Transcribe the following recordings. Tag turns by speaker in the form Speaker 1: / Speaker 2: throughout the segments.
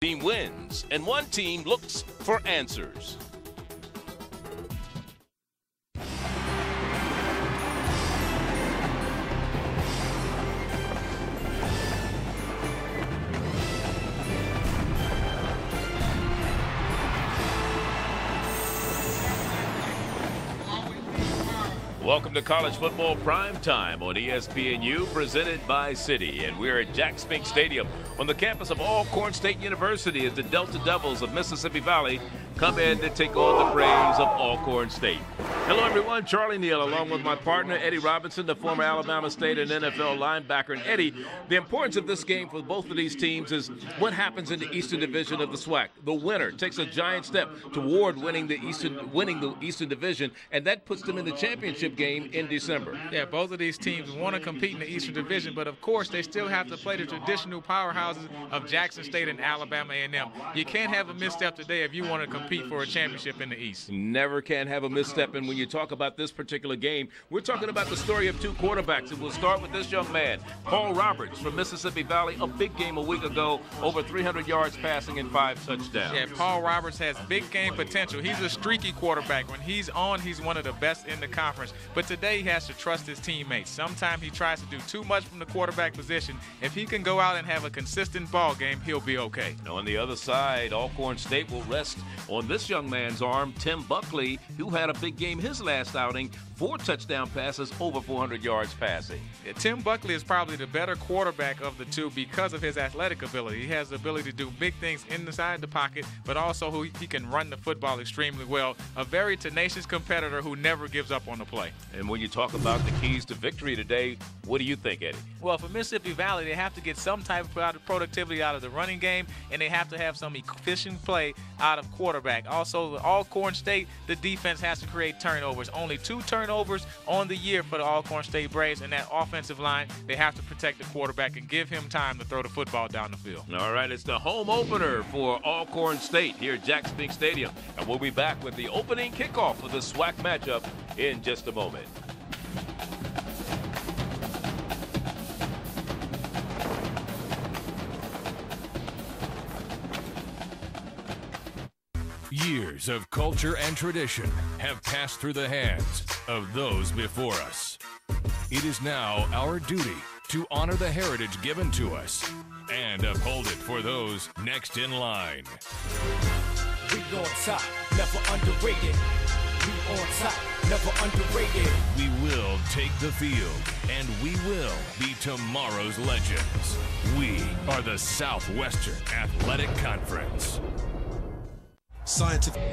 Speaker 1: Team wins, and one team looks for answers. Welcome to College Football Prime Time on ESPNU, presented by Citi. And we're at Jack Spink Stadium on the campus of Alcorn State University as the Delta Devils of Mississippi Valley come in to take on the Braves of Alcorn State. Hello, everyone. Charlie Neal, along with my partner, Eddie Robinson, the former Alabama State and NFL linebacker. And Eddie, the importance of this game for both of these teams is what happens in the Eastern Division of the SWAC. The winner takes a giant step toward winning the Eastern Division, and that puts them in the championship game in December.
Speaker 2: Yeah, both of these teams want to compete in the Eastern Division, but of course they still have to play the traditional powerhouses of Jackson State and Alabama A&M. You can't have a misstep today if you want to compete for a championship in the East.
Speaker 1: Never can have a misstep, and when you talk about this particular game, we're talking about the story of two quarterbacks, and we'll start with this young man, Paul Roberts from Mississippi Valley, a big game a week ago, over 300 yards passing and 5 touchdowns.
Speaker 2: Yeah, Paul Roberts has big game potential. He's a streaky quarterback. When he's on, he's one of the best in the conference. But today he has to trust his teammates. Sometimes he tries to do too much from the quarterback position. If he can go out and have a consistent ball game, he'll be okay.
Speaker 1: On the other side, Alcorn State will rest on this young man's arm, Tim Buckley, who had a big game his last outing, 4 touchdown passes, over 400 yards passing.
Speaker 2: Yeah, Tim Buckley is probably the better quarterback of the two because of his athletic ability. He has the ability to do big things inside the pocket, but also he can run the football extremely well. A very tenacious competitor who never gives up on the play.
Speaker 1: And when you talk about the keys to victory today, what do you think, Eddie?
Speaker 2: Well, for Mississippi Valley, they have to get some type of productivity out of the running game, and they have to have some efficient play out of quarterback. Also, Alcorn State, the defense has to create turnovers. Only 2 turnovers on the year for the Alcorn State Braves, and that offensive line, they have to protect the quarterback and give him time to throw the football down the field.
Speaker 1: All right, it's the home opener for Alcorn State here at Jack Spink Stadium, and we'll be back with the opening kickoff of the SWAC matchup in just a moment.
Speaker 3: Years of culture and tradition have passed through the hands of those before us. It is now our duty to honor the heritage given to us and uphold it for those next in line.
Speaker 4: We on top, never underrated. We on top, never underrated.
Speaker 3: We will take the field, and we will be tomorrow's legends. We are the Southwestern Athletic Conference.
Speaker 4: Scientific.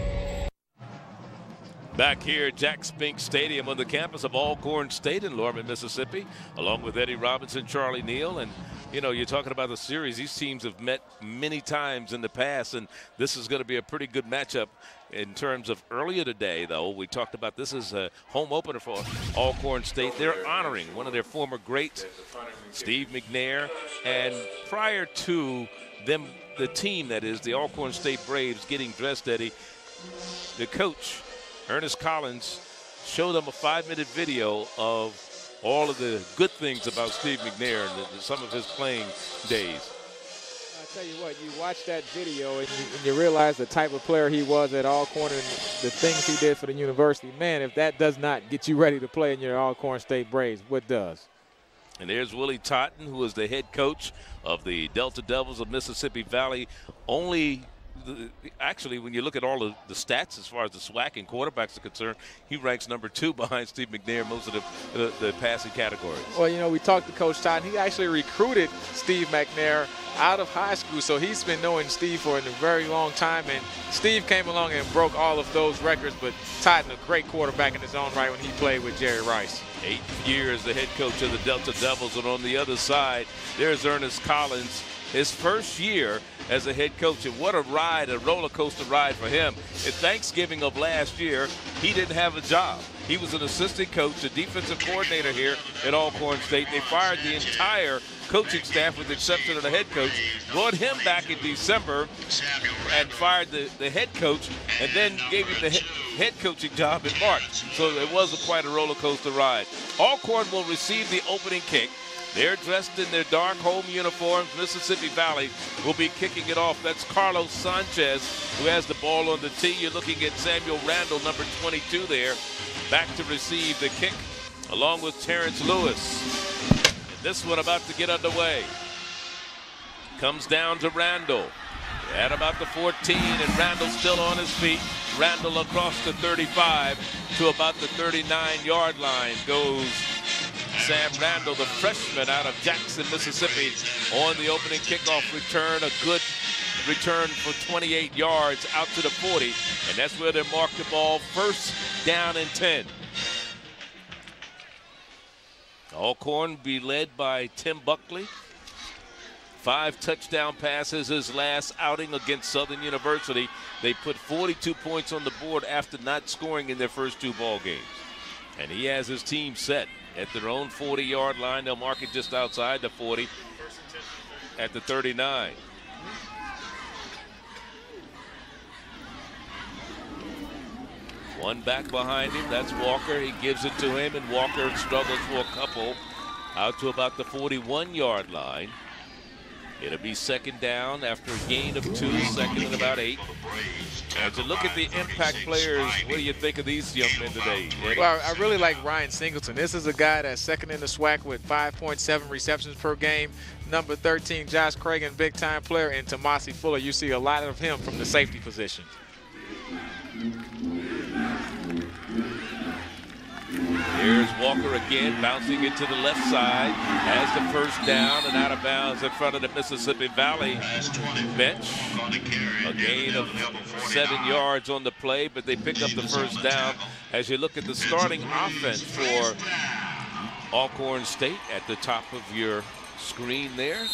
Speaker 1: Back here at Jack Spink Stadium on the campus of Alcorn State in Lorman, Mississippi, along with Eddie Robinson, Charlie Neal. And, you know, you're talking about the series. These teams have met many times in the past, and this is going to be a pretty good matchup in terms of earlier today, though. We talked about this is a home opener for Alcorn State. They're honoring one of their former greats, Steve McNair. And prior to them, the team, that is, the Alcorn State Braves getting dressed, Eddie, the coach, Ernest Collins, showed them a 5-minute video of all of the good things about Steve McNair and some of his playing days.
Speaker 5: I tell you what, you watch that video and you realize the type of player he was at Alcorn and the things he did for the university. Man, if that does not get you ready to play in your Alcorn State Braves, what does?
Speaker 1: And there's Willie Totten, who is the head coach of the Delta Devils of Mississippi Valley. Actually, when you look at all of the stats as far as the SWAC and quarterbacks are concerned, he ranks number 2 behind Steve McNair in most of the passing categories.
Speaker 5: Well, you know, we talked to Coach Totten. He actually recruited Steve McNair out of high school, so he's been knowing Steve for a very long time, and Steve came along and broke all of those records, but Totten, a great quarterback in his own right when he played with Jerry Rice.
Speaker 1: 8 years the head coach of the Delta Devils, and on the other side, there's Ernest Collins, his first year as a head coach. And what a ride, a roller coaster ride for him. At Thanksgiving of last year, he didn't have a job. He was an assistant coach, a defensive coordinator here at Alcorn State. They fired the entire coaching staff with the exception of the head coach, brought him back in December and fired the head coach, and then gave him the head coaching job in March. So it was quite a roller coaster ride. Alcorn will receive the opening kick. They're dressed in their dark home uniforms. Mississippi Valley will be kicking it off. That's Carlos Sanchez, who has the ball on the tee. You're looking at Samuel Randall, number 22 there, back to receive the kick, along with Terrence Lewis. And this one about to get underway. Comes down to Randall at about the 14, and Randall still on his feet. Randall across the 35 to about the 39-yard line goes Sam Randall, the freshman out of Jackson, Mississippi, on the opening kickoff return. A good return for 28 yards out to the 40, and that's where they mark the ball. First down and 10. Alcorn be led by Tim Buckley. 5 touchdown passes his last outing against Southern University. They put 42 points on the board after not scoring in their first 2 ball games. And he has his team set at their own 40-yard line. They'll mark it just outside the 40 at the 39. One back behind him. That's Walker. He gives it to him, and Walker struggles for a couple out to about the 41-yard line. It'll be second down after a gain of 2, second and about 8. As you look at the impact players, what do you think of these young men today, Eddie?
Speaker 5: Well, I really like Ryan Singleton. This is a guy that's second in the SWAC with 5.7 receptions per game. Number 13, Josh Cragen, big-time player, and Tomasi Fuller. You see a lot of him from the safety position.
Speaker 1: Here's Walker again, bouncing it to the left side, has the first down and out of bounds in front of the Mississippi Valley bench. A gain of 7 yards on the play, but they pick up the first down. As you look at the starting offense for Alcorn State at the top of your screen there.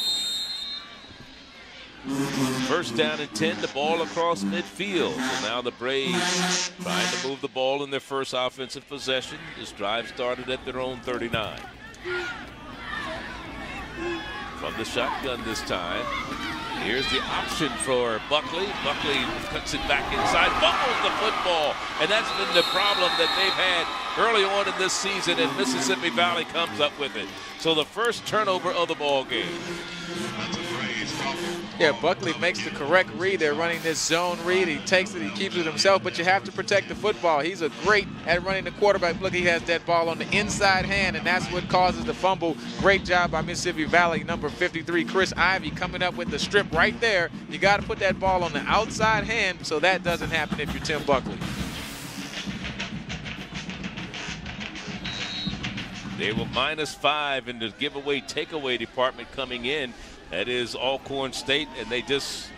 Speaker 1: First down and 10, the ball across midfield. So now the Braves trying to move the ball in their first offensive possession. This drive started at their own 39. From the shotgun this time. Here's the option for Buckley. Buckley cuts it back inside, fumbles the football. And that's been the problem that they've had early on in this season, and Mississippi Valley comes up with it. So the first turnover of the ball game.
Speaker 5: Yeah, Buckley makes the correct read. They're running this zone read. He takes it, he keeps it himself, but you have to protect the football. He's a great at running the quarterback. Look, he has that ball on the inside hand, and that's what causes the fumble. Great job by Mississippi Valley, number 53, Chris Ivey, coming up with the strip right there. You got to put that ball on the outside hand so that doesn't happen if you're Tim Buckley.
Speaker 1: They were -5 in the giveaway takeaway department coming in. That is Alcorn State, and they just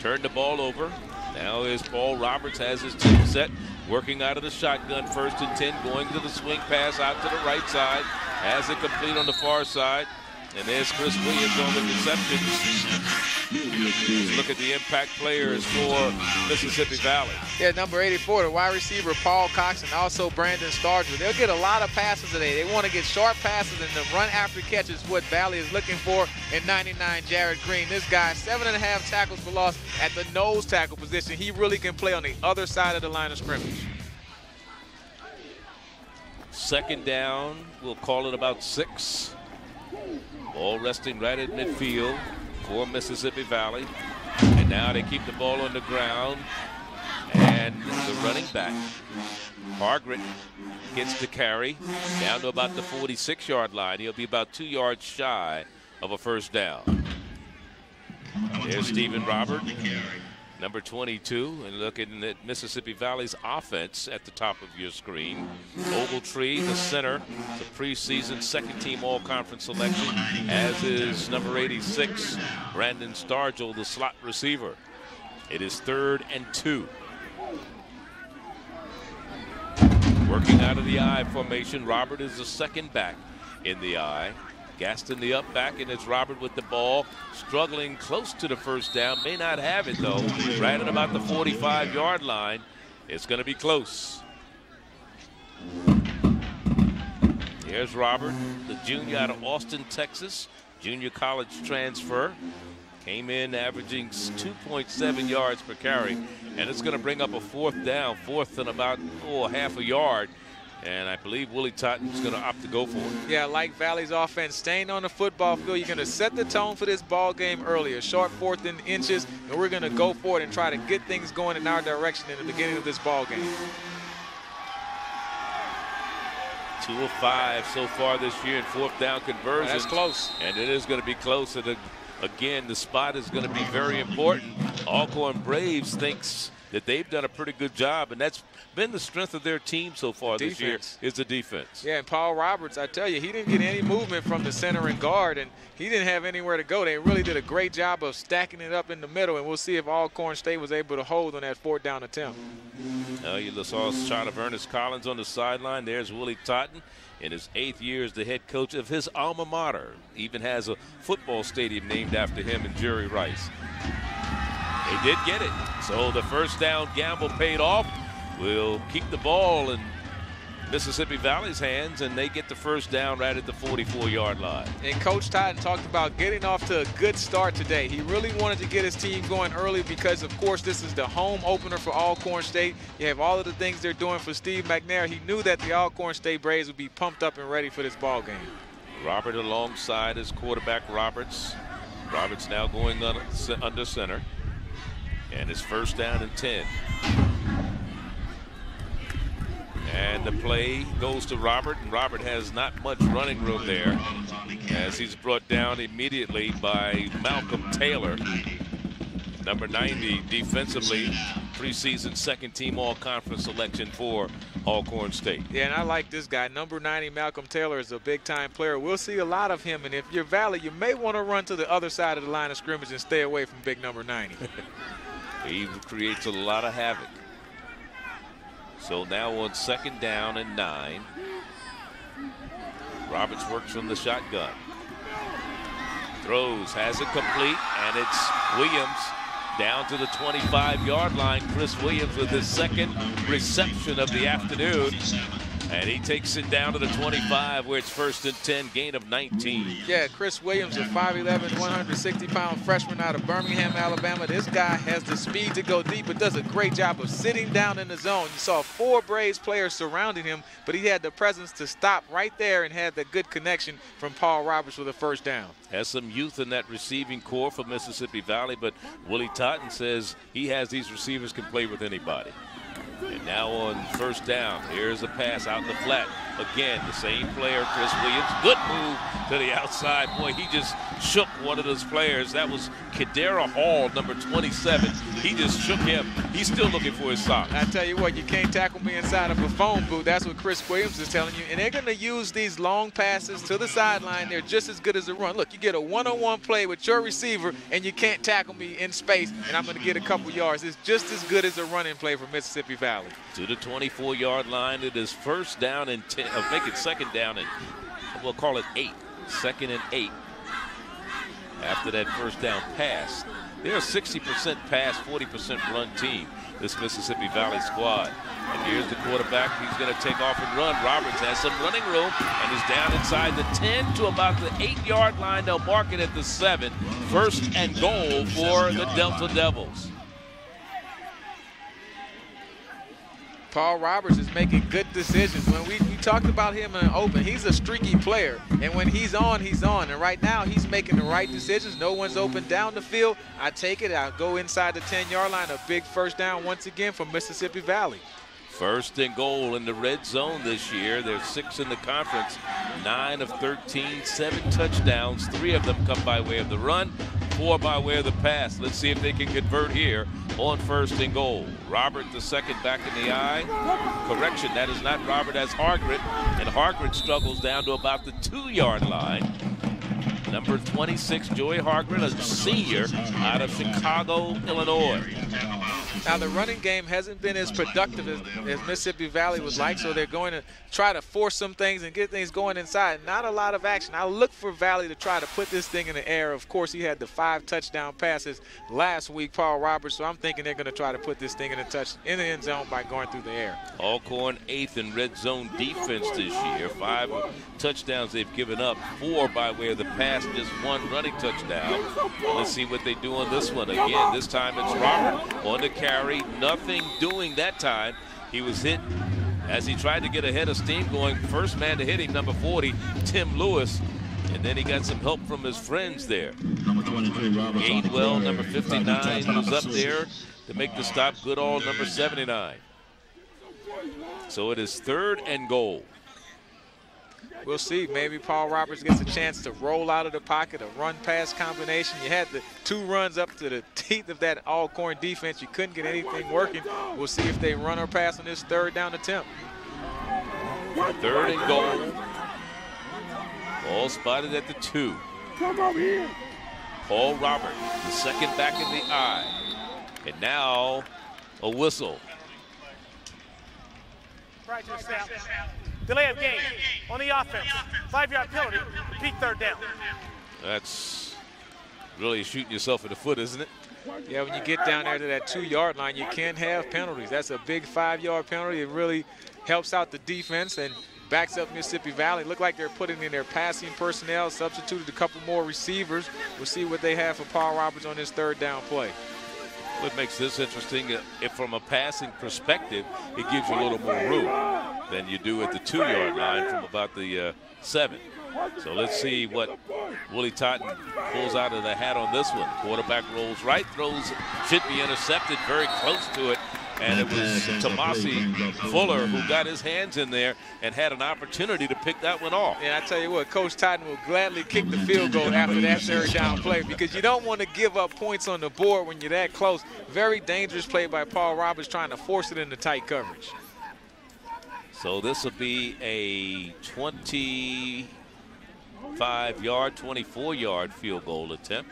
Speaker 1: turned the ball over. Now is Paul Roberts, has his team set, working out of the shotgun, 1st and 10, going to the swing pass out to the right side, has it complete on the far side, and there's Chris Williams on the reception. Let's look at the impact players for Mississippi Valley.
Speaker 5: Yeah, number 84, the wide receiver Paul Cox, and also Brandon Starger. They'll get a lot of passes today. They want to get short passes, and the run after catch is what Valley is looking for. And 99, Jared Green. This guy, 7.5 tackles for loss at the nose tackle position. He really can play on the other side of the line of scrimmage.
Speaker 1: Second down, we'll call it about 6. Ball resting right at midfield for Mississippi Valley. And now they keep the ball on the ground. And the running back, Margaret, gets the carry down to about the 46-yard line. He'll be about 2 yards shy of a first down. There's Stephen Robert, number 22, and looking at Mississippi Valley's offense at the top of your screen. Ogletree, the center, the preseason second-team all-conference selection, as is number 86, Brandon Stargell, the slot receiver. It is 3rd and 2. Working out of the I formation, Robert is the second back in the I. Gaston the up back, and it's Robert with the ball, struggling close to the first down. May not have it, though. Right at about the 45-yard line. It's going to be close. Here's Robert, the junior out of Austin, Texas. Junior college transfer. Came in averaging 2.7 yards per carry. And it's going to bring up a 4th down, 4th and about half a yard. And I believe Willie Totten's going to opt to go for it.
Speaker 5: Yeah, like Valley's offense, staying on the football field, you're going to set the tone for this ball game early. A short 4th and inches, and we're going to go for it and try to get things going in our direction in the beginning of this ball game.
Speaker 1: 2 of 5 so far this year in 4th down conversions.
Speaker 5: That's close.
Speaker 1: And it is going to be close. And again, the spot is going to be very important. Alcorn Braves thinks that they've done a pretty good job, and that's been the strength of their team so far this year is the defense.
Speaker 5: Yeah, and Paul Roberts, I tell you, he didn't get any movement from the center and guard, and he didn't have anywhere to go. They really did a great job of stacking it up in the middle, and we'll see if Alcorn State was able to hold on that 4th down attempt.
Speaker 1: You saw a shot of Ernest Collins on the sideline. There's Willie Totten in his 8th year as the head coach of his alma mater. Even has a football stadium named after him in Jerry Rice. They did get it. So the 1st down gamble paid off. We'll keep the ball in Mississippi Valley's hands, and they get the 1st down right at the 44-yard line.
Speaker 5: And Coach Totten talked about getting off to a good start today. He really wanted to get his team going early because, of course, this is the home opener for Alcorn State. You have all of the things they're doing for Steve McNair. He knew that the Alcorn State Braves would be pumped up and ready for this ball game.
Speaker 1: Robert alongside his quarterback, Roberts. Roberts now going under center. And it's 1st down and 10. And the play goes to Robert, and Robert has not much running room there as he's brought down immediately by Malcolm Taylor, number 90 defensively, preseason 2nd-team all-conference selection for Alcorn State.
Speaker 5: Yeah, and I like this guy. Number 90, Malcolm Taylor, is a big-time player. We'll see a lot of him, and if you're Valley, you may want to run to the other side of the line of scrimmage and stay away from big number 90.
Speaker 1: He creates a lot of havoc. So now on 2nd down and 9. Roberts works from the shotgun. Throws, has it complete, and it's Williams down to the 25-yard line. Chris Williams with his 2nd reception of the afternoon. And he takes it down to the 25 where it's 1st and 10, gain of 19.
Speaker 5: Yeah, Chris Williams, a 5'11", 160-pound freshman out of Birmingham, Alabama. This guy has the speed to go deep, but does a great job of sitting down in the zone. You saw 4 Braves players surrounding him, but he had the presence to stop right there and had the good connection from Paul Roberts with a 1st down.
Speaker 1: Has some youth in that receiving core for Mississippi Valley, but Willie Totten says he has these receivers can play with anybody. And now on 1st down, here's a pass out in the flat. Again, the same player, Chris Williams. Good move to the outside. Boy, he just shook one of those players. That was Kadera Hall, number 27. He just shook him. He's still looking for his sock.
Speaker 5: I tell you what, you can't tackle me inside of a phone booth. That's what Chris Williams is telling you. And they're going to use these long passes to the sideline. They're just as good as a run. Look, you get a one-on-one play with your receiver, and you can't tackle me in space, and I'm going to get a couple yards. It's just as good as a running play for Mississippi Valley.
Speaker 1: To the 24-yard line. It is 1st down and 10. Make it 2nd down and we'll call it 8. 2nd and 8. After that 1st down pass. They're a 60% pass, 40% run team, this Mississippi Valley squad. And here's the quarterback. He's going to take off and run. Roberts has some running room and is down inside the 10 to about the 8-yard line. They'll mark it at the 7. 1st and goal for the Delta Devils.
Speaker 5: Paul Roberts is making good decisions. When we talked about him in the open, he's a streaky player. And when he's on, he's on. And right now, he's making the right decisions. No one's open down the field. I take it. I'll go inside the 10-yard line. A big 1st down once again from Mississippi Valley.
Speaker 1: 1st and goal in the red zone this year. There's 6 in the conference, 9 of 13, 7 touchdowns. 3 of them come by way of the run, 4 by way of the pass. Let's see if they can convert here on 1st and goal. Robert, the 2nd, back in the eye. Correction, that is not Robert, that's Hargret. And Hargret struggles down to about the 2-yard line. Number 26, Joey Hargret, a senior out of Chicago, Illinois.
Speaker 5: Now, the running game hasn't been as productive as Mississippi Valley would like, so they're going to try to force some things and get things going inside. Not a lot of action. I look for Valley to try to put this thing in the air. Of course, he had the 5 touchdown passes last week, Paul Roberts, so I'm thinking they're going to try to put this thing in the end zone by going through the air.
Speaker 1: Alcorn 8th in red zone defense this year. 5 touchdowns they've given up, 4 by way of the pass, just 1 running touchdown. Let's see what they do on this one. Again, this time it's Robert on the carry. Nothing doing that time. He was hit as he tried to get ahead of steam, going first man to hit him, number 40, Tim Lewis. And then he got some help from his friends there. Gainwell, number 59, was up there to make the stop. Goodall, number 79. So it is 3rd and goal.
Speaker 5: We'll see. Maybe Paul Roberts gets a chance to roll out of the pocket, a run-pass combination. You had the 2 runs up to the teeth of that Alcorn defense. You couldn't get anything working. We'll see if they run or pass on this 3rd down attempt.
Speaker 1: 3rd and goal. Ball spotted at the 2. Paul Roberts, the second back in the eye. And now a whistle.
Speaker 6: Right to the snap. Delay of game on the offense. 5-yard penalty. Repeat 3rd down.
Speaker 1: That's really shooting yourself in the foot, isn't it?
Speaker 5: Yeah, when you get down there to that 2-yard line, you can't have penalties. That's a big 5-yard penalty. It really helps out the defense and backs up Mississippi Valley. Look like they're putting in their passing personnel, substituted a couple more receivers. We'll see what they have for Paul Roberts on this 3rd down play.
Speaker 1: What makes this interesting, if from a passing perspective, it gives you a little more room than you do at the 2-yard line from about the 7. So let's see what Willie Totten pulls out of the hat on this one. Quarterback rolls right, throws, should be intercepted, very close to it. And it was Tomasi Fuller who got his hands in there and had an opportunity to pick that one off.
Speaker 5: And I tell you what, Coach Totten will gladly kick the field goal after that 3rd down play, because you don't want to give up points on the board when you're that close. Very dangerous play by Paul Roberts, trying to force it into tight coverage.
Speaker 1: So this will be a 25-yard, 24-yard field goal attempt.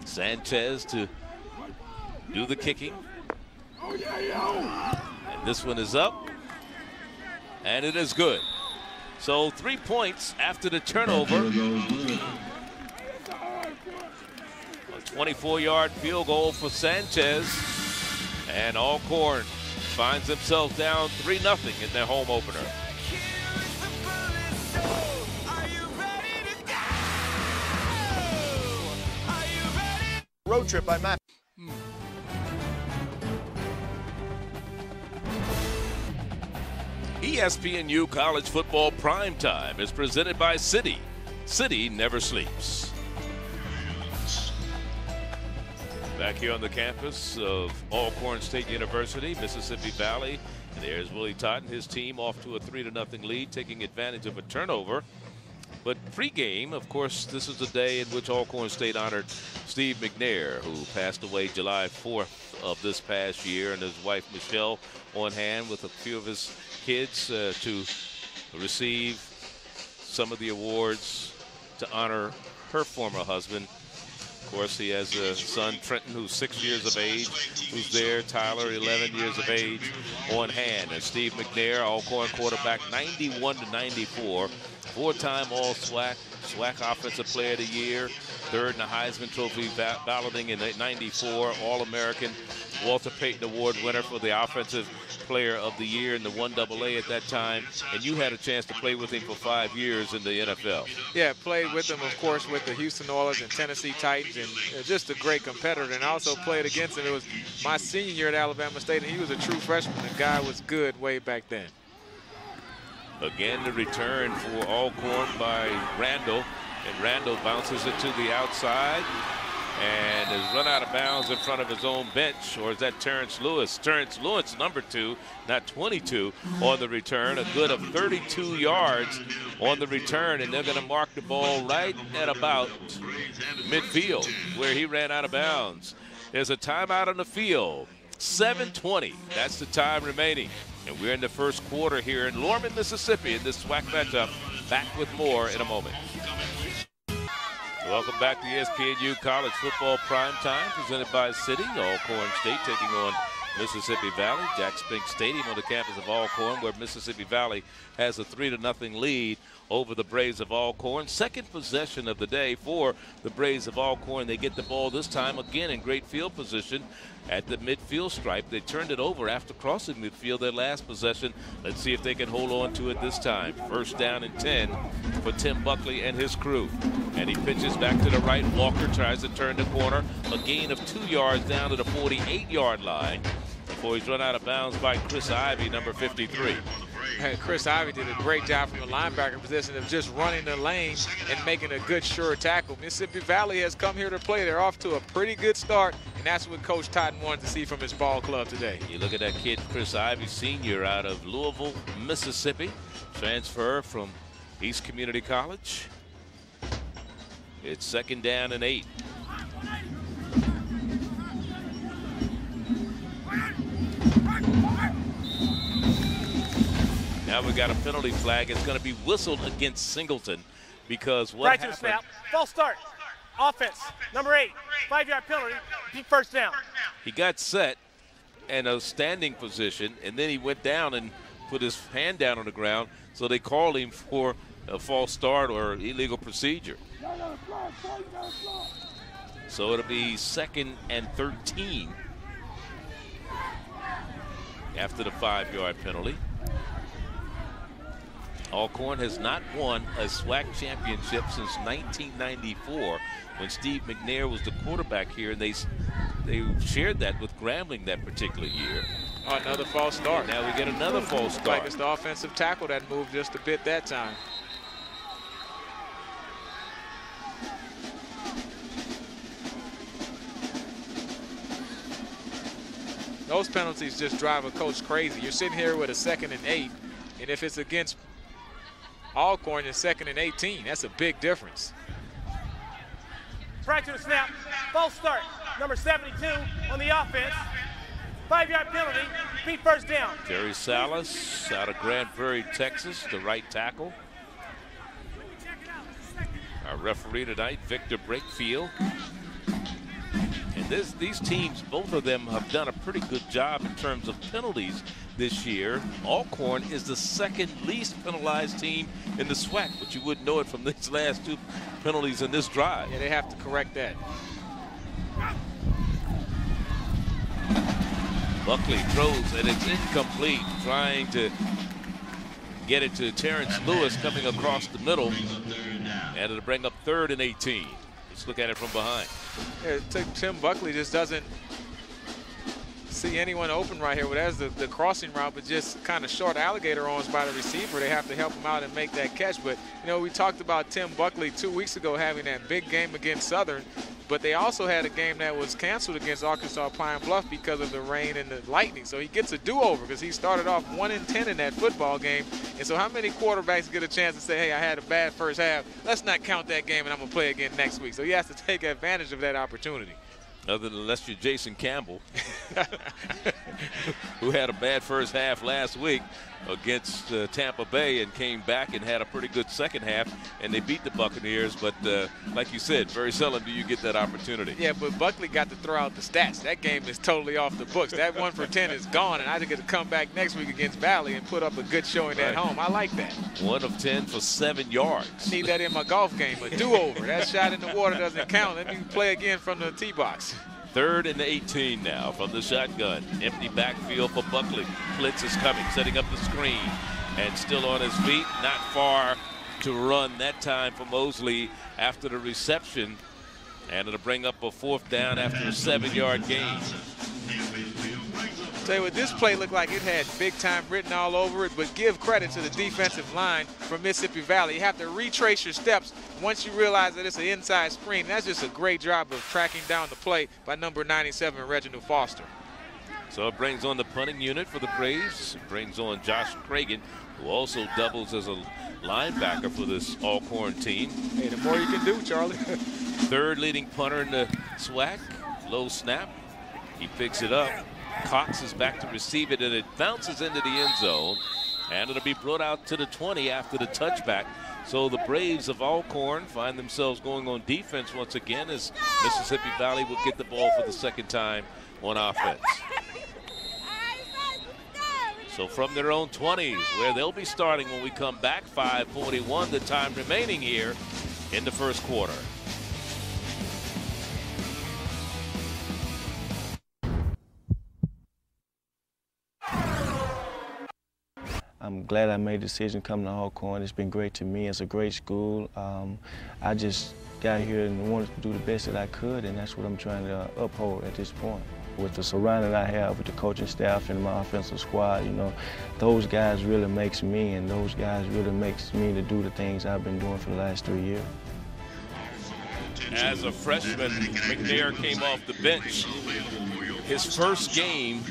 Speaker 1: Sanchez to do the kicking. And this one is up. And it is good. So 3 points after the turnover. A 24-yard field goal for Sanchez. And Alcorn finds themselves down 3-0 in their home opener.
Speaker 7: Road trip by Matt.
Speaker 1: ESPNU College Football Primetime is presented by Citi. Citi never sleeps. Back here on the campus of Alcorn State University, Mississippi Valley. And there's Willie Totten, his team off to a 3-0 lead, taking advantage of a turnover. But pregame, of course, this is the day in which Alcorn State honored Steve McNair, who passed away July 4th of this past year, and his wife Michelle on hand with a few of his kids to receive some of the awards to honor her former husband. Of course, he has a son, Trenton, who's 6 years of age, who's there. Tyler, 11 years of age, on hand. And Steve McNair, Alcorn quarterback, 91-94. 4-time All-SWAC, SWAC Offensive Player of the Year, 3rd in the Heisman Trophy balloting in '94, All-American, Walter Payton Award winner for the Offensive Player of the Year in the 1AA at that time. And you had a chance to play with him for 5 years in the NFL.
Speaker 5: Yeah, played with him, of course, with the Houston Oilers and Tennessee Titans, and just a great competitor. And also played against him. It was my senior year at Alabama State, and he was a true freshman. The guy was good way back then.
Speaker 1: Again, the return for Alcorn by Randall, and Randall bounces it to the outside and is run out of bounds in front of his own bench. Or is that Terrence Lewis? Terrence Lewis, number 2, not 22, on the return. A good of 32 yards on the return, and they're going to mark the ball right at about midfield where he ran out of bounds. There's a timeout on the field. 7:20, that's the time remaining. And we're in the first quarter here in Lorman, Mississippi in this SWAC matchup. Back with more in a moment. Welcome back to ESPNU College Football Primetime, presented by Citi. Alcorn State taking on Mississippi Valley. Jack Spink Stadium on the campus of Alcorn, where Mississippi Valley has a 3-0 lead over the Braves of Alcorn. Second possession of the day for the Braves of Alcorn. They get the ball this time again in great field position at the midfield stripe. They turned it over after crossing midfield their last possession. Let's see if they can hold on to it this time. First down and 10 for Tim Buckley and his crew. And he pitches back to the right. Walker tries to turn the corner. A gain of 2 yards down to the 48-yard line before he's run out of bounds by Chris Ivey, number 53.
Speaker 5: Hey, Chris Ivey did a great job from the linebacker position of just running the lane and making a good, sure tackle. Mississippi Valley has come here to play. They're off to a pretty good start, and that's what Coach Totten wanted to see from his ball club today.
Speaker 1: You look at that kid, Chris Ivey, senior out of Louisville, Mississippi, transfer from East Community College. It's 2nd down and 8. Now we got a penalty flag. It's going to be whistled against Singleton because what
Speaker 6: Right
Speaker 1: happened?
Speaker 6: to the snap. False start. Offense. Number 8. 5-yard penalty. First down.
Speaker 1: He got set in a standing position, and then he went down and put his hand down on the ground, so they called him for a false start or illegal procedure. So it'll be 2nd and 13 after the 5-yard penalty. Alcorn has not won a SWAC championship since 1994 when Steve McNair was the quarterback here, and they shared that with Grambling that particular year.
Speaker 5: Oh, another false start.
Speaker 1: And now we get another false start.
Speaker 5: Like it's the offensive tackle that moved just a bit that time. Those penalties just drive a coach crazy. You're sitting here with a 2nd and 8, and if it's against Alcorn, it's 2nd and 18. That's a big difference.
Speaker 6: Right to the snap. False start. Number 72 on the offense. 5-yard penalty. First down.
Speaker 1: Jerry Salas out of Grand Prairie, Texas, the right tackle. Our referee tonight, Victor Brakefield. And these teams, both of them have done a pretty good job in terms of penalties this year. Alcorn is the 2nd least penalized team in the SWAC, but you wouldn't know it from these last 2 penalties in this drive.
Speaker 5: Yeah, they have to correct that.
Speaker 1: Buckley throws, and it's incomplete, trying to get it to Terrence Lewis coming across the middle, and it'll bring up 3rd and 18. Let's look at it from behind.
Speaker 5: Yeah, Tim Buckley just doesn't see anyone open right here. Well, that's the crossing route, but just kind of short alligator arms by the receiver. They have to help him out and make that catch. But, you know, we talked about Tim Buckley 2 weeks ago having that big game against Southern, but they also had a game that was canceled against Arkansas Pine Bluff because of the rain and the lightning. So he gets a do-over because he started off 1-10 in that football game. And so how many quarterbacks get a chance to say, hey, I had a bad first half. Let's not count that game and I'm going to play again next week. So he has to take advantage of that opportunity.
Speaker 1: Other than unless you're Jason Campbell, who had a bad first half last week against Tampa Bay and came back and had a pretty good second half, and they beat the Buccaneers. But like you said, very seldom do you get that opportunity.
Speaker 5: Yeah, but Buckley got to throw out the stats. That game is totally off the books. That 1 for 10 is gone, and I just get to come back next week against Valley and put up a good showing at home. I like that.
Speaker 1: 1 of 10 for 7 yards.
Speaker 5: I need that in my golf game, a do-over. That shot in the water doesn't count. Let me play again from the tee box.
Speaker 1: 3rd and 18 now from the shotgun. Empty backfield for Buckley. Blitz is coming, setting up the screen. And still on his feet, not far to run that time for Mosley after the reception. And it'll bring up a 4th down after a 7-yard gain.
Speaker 5: Tell you what, this play looked like it had big time written all over it, but give credit to the defensive line from Mississippi Valley. You have to retrace your steps once you realize that it's an inside screen. That's just a great job of tracking down the play by number 97, Reginald Foster.
Speaker 1: So it brings on the punting unit for the Braves. It brings on Josh Cragen, who also doubles as a linebacker for this Alcorn team.
Speaker 5: Hey, the more you can do, Charlie.
Speaker 1: 3rd leading punter in the SWAC. Low snap. He picks it up. Cox is back to receive it, and it bounces into the end zone. And it'll be brought out to the 20 after the touchback. So the Braves of Alcorn find themselves going on defense once again as Mississippi Valley will get the ball for the 2nd time on offense. So from their own 20s, where they'll be starting when we come back, 5:41, the time remaining here in the 1st quarter.
Speaker 7: I'm glad I made the decision coming to Alcorn. It's been great to me. It's a great school. I just got here and wanted to do the best that I could, and that's what I'm trying to uphold at this point. With the surrounding I have with the coaching staff and my offensive squad, you know, those guys really makes me, and those guys really makes me to do the things I've been doing for the last 3 years.
Speaker 1: As a freshman, McNair came off the bench. His first game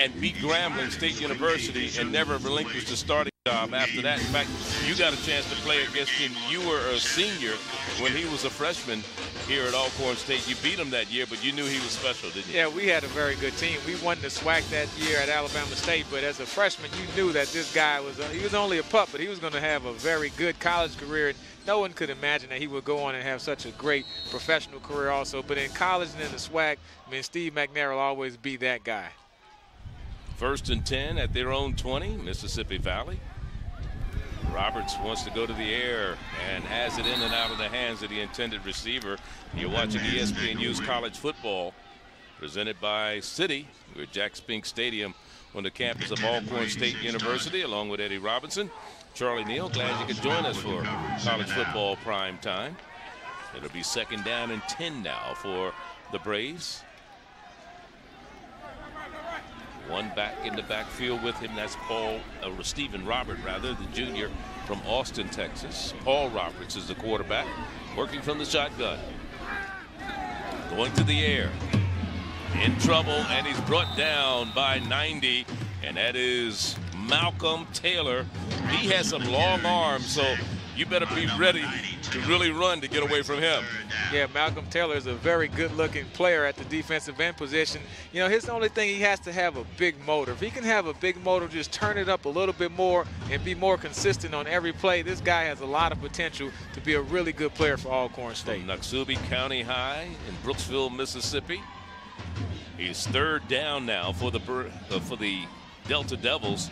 Speaker 1: and beat Grambling State University and never relinquished the starting job after that. In fact, you got a chance to play against him. You were a senior when he was a freshman here at Alcorn State. You beat him that year, but you knew he was special, didn't you?
Speaker 5: Yeah, we had a very good team. We won the SWAC that year at Alabama State, but as a freshman, you knew that this guy was, he was only a pup, but he was going to have a very good college career. No one could imagine that he would go on and have such a great professional career also. But in college and in the SWAC, I mean, Steve McNair will always be that guy.
Speaker 1: 1st and 10 at their own 20, Mississippi Valley. Roberts wants to go to the air and has it in and out of the hands of the intended receiver. You're watching ESPNU's college football presented by Citi. We're at Jack Spink Stadium on the campus of Alcorn State University, along with Eddie Robinson. Charlie Neal, glad you could join us for college football prime time. It'll be 2nd down and 10 now for the Braves. One back in the backfield with him. That's Stephen Robert, rather, the junior from Austin, Texas. Paul Roberts is the quarterback, working from the shotgun. Going to the air. In trouble, and he's brought down by 90, and that is Malcolm Taylor. He has some long arms, so you better be ready to really run to get away from him.
Speaker 5: Yeah, Malcolm Taylor is a very good-looking player at the defensive end position. You know, his only thing, he has to have a big motor. If he can have a big motor, just turn it up a little bit more and be more consistent on every play, this guy has a lot of potential to be a really good player for Alcorn State.
Speaker 1: From Noxubee County High in Brooksville, Mississippi. He's 3rd down now for the Delta Devils.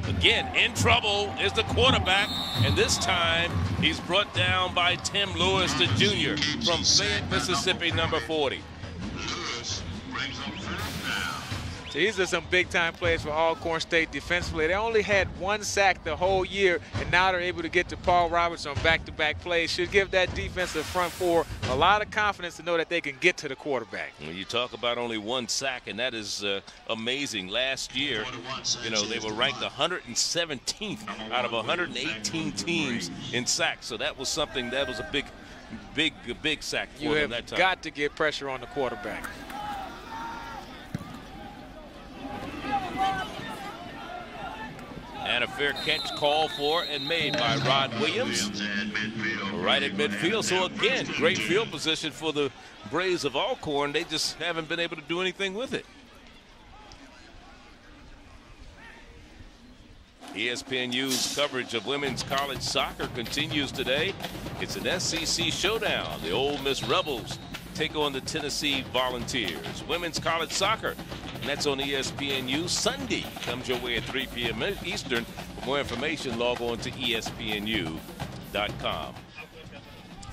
Speaker 1: Again, in trouble is the quarterback, and this time he's brought down by Tim Lewis, the junior from Fayette, Mississippi, number 40.
Speaker 5: So these are some big-time plays for Alcorn State defensively. They only had 1 sack the whole year, and now they're able to get to Paul Roberts on back-to-back plays. Should give that defensive front four a lot of confidence to know that they can get to the quarterback.
Speaker 1: When you talk about only 1 sack, and that is amazing. Last year, you know, they were ranked 117th out of 118 teams in sacks. So that was something, that was a big sack for them that time.
Speaker 5: You have got to get pressure on the quarterback.
Speaker 1: And a fair catch called for and made by Rod Williams. Right at midfield. So again, great field position for the Braves of Alcorn. They just haven't been able to do anything with it. ESPNU's coverage of women's college soccer continues today. It's an SEC showdown. The Ole Miss Rebels take on the Tennessee Volunteers. Women's college soccer, and that's on ESPNU Sunday. Comes your way at 3 p.m. Eastern. For more information, log on to ESPNU.com.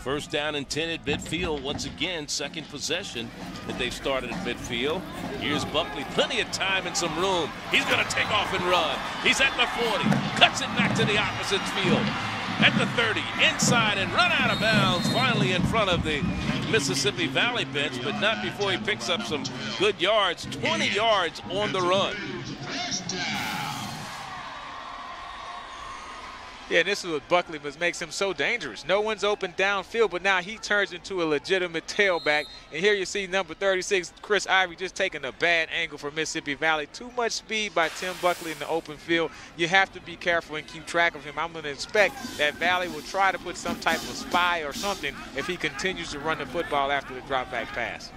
Speaker 1: 1st down and 10 at midfield. Once again, 2nd possession that they've started at midfield. Here's Buckley. Plenty of time and some room. He's going to take off and run. He's at the 40. Cuts it back to the opposite field. At the 30, inside and run out of bounds. Finally in front of the Mississippi Valley bench, but not before he picks up some good yards. 20 yards on the run.
Speaker 5: Yeah, this is what Buckley makes him so dangerous. No one's open downfield, but now he turns into a legitimate tailback. And here you see number 36, Chris Ivey, just taking a bad angle for Mississippi Valley. Too much speed by Tim Buckley in the open field. You have to be careful and keep track of him. I'm going to expect that Valley will try to put some type of spy or something if he continues to run the football after the drop back pass.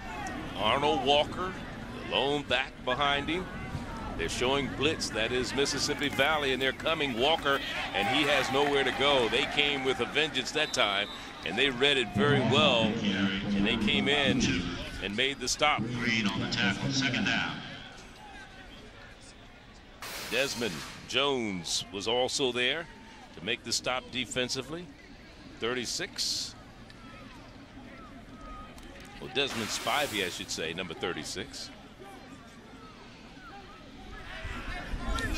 Speaker 1: Arnold Walker, the lone back behind him. They're showing blitz. That is Mississippi Valley, and they're coming. Walker, and he has nowhere to go. They came with a vengeance that time, and they read it very well, and they came in and made the stop.
Speaker 8: Green on the tackle, 2nd down.
Speaker 1: Desmond Jones was also there to make the stop defensively. 36. Well, Desmond Spivey, I should say, number 36.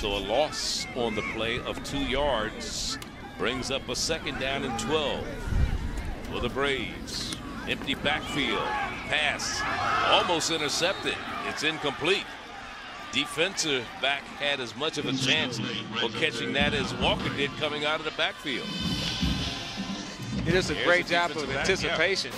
Speaker 1: So a loss on the play of 2 yards brings up a 2nd down and 12 for the Braves. Empty backfield. Pass almost intercepted. It's incomplete. Defensive back had as much of a chance for catching that as Walker did coming out of the backfield.
Speaker 5: He does a great job of anticipation.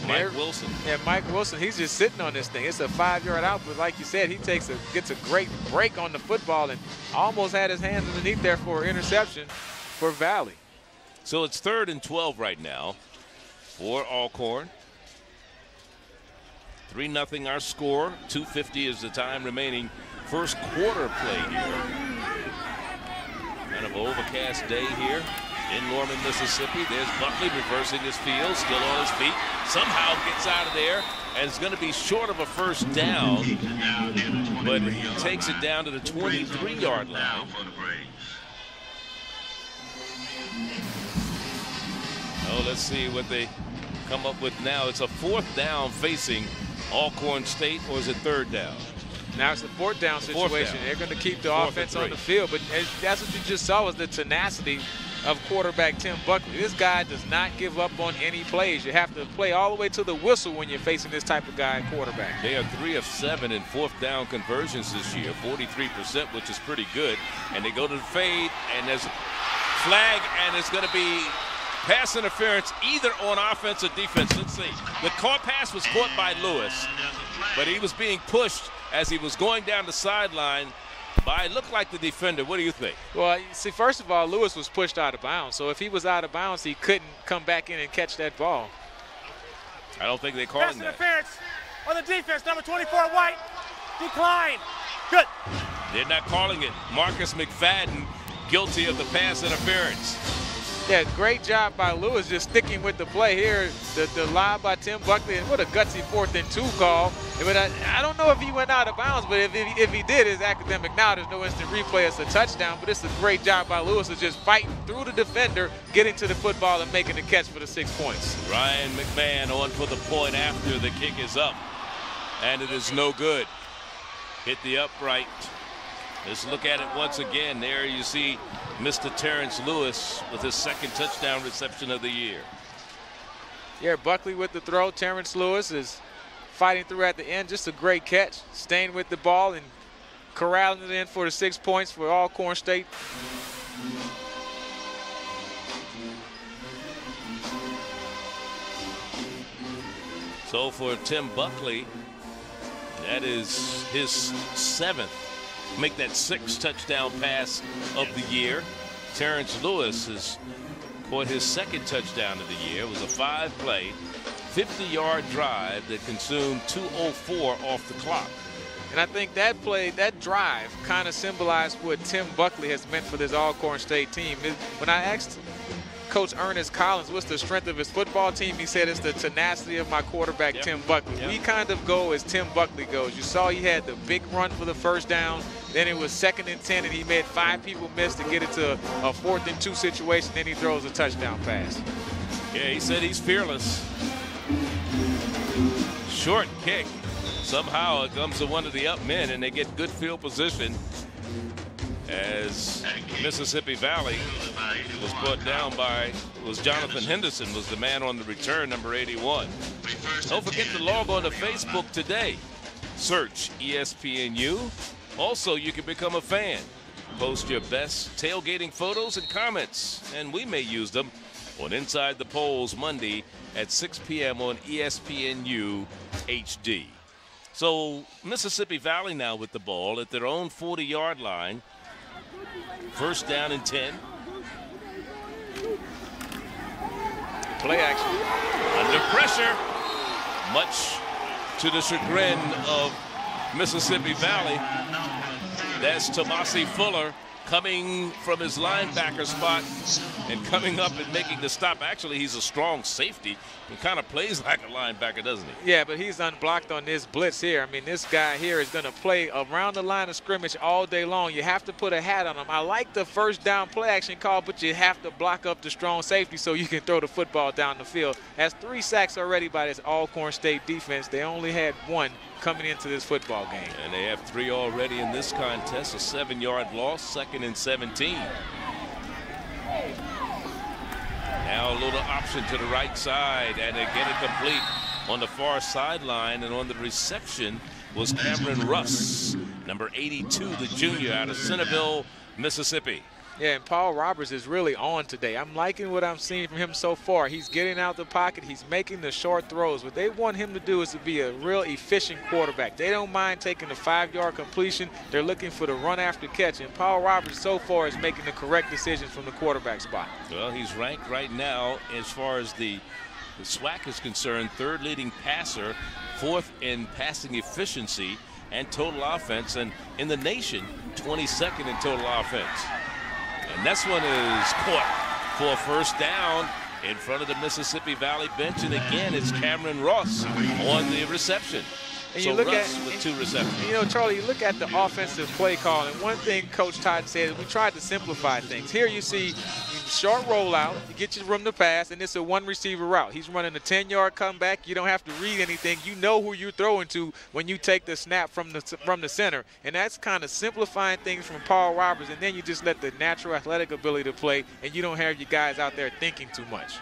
Speaker 1: Mike Wilson.
Speaker 5: Yeah, Mike Wilson, he's just sitting on this thing. It's a 5-yard out, but like you said, he gets a great break on the football and almost had his hands underneath there for an interception for Valley.
Speaker 1: So it's 3rd and 12 right now for Alcorn. 3-0 our score. 2:50 is the time remaining. First quarter play here. Kind of overcast day here in Norman, Mississippi. There's Buckley reversing his field, still on his feet. Somehow gets out of there, and it's going to be short of a first down. But he takes it down to the 23-yard line. Oh, let's see what they come up with now. It's a 4th down facing Alcorn State, or is it 3rd down?
Speaker 5: Now it's a 4th down situation. They're going to keep the offense on the field, but that's what you just saw was the tenacity of quarterback Tim Buckley. This guy does not give up on any plays. You have to play all the way to the whistle when you're facing this type of guy quarterback.
Speaker 1: They are 3 of 7 in 4th down conversions this year, 43%, which is pretty good. And they go to the fade, and there's a flag, and it's going to be pass interference either on offense or defense. Let's see. The pass was caught by Lewis, but he was being pushed as he was going down the sideline by, looked like the defender. What do you think?
Speaker 5: Well, you see, first of all, Lewis was pushed out of bounds. So if he was out of bounds, he couldn't come back in and catch that ball.
Speaker 1: I don't think they called him that.
Speaker 6: Pass interference on the defense, number 24, White. Decline. Good.
Speaker 1: They're not calling it. Marcus McFadden guilty of the pass interference.
Speaker 5: Yeah, great job by Lewis just sticking with the play here. The lob by Tim Buckley, and what a gutsy 4th and 2 call. But I don't know if he went out of bounds, but if he did, it's academic now. There's no instant replay. It's a touchdown, but it's a great job by Lewis of just fighting through the defender, getting to the football, and making the catch for the 6 points.
Speaker 1: Ryan McMahon on for the point after the kick is up, and it is no good. Hit the upright. Let's look at it once again. There you see Mr. Terrence Lewis with his 2nd touchdown reception of the year.
Speaker 5: Yeah, Buckley with the throw. Terrence Lewis is fighting through at the end. Just a great catch. Staying with the ball and corralling it in for the 6 points for Alcorn State.
Speaker 1: So for Tim Buckley, that is his 7th. Make that 6th touchdown pass of the year. Terrence Lewis has caught his 2nd touchdown of the year. It was a 5-play, 50-yard drive that consumed 2:04 off the clock.
Speaker 5: And I think that play, that drive, kind of symbolized what Tim Buckley has meant for this Alcorn State team. When I asked Coach Ernest Collins what's the strength of his football team, he said it's the tenacity of my quarterback, Tim Buckley. We kind of go as Tim Buckley goes. You saw he had the big run for the 1st down. Then it was 2nd and 10, and he made 5 people miss to get it to a 4th and 2 situation. Then he throws a touchdown pass.
Speaker 1: Yeah, he said he's fearless. Short kick. Somehow it comes to one of the up men, and they get good field position as Mississippi Valley was brought down by, Jonathan Henderson was the man on the return, number 81. Don't forget to log on to Facebook today. Search ESPNU. Also, you can become a fan. Post your best tailgating photos and comments, and we may use them on Inside the Polls Monday at 6 p.m. on ESPNU HD. So Mississippi Valley now with the ball at their own 40-yard line. 1st down and 10.
Speaker 5: Play action.
Speaker 1: Under pressure, much to the chagrin of Mississippi Valley. That's Tomasi Fuller coming from his linebacker spot and coming up and making the stop. Actually, he's a strong safety. He kind of plays like a linebacker, doesn't he?
Speaker 5: Yeah, but he's unblocked on this blitz here. I mean, this guy here is going to play around the line of scrimmage all day long. You have to put a hat on him. I like the 1st down play action call, but you have to block up the strong safety so you can throw the football down the field. Has 3 sacks already by this Alcorn State defense. They only had 1 coming into this football game.
Speaker 1: And they have 3 already in this contest. A 7-yard loss, 2nd and 17. Now a little option to the right side, and they get it complete on the far sideline, and on the reception was Cameron Russ, number 82, the junior out of Centerville, Mississippi.
Speaker 5: Yeah, and Paul Roberts is really on today. I'm liking what I'm seeing from him so far. He's getting out the pocket. He's making the short throws. What they want him to do is to be a real efficient quarterback. They don't mind taking the 5-yard completion. They're looking for the run after catch. And Paul Roberts so far is making the correct decisions from the quarterback spot.
Speaker 1: Well, he's ranked right now as far as the SWAC is concerned, 3rd leading passer, 4th in passing efficiency and total offense, and in the nation, 22nd in total offense. And this one is caught for a first down in front of the Mississippi Valley bench. And again, it's Cameron Ross on the reception.
Speaker 5: And
Speaker 1: so
Speaker 5: you look
Speaker 1: Russ
Speaker 5: at,
Speaker 1: with 2 receptions.
Speaker 5: You know, Charlie, you look at the offensive play call, and one thing Coach Todd said is we tried to simplify things. Here you see short rollout, you get your room to pass, and it's a 1-receiver route. He's running a 10-yard comeback. You don't have to read anything. You know who you're throwing to when you take the snap from the center. And that's kind of simplifying things from Paul Roberts, and then you just let the natural athletic ability to play, and you don't have your guys out there thinking too much.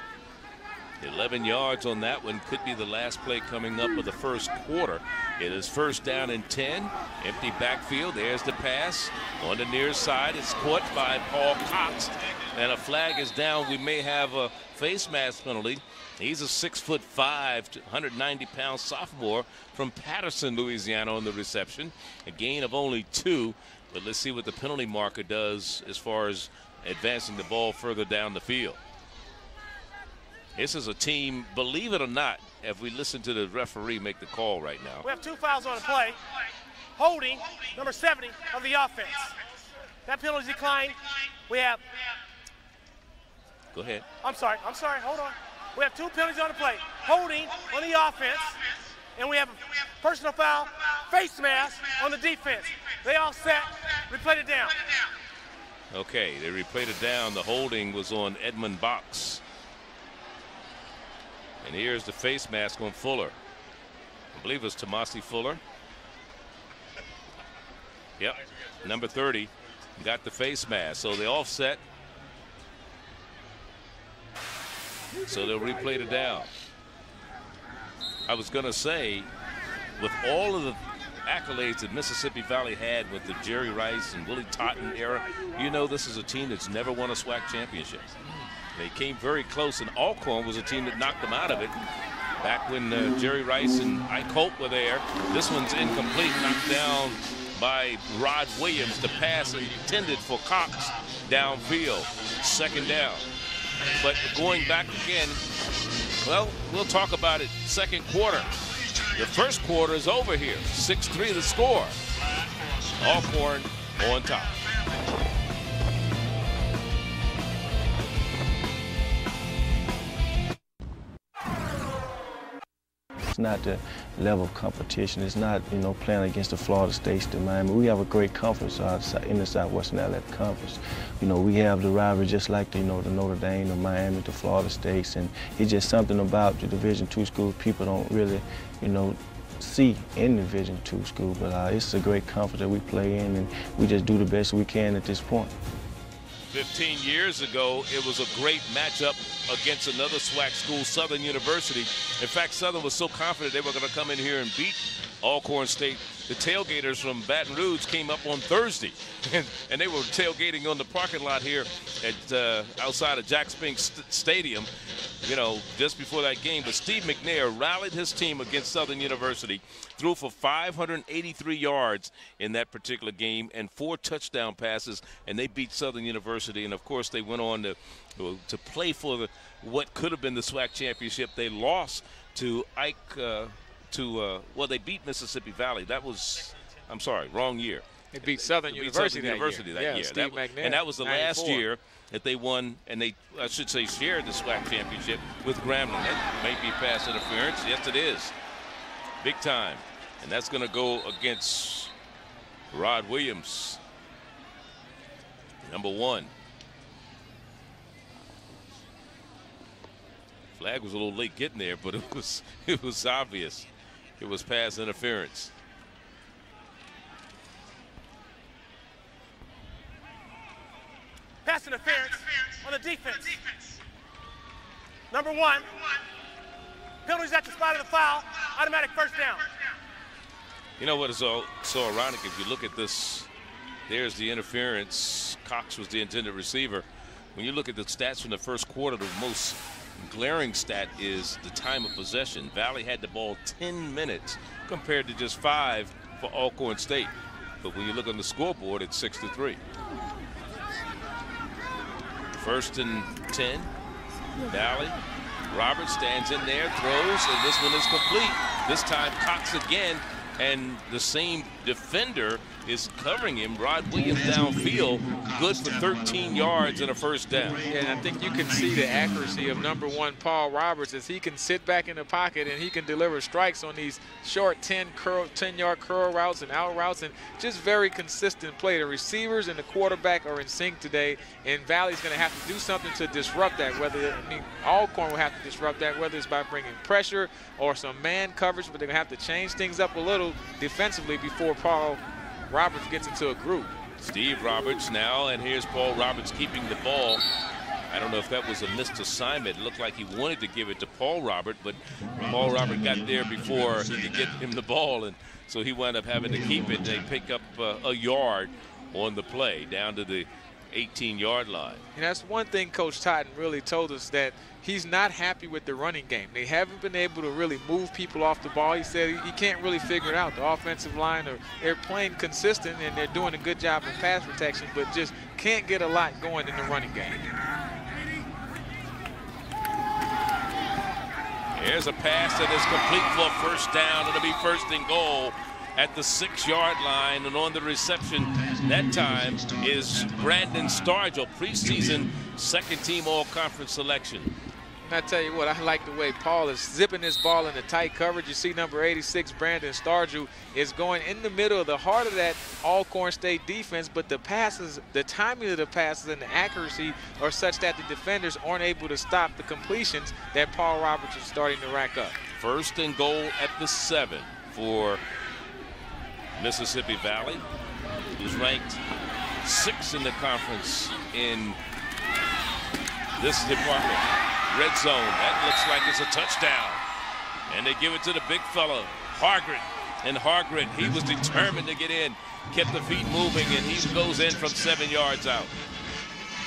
Speaker 1: 11 yards on that one. Could be the last play coming up of the first quarter. It is 1st down and 10. Empty backfield. There's the pass on the near side. It's caught by Paul Cox, and a flag is down. We may have a face mask penalty. He's a 6'5", 190-pound sophomore from Patterson, Louisiana, on the reception. A gain of only 2. But let's see what the penalty marker does as far as advancing the ball further down the field. This is a team, believe it or not, if we listen to the referee make the call right now.
Speaker 6: We have 2 fouls on the play. Holding, number 70 of the offense. That penalty declined. We have.
Speaker 1: Go ahead.
Speaker 6: I'm sorry, hold on. We have 2 penalties on the play. Holding on the offense, and we have a personal foul, face mask on the defense. They all set, replayed it down.
Speaker 1: Okay, they replayed it down. The holding was on Edmund Box. And here's the face mask on Fuller. I believe it's Tomasi Fuller. Yep, number 30 got the face mask. So they offset. So they'll replay it down. I was going to say, with all of the accolades that Mississippi Valley had with the Jerry Rice and Willie Totten era, you know this is a team that's never won a SWAC championship. They came very close, and Alcorn was a team that knocked them out of it back when Jerry Rice and Ike Hope were there. This one's incomplete, knocked down by Rod Williams. The pass intended for Cox downfield. 2nd down. But going back again, well, we'll talk about it 2nd quarter. The 1st quarter is over here. 6-3 the score. Alcorn on top.
Speaker 7: It's not the level of competition. It's not, you know, playing against the Florida States, the Miami. We have a great conference in the Southwestern Athletic Conference. You know, we have the rivalry just like the Notre Dame, the Miami, the Florida States, and it's just something about the Division II school people don't really, you know, see in the Division II school. But it's a great conference that we play in, and we just do the best we can at this point.
Speaker 1: 15 years ago, it was a great matchup against another SWAC school, Southern University. In fact, Southern was so confident they were going to come in here and beat Alcorn State. The tailgaters from Baton Rouge came up on Thursday, and they were tailgating on the parking lot here at outside of Jack Spinks Stadium, you know, just before that game. But Steve McNair rallied his team against Southern University, threw for 583 yards in that particular game and 4 touchdown passes, and they beat Southern University. And of course, they went on to play for what could have been the SWAC championship. They lost to well, they beat Mississippi Valley. That was, I'm sorry, wrong year.
Speaker 5: They beat Southern University that year.
Speaker 1: Steve McNair. And that was the 94. Last year that they won, and they, I should say, shared the SWAC championship with Grambling. That may be pass interference. Yes, it is. Big time. And that's going to go against Rod Williams, number 1. Flag was a little late getting there, but it was obvious. It was pass interference.
Speaker 6: Pass interference on the defense. Number 1. Penalties at the spot of the foul. Automatic first down.
Speaker 1: You know what is so ironic? If you look at this, there's the interference. Cox was the intended receiver. When you look at the stats from the first quarter, the most glaring stat is the time of possession. Valley had the ball 10 minutes compared to just 5 for Alcorn State. But when you look on the scoreboard, it's 6-3. 1st and 10. Valley. Roberts stands in there, throws, and this one is complete. This time Cox again, and the same defender is covering him. Rod Williams downfield, good for 13 yards and a first down.
Speaker 5: Yeah, and I think you can see the accuracy of number 1, Paul Roberts, as he can sit back in the pocket and he can deliver strikes on these short 10-yard curl routes and out routes, and just very consistent play. The receivers and the quarterback are in sync today, and Valley's going to have to do something to disrupt that. Alcorn will have to disrupt that, whether it's by bringing pressure or some man coverage, but they're going to have to change things up a little defensively before Paul Roberts gets into a group.
Speaker 1: Steve Roberts now, and here's Paul Roberts keeping the ball. I don't know if that was a missed assignment. It looked like he wanted to give it to Paul Robert, but Paul Robert got there before he could get him the ball, and so he wound up having to keep it. They pick up a yard on the play down to the 18-yard line.
Speaker 5: And that's one thing Coach Totten really told us, that he's not happy with the running game. They haven't been able to really move people off the ball. He said he can't really figure it out. The offensive line, they're playing consistent and they're doing a good job in pass protection, but just can't get a lot going in the running game.
Speaker 1: Here's a pass that is complete for a first down. It'll be 1st and goal at the 6-yard line, and on the reception that time is Brandon Stargell, preseason second-team all-conference selection.
Speaker 5: And I tell you what, I like the way Paul is zipping this ball into tight coverage. You see number 86, Brandon Stargell, is going in the middle of the heart of that Alcorn State defense, but the passes, the timing of the passes and the accuracy are such that the defenders aren't able to stop the completions that Paul Roberts is starting to rack up.
Speaker 1: 1st and goal at the 7 for Mississippi Valley, who's ranked 6th in the conference in this department. Red zone, that looks like it's a touchdown. And they give it to the big fella, Hargret. And Hargret, he was determined to get in, kept the feet moving, and he goes in from 7 yards out.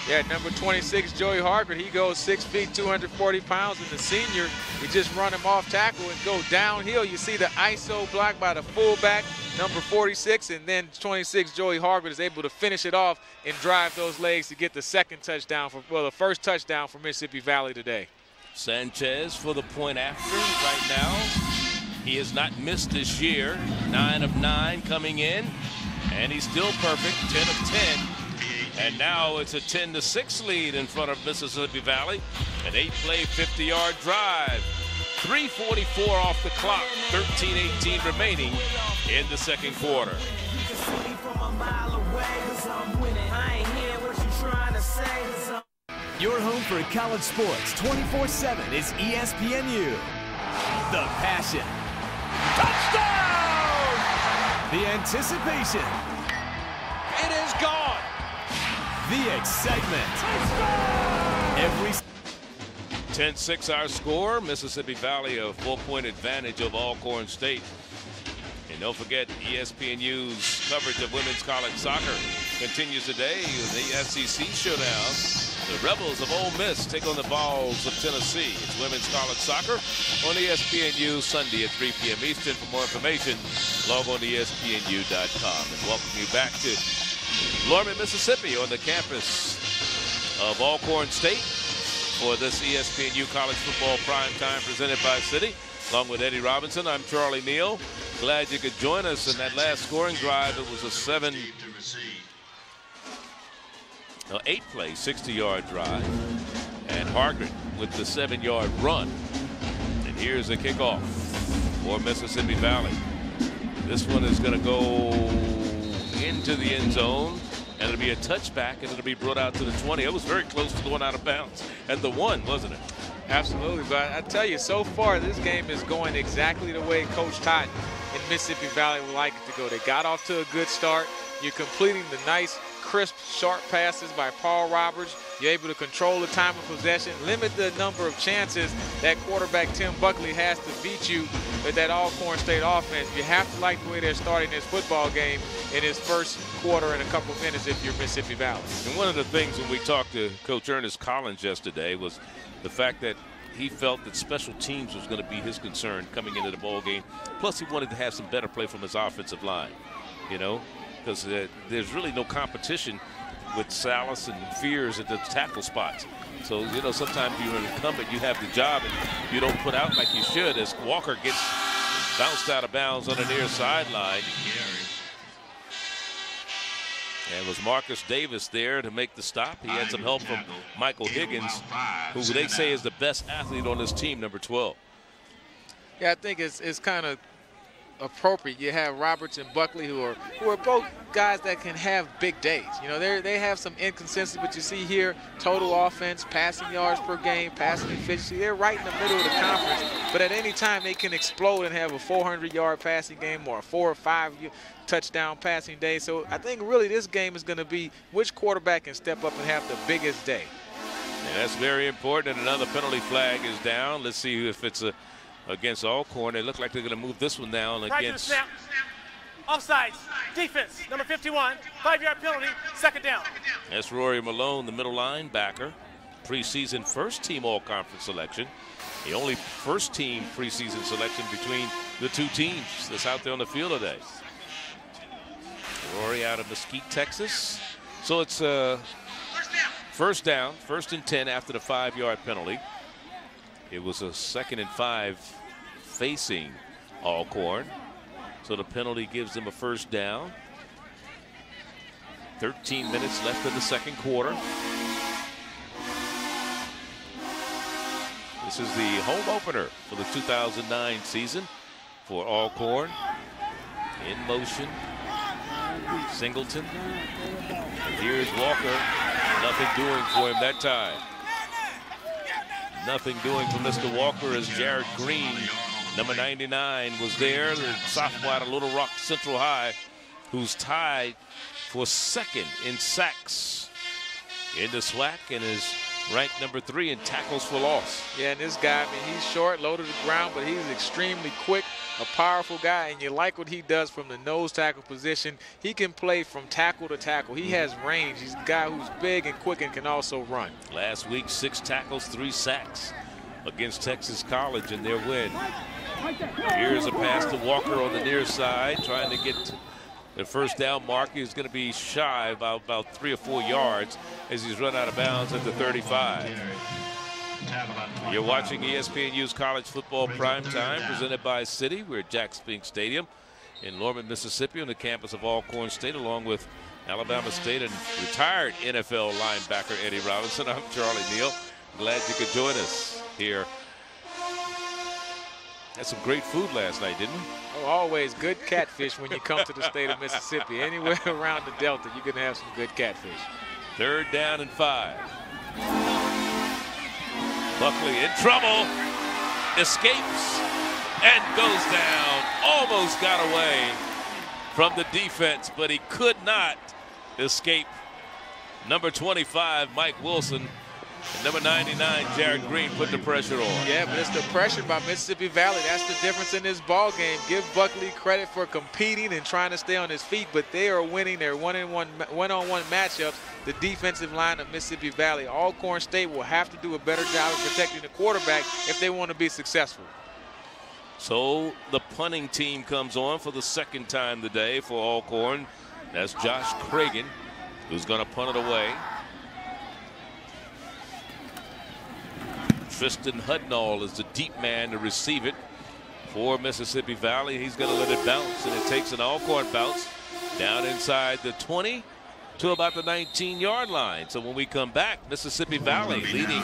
Speaker 5: Yeah, number 26, Joey Hargret, he goes 6 feet, 240 pounds, and the senior, he just run him off tackle and go downhill. You see the ISO block by the fullback, number 46, and then 26, Joey Hargret, is able to finish it off and drive those legs to get the second touchdown, the first touchdown for Mississippi Valley today.
Speaker 1: Sanchez for the point after right now. He has not missed this year, 9 of 9 coming in, and he's still perfect, 10 of 10. And now it's a 10-6 lead in front of Mississippi Valley. An 8-play, 50-yard drive. 3:44 off the clock, 13-18 remaining in the second quarter.
Speaker 9: Your home for college sports 24/7 is ESPNU. The passion. Touchdown! The anticipation.
Speaker 5: It is gone.
Speaker 9: The excitement. Every
Speaker 1: 10-6 our score. Mississippi Valley a 4-point advantage of Alcorn State. And don't forget, ESPNU's coverage of women's college soccer continues today in the SEC showdown. The Rebels of Ole Miss take on the Vols of Tennessee. It's women's college soccer on ESPNU Sunday at 3 p.m. Eastern. For more information, log on to ESPNU.com. And welcome you back to Lorman, Mississippi, on the campus of Alcorn State for this ESPNU College Football Prime Time presented by Citi. Along with Eddie Robinson, I'm Charlie Neal. Glad you could join us in that last scoring drive. It was a 8-play, 60-yard drive. And Hargret with the 7-yard run. And here's the kickoff for Mississippi Valley. This one is going to go into the end zone, and it'll be a touchback, and it'll be brought out to the 20. It was very close to going out of bounds at the 1, wasn't it?
Speaker 5: Absolutely, but I tell you, so far this game is going exactly the way Coach Totten in Mississippi Valley would like it to go. They got off to a good start. You're completing the nice, crisp, sharp passes by Paul Roberts. You're able to control the time of possession, limit the number of chances that quarterback Tim Buckley has to beat you with that Alcorn State offense. You have to like the way they're starting this football game in his first quarter and a couple minutes if you're Mississippi Valley.
Speaker 1: And one of the things when we talked to Coach Ernest Collins yesterday was the fact that he felt that special teams was going to be his concern coming into the ball game. Plus, he wanted to have some better play from his offensive line, you know, because there's really no competition with Salas and Fears at the tackle spots. So, you know, sometimes you're an incumbent, you have the job, and you don't put out like you should as Walker gets bounced out of bounds on the near sideline. And it was Marcus Davis there to make the stop. He had some help from Michael Higgins, who they say is the best athlete on this team, number 12.
Speaker 5: Yeah, I think it's kind of appropriate. You have Roberts and Buckley who are both guys that can have big days. You know, they have some inconsistency, but you see here, total offense, passing yards per game, passing efficiency. They're right in the middle of the conference, but at any time they can explode and have a 400-yard passing game or a 4 or 5 touchdown passing day. So I think really this game is going to be which quarterback can step up and have the biggest day.
Speaker 1: And that's very important. And another penalty flag is down. Let's see if it's against Alcorn. They look like they're going to move this one down against.
Speaker 6: Snap. Offsides. Defense. Number 51. 5-yard penalty. Second down.
Speaker 1: That's Rory Malone, the middle linebacker. Preseason first-team all-conference selection. The only first-team preseason selection between the two teams that's out there on the field today. Rory out of Mesquite, Texas. So it's first down, 1st and 10 after the 5-yard penalty. It was a 2nd and 5 facing Alcorn. So the penalty gives them a first down. 13 minutes left in the second quarter. This is the home opener for the 2009 season for Alcorn. In motion, Singleton. And here's Walker. Nothing doing for him that time. Nothing doing for Mr. Walker as Jared Green, number 99, was there. The sophomore out of Little Rock Central High, who's tied for 2nd in sacks in the SWAC and is ranked number 3 in tackles for loss.
Speaker 5: Yeah, and this guy, I mean, he's short, low to the ground, but he's extremely quick, a powerful guy, and you like what he does from the nose tackle position. He can play from tackle to tackle. He has range. He's a guy who's big and quick and can also run.
Speaker 1: Last week, 6 tackles, 3 sacks against Texas College in their win. Here's a pass to Walker on the near side, trying to get the first down mark. He's going to be shy by about 3 or 4 yards as he's run out of bounds at the 35. You're watching ESPNU's College Football Prime Time, presented by Citi. We're at Jack Spink Stadium in Norman, Mississippi, on the campus of Alcorn State, along with Alabama State and retired NFL linebacker Eddie Robinson. I'm Charlie Neal. Glad you could join us here. Had some great food last night, didn't we?
Speaker 5: Oh, always good catfish when you come to the state of Mississippi. Anywhere around the Delta, you can have some good catfish.
Speaker 1: 3rd down and 5. Buckley in trouble, escapes and goes down. Almost got away from the defense, but he could not escape. Number 25, Mike Wilson, and number 99, Jared Green, put the pressure on.
Speaker 5: Yeah, but it's the pressure by Mississippi Valley. That's the difference in this ball game. Give Buckley credit for competing and trying to stay on his feet, but they are winning their one-on-one matchups. The defensive line of Mississippi Valley. Alcorn State will have to do a better job of protecting the quarterback if they want to be successful.
Speaker 1: So the punting team comes on for the 2nd time today for Alcorn. That's Josh Cragen, who's going to punt it away. Tristan Hudnall is the deep man to receive it for Mississippi Valley. He's going to let it bounce, and it takes an Alcorn bounce down inside the 20 to about the 19-yard line. So when we come back, Mississippi Valley leading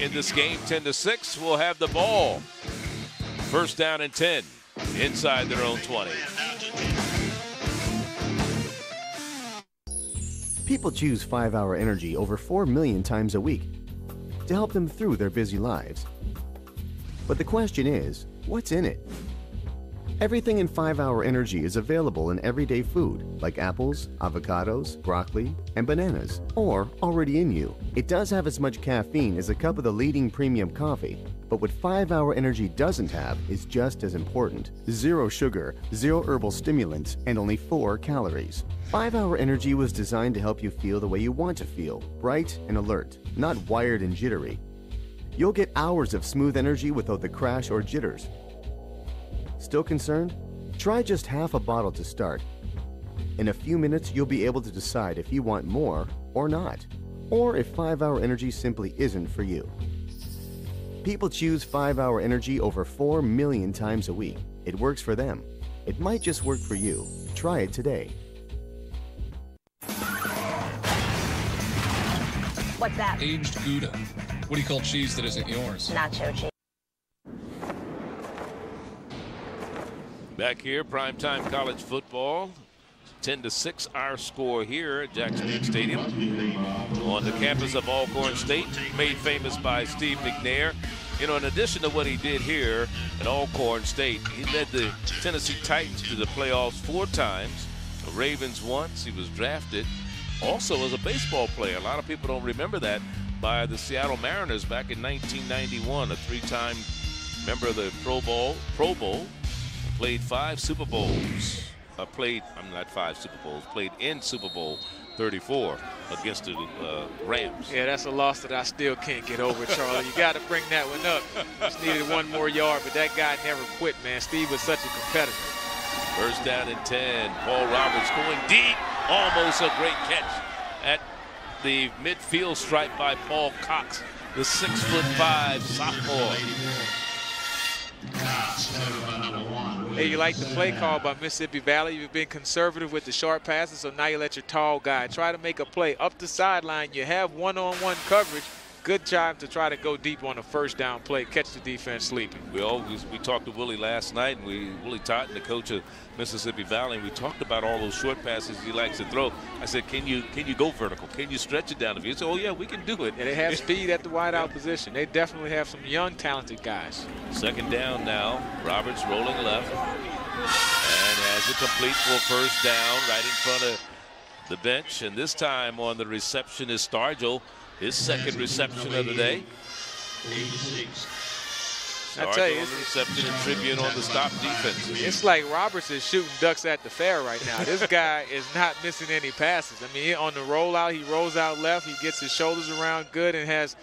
Speaker 1: in this game 10-6 will have the ball. 1st down and 10 inside their own 20.
Speaker 10: People choose 5-Hour Energy over 4 million times a week. To help them through their busy lives, But the question is, what's in it? Everything in 5-Hour Energy is available in everyday food, like apples, avocados, broccoli, and bananas, or already in you. It does have as much caffeine as a cup of the leading premium coffee, but what 5-Hour Energy doesn't have is just as important. 0 sugar, 0 herbal stimulants, and only 4 calories. 5-Hour Energy was designed to help you feel the way you want to feel, bright and alert, not wired and jittery. You'll get hours of smooth energy without the crash or jitters. Still concerned? Try just half a bottle to start. In a few minutes, you'll be able to decide if you want more or not, or if 5-Hour Energy simply isn't for you. People choose 5-Hour Energy over 4 million times a week. It works for them. It might just work for you. Try it today.
Speaker 11: What's that?
Speaker 12: Aged Gouda. What do you call cheese that isn't yours?
Speaker 11: Nacho cheese.
Speaker 1: Back here, primetime college football. 10-6 our score here at Jackson State Stadium on the campus of Alcorn State, made famous by Steve McNair. You know, in addition to what he did here at Alcorn State, he led the Tennessee Titans to the playoffs 4 times, the Ravens once. He was drafted also as a baseball player. A lot of people don't remember that, by the Seattle Mariners back in 1991, a 3-time member of the Pro Bowl. Played 5 Super Bowls. Played in Super Bowl 34 against the Rams.
Speaker 5: Yeah, that's a loss that I still can't get over, Charlie. You got to bring that one up. Just needed 1 more yard, but that guy never quit, man. Steve was such a competitor.
Speaker 1: First down and 10. Paul Roberts going deep. Almost a great catch at the midfield stripe by Paul Cox, the 6'5" sophomore.
Speaker 5: Hey, you like the play call by Mississippi Valley. You've been conservative with the short passes, so now you let your tall guy try to make a play up the sideline. You have one-on-one coverage. Good job to try to go deep on a first down play, catch the defense sleeping.
Speaker 1: We talked to Willie last night, and Willie Totten, the coach of Mississippi Valley, and we talked about all those short passes he likes to throw. I said, can you go vertical? Can you stretch it down the field? He said, oh yeah, we can do it.
Speaker 5: And they have speed at the wideout position. They definitely have some young, talented guys.
Speaker 1: Second down now. Roberts rolling left, and has it complete for a first down right in front of the bench. And this time on the reception is Stargell. His second reception of the day.
Speaker 5: I tell you,
Speaker 1: on the reception and Tribune on the stop defense.
Speaker 5: It's like Roberts is shooting ducks at the fair right now. This guy is not missing any passes. I mean, on the rollout, he rolls out left. He gets his shoulders around good and has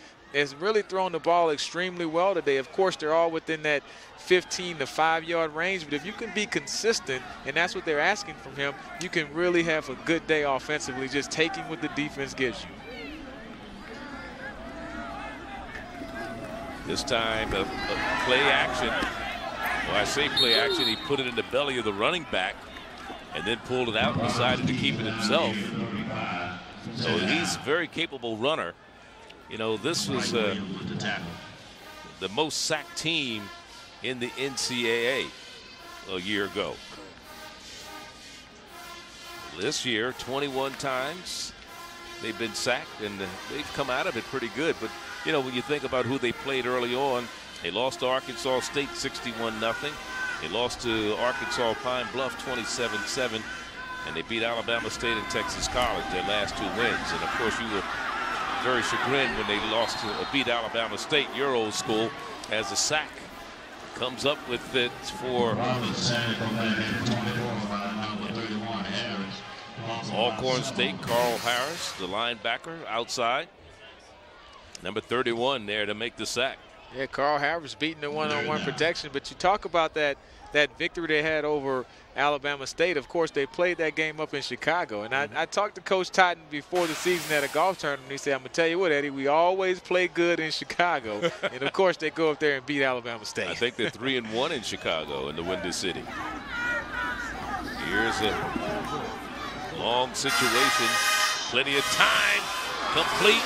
Speaker 5: really thrown the ball extremely well today. Of course, they're all within that 15 to 5-yard range, but if you can be consistent, and that's what they're asking from him, you can really have a good day offensively, just taking what the defense gives you.
Speaker 1: This time, a play action. Well, I say play action. He put it in the belly of the running back and then pulled it out and decided to keep it himself. So he's a very capable runner. You know, this was the most sacked team in the NCAA a year ago. This year, 21 times they've been sacked, and they've come out of it pretty good. But you know, when you think about who they played early on, they lost to Arkansas State 61-0. They lost to Arkansas Pine Bluff 27-7, and they beat Alabama State and Texas College, their last 2 wins. And of course, you were very chagrined when they beat Alabama State, your old school, as a sack. Comes up with it for Alcorn State. Carl Harris, the linebacker, outside. Number 31 there to make the sack.
Speaker 5: Yeah, Carl Harris beating the one-on-one protection. But you talk about that victory they had over Alabama State. Of course, they played that game up in Chicago. And I talked to Coach Totten before the season at a golf tournament. He said, I'm going to tell you what, Eddie, we always play good in Chicago. And, of course, they go up there and beat Alabama State.
Speaker 1: I think they're 3-1 in Chicago in the Windy City. Here's a long situation. Plenty of time. Complete.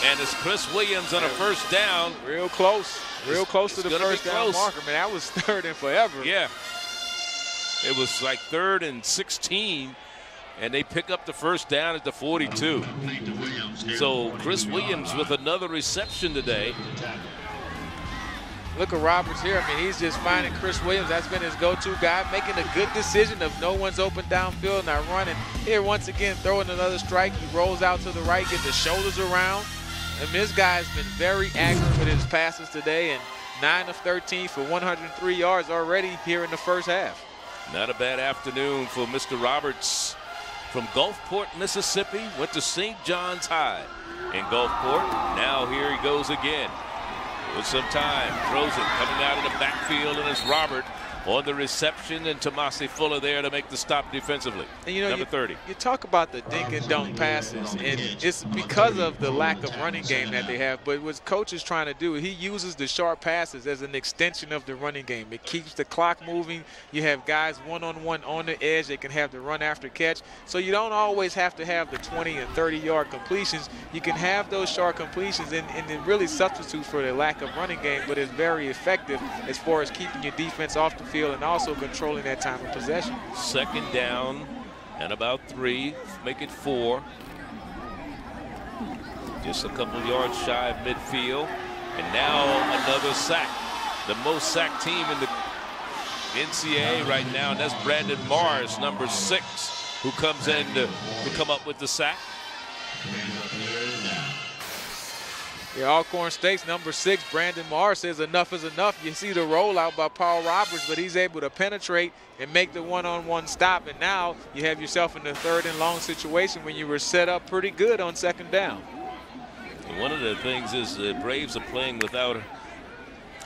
Speaker 1: And it's Chris Williams on a first down.
Speaker 5: Real close. Real close to the first down marker. Man, that was 3rd and forever.
Speaker 1: Yeah. It was like 3rd and 16, and they pick up the first down at the 42. So Chris Williams with another reception today.
Speaker 5: Look at Roberts here. I mean, he's just finding Chris Williams. That's been his go-to guy, making a good decision of no one's open downfield, not running. Here, once again, throwing another strike. He rolls out to the right, gets the shoulders around. I mean, this guy's been very accurate with his passes today, and 9 of 13 for 103 yards already here in the first half.
Speaker 1: Not a bad afternoon for Mr. Roberts from Gulfport, Mississippi. Went to St. John's High in Gulfport. Now here he goes again. With some time, throws it, coming out of the backfield, and it's Robert on the reception, and Tomasi Fuller there to make the stop defensively.
Speaker 5: And you know,
Speaker 1: number 30.
Speaker 5: You talk about the dink and dunk passes, and it's because of the lack of running game that they have. But what coach is trying to do, he uses the short passes as an extension of the running game. It keeps the clock moving. You have guys one-on-one on the edge. They can have the run after catch. So you don't always have to have the 20 and 30-yard completions. You can have those short completions, and it really substitutes for the lack of running game, but it's very effective as far as keeping your defense off the field and also controlling that time of possession.
Speaker 1: Second down and about 3, make it 4. Just a couple yards shy of midfield, and now another sack. The most sacked team in the NCAA right now, and that's Brandon Morris, number 6, who comes in to come up with the sack.
Speaker 5: Yeah, Alcorn State's number 6, Brandon Morris, says enough is enough. You see the rollout by Paul Roberts, but he's able to penetrate and make the one-on-one stop. And now you have yourself in the 3rd and long situation when you were set up pretty good on 2nd down.
Speaker 1: And one of the things is the Braves are playing without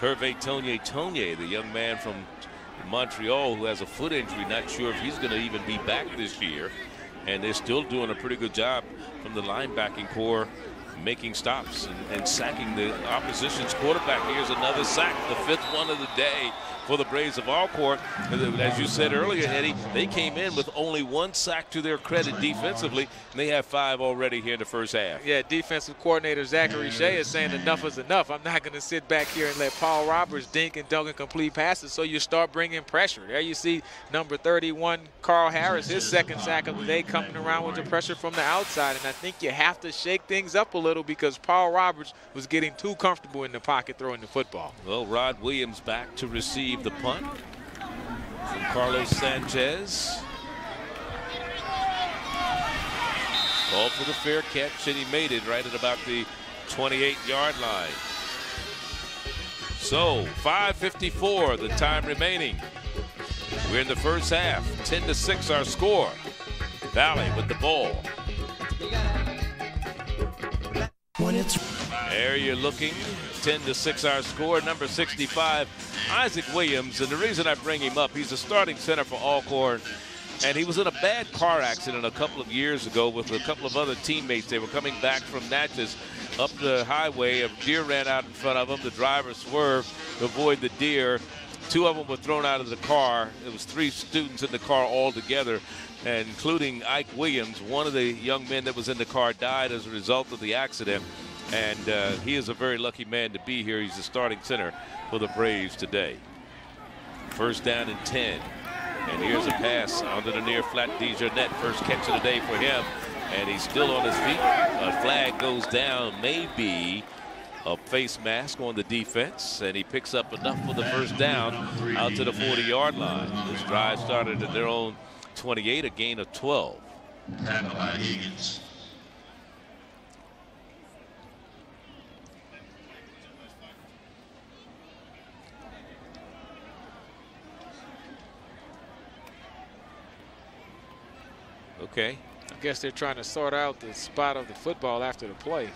Speaker 1: Hervé Tonye, the young man from Montreal who has a foot injury. Not sure if he's going to even be back this year. And they're still doing a pretty good job from the linebacking core, making stops and sacking the opposition's quarterback. Here's another sack, the 5th one of the day for the Braves of Alcorn. As you said earlier, Eddie, they came in with only 1 sack to their credit defensively, and they have 5 already here in the first half.
Speaker 5: Yeah, defensive coordinator Zachary Shea is saying enough is enough. I'm not going to sit back here and let Paul Roberts dink and dunk and complete passes, so you start bringing pressure. There you see number 31, Carl Harris, his 2nd sack of the day, coming around with the pressure from the outside. And I think you have to shake things up a little because Paul Roberts was getting too comfortable in the pocket throwing the football.
Speaker 1: Well, Rod Williams back to receive the punt from Carlos Sanchez. Called for the fair catch, and he made it right at about the 28-yard line. So 5:54 the time remaining. We're in the first half. 10-6 our score. Valley with the ball. There you're looking. 10-6 our score. Number 65, Isaac Williams. And the reason I bring him up, he's a starting center for Alcorn. And he was in a bad car accident a couple of years ago with a couple of other teammates. They were coming back from Natchez up the highway. A deer ran out in front of them. The driver swerved to avoid the deer. 2 of them were thrown out of the car. It was 3 students in the car altogether, including Ike Williams. One of the young men that was in the car died as a result of the accident. And he is a very lucky man to be here. He's the starting center for the Braves today. First down and 10. And here's a pass under the near flat Dejournette. First catch of the day for him. And he's still on his feet. A flag goes down, maybe a face mask on the defense. And he picks up enough for the first down out to the 40-yard line. This drive started at their own 28, a gain of 12.
Speaker 8: Tackle by Higgins.
Speaker 1: Okay.
Speaker 5: I guess they're trying to sort out the spot of the football after the play.